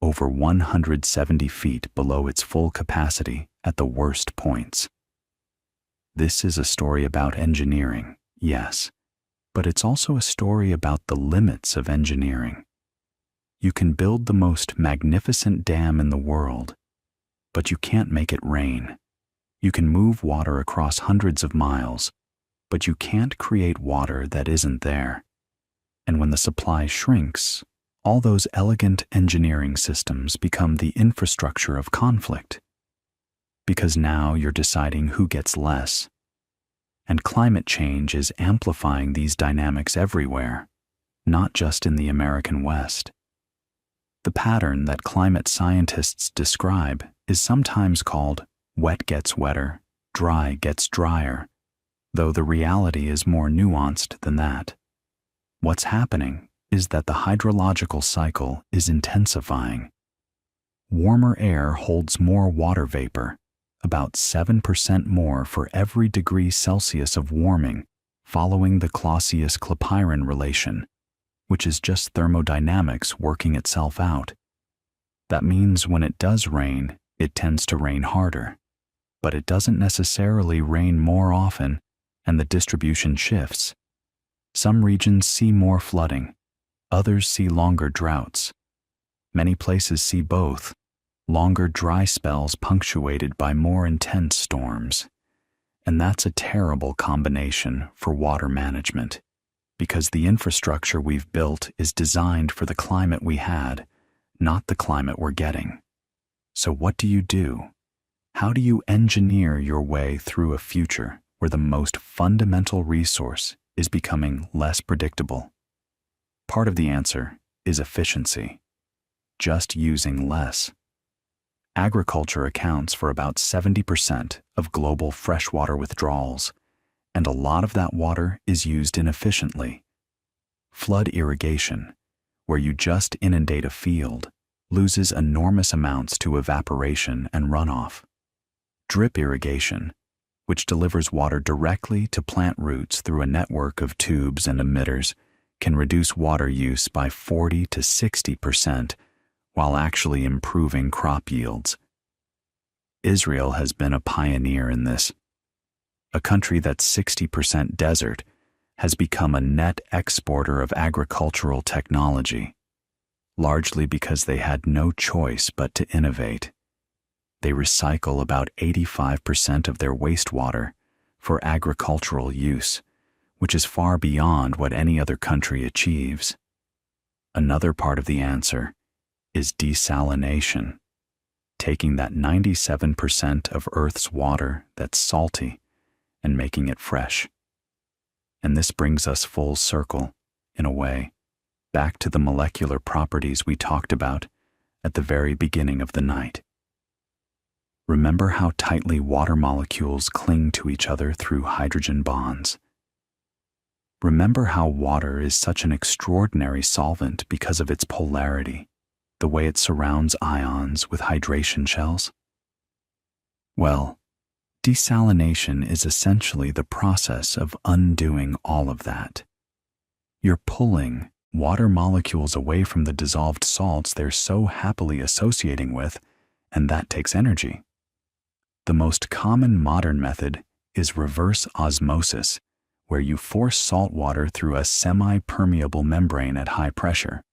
over 170 feet below its full capacity at the worst points. This is a story about engineering, yes, but it's also a story about the limits of engineering. You can build the most magnificent dam in the world, but you can't make it rain. You can move water across hundreds of miles, but you can't create water that isn't there. And when the supply shrinks, all those elegant engineering systems become the infrastructure of conflict. Because now you're deciding who gets less. And climate change is amplifying these dynamics everywhere, not just in the American West. The pattern that climate scientists describe is sometimes called wet gets wetter, dry gets drier, though the reality is more nuanced than that. What's happening is that the hydrological cycle is intensifying. Warmer air holds more water vapor, about 7% more for every degree Celsius of warming, following the Clausius-Clapeyron relation, which is just thermodynamics working itself out. That means when it does rain, it tends to rain harder, but it doesn't necessarily rain more often, and the distribution shifts. Some regions see more flooding, others see longer droughts. Many places see both, longer dry spells punctuated by more intense storms. And that's a terrible combination for water management, because the infrastructure we've built is designed for the climate we had, not the climate we're getting. So what do? How do you engineer your way through a future where the most fundamental resource is becoming less predictable? Part of the answer is efficiency, just using less. Agriculture accounts for about 70% of global freshwater withdrawals, and a lot of that water is used inefficiently. Flood irrigation, where you just inundate a field, loses enormous amounts to evaporation and runoff. Drip irrigation, which delivers water directly to plant roots through a network of tubes and emitters, can reduce water use by 40 to 60%, while actually improving crop yields. Israel has been a pioneer in this. A country that's 60% desert has become a net exporter of agricultural technology, largely because they had no choice but to innovate. They recycle about 85% of their wastewater for agricultural use, which is far beyond what any other country achieves. Another part of the answer is desalination, taking that 97% of Earth's water that's salty and making it fresh. And this brings us full circle, in a way, back to the molecular properties we talked about at the very beginning of the night. Remember how tightly water molecules cling to each other through hydrogen bonds. Remember how water is such an extraordinary solvent because of its polarity, the way it surrounds ions with hydration shells? Well, desalination is essentially the process of undoing all of that. You're pulling water molecules away from the dissolved salts they're so happily associating with, and that takes energy. The most common modern method is reverse osmosis, where you force salt water through a semi-permeable membrane at high pressure,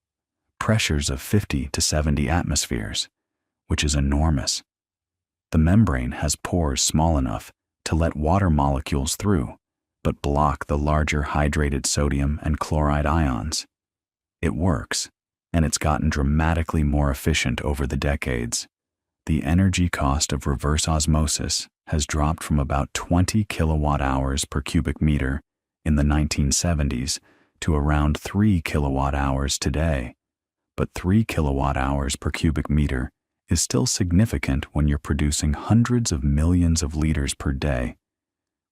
pressures of 50 to 70 atmospheres, which is enormous. The membrane has pores small enough to let water molecules through, but block the larger hydrated sodium and chloride ions. It works, and it's gotten dramatically more efficient over the decades. The energy cost of reverse osmosis has dropped from about 20 kilowatt hours per cubic meter in the 1970s to around 3 kilowatt hours today. But 3 kilowatt hours per cubic meter is still significant when you're producing hundreds of millions of liters per day,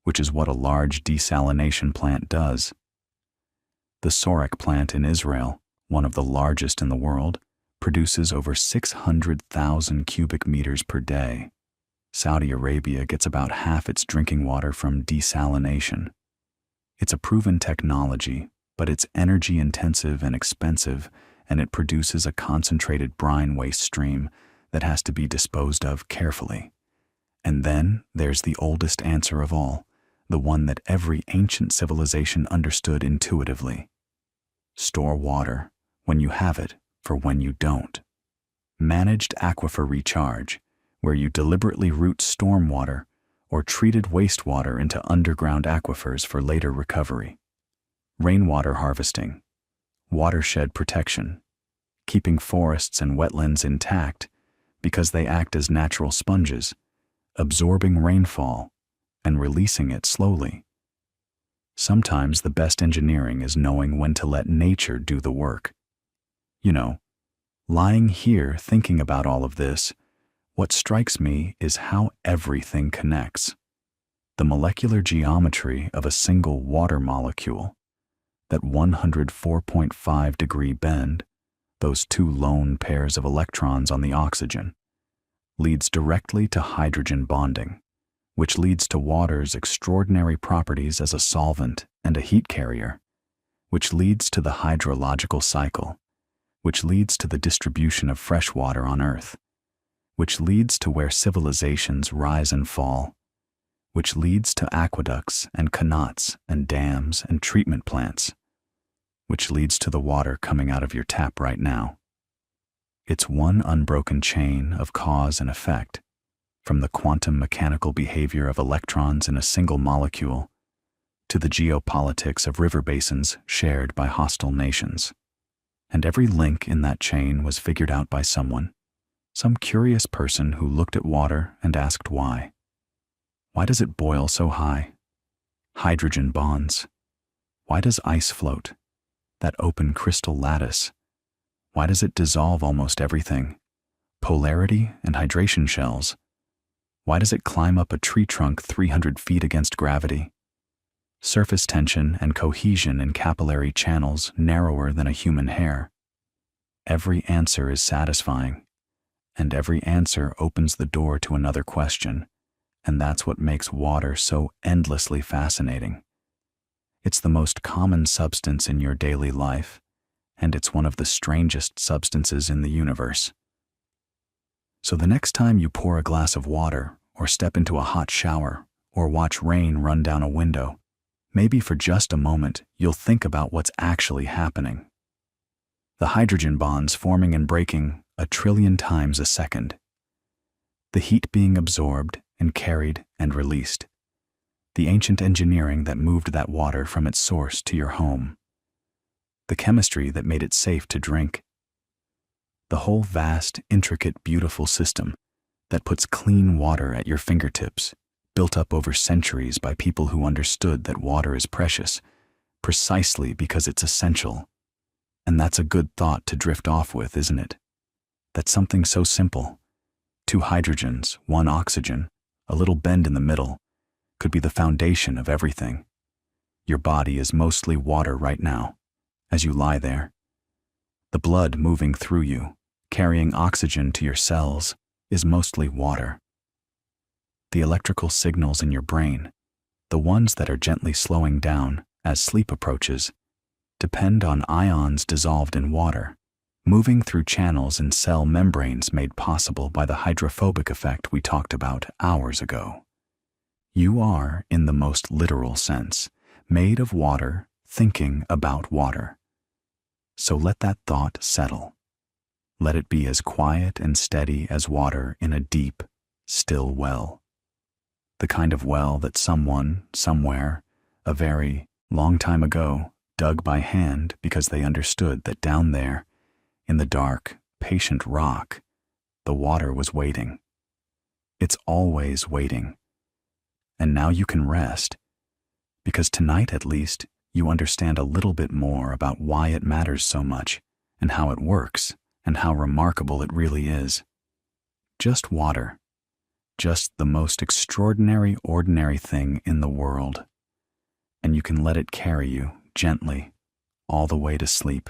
which is what a large desalination plant does. The Sorek plant in Israel, one of the largest in the world, produces over 600,000 cubic meters per day. Saudi Arabia gets about half its drinking water from desalination. It's a proven technology, but it's energy intensive and expensive, and it produces a concentrated brine waste stream that has to be disposed of carefully. And then there's the oldest answer of all, the one that every ancient civilization understood intuitively. Store water when you have it for when you don't. Managed aquifer recharge, where you deliberately route stormwater or treated wastewater into underground aquifers for later recovery. Rainwater harvesting, watershed protection, keeping forests and wetlands intact because they act as natural sponges, absorbing rainfall and releasing it slowly. Sometimes the best engineering is knowing when to let nature do the work. You know, lying here thinking about all of this, what strikes me is how everything connects. The molecular geometry of a single water molecule, that 104.5-degree bend, those two lone pairs of electrons on the oxygen, leads directly to hydrogen bonding, which leads to water's extraordinary properties as a solvent and a heat carrier, which leads to the hydrological cycle, which leads to the distribution of fresh water on Earth, which leads to where civilizations rise and fall, which leads to aqueducts and canals and dams and treatment plants, which leads to the water coming out of your tap right now. It's one unbroken chain of cause and effect, from the quantum mechanical behavior of electrons in a single molecule to the geopolitics of river basins shared by hostile nations. And every link in that chain was figured out by someone, some curious person who looked at water and asked why. Why does it boil so high? Hydrogen bonds. Why does ice float? That open crystal lattice. Why does it dissolve almost everything? Polarity and hydration shells. Why does it climb up a tree trunk 300 feet against gravity? Surface tension and cohesion in capillary channels narrower than a human hair. Every answer is satisfying, and every answer opens the door to another question, and that's what makes water so endlessly fascinating. It's the most common substance in your daily life, and it's one of the strangest substances in the universe. So the next time you pour a glass of water, or step into a hot shower, or watch rain run down a window, maybe for just a moment you'll think about what's actually happening. The hydrogen bonds forming and breaking 1 trillion times a second. The heat being absorbed and carried and released. The ancient engineering that moved that water from its source to your home. The chemistry that made it safe to drink. The whole vast, intricate, beautiful system that puts clean water at your fingertips, built up over centuries by people who understood that water is precious, precisely because it's essential. And that's a good thought to drift off with, isn't it? That something so simple, 2 hydrogens, 1 oxygen, a little bend in the middle, could be the foundation of everything. Your body is mostly water right now, as you lie there. The blood moving through you, carrying oxygen to your cells, is mostly water. The electrical signals in your brain, the ones that are gently slowing down as sleep approaches, depend on ions dissolved in water, moving through channels in cell membranes made possible by the hydrophobic effect we talked about hours ago. You are, in the most literal sense, made of water, thinking about water. So let that thought settle. Let it be as quiet and steady as water in a deep, still well. The kind of well that someone, somewhere, a very long time ago, dug by hand because they understood that down there, in the dark, patient rock, the water was waiting. It's always waiting. And now you can rest, because tonight at least you understand a little bit more about why it matters so much, and how it works, and how remarkable it really is. Just water. Just the most extraordinary, ordinary thing in the world. And you can let it carry you, gently, all the way to sleep.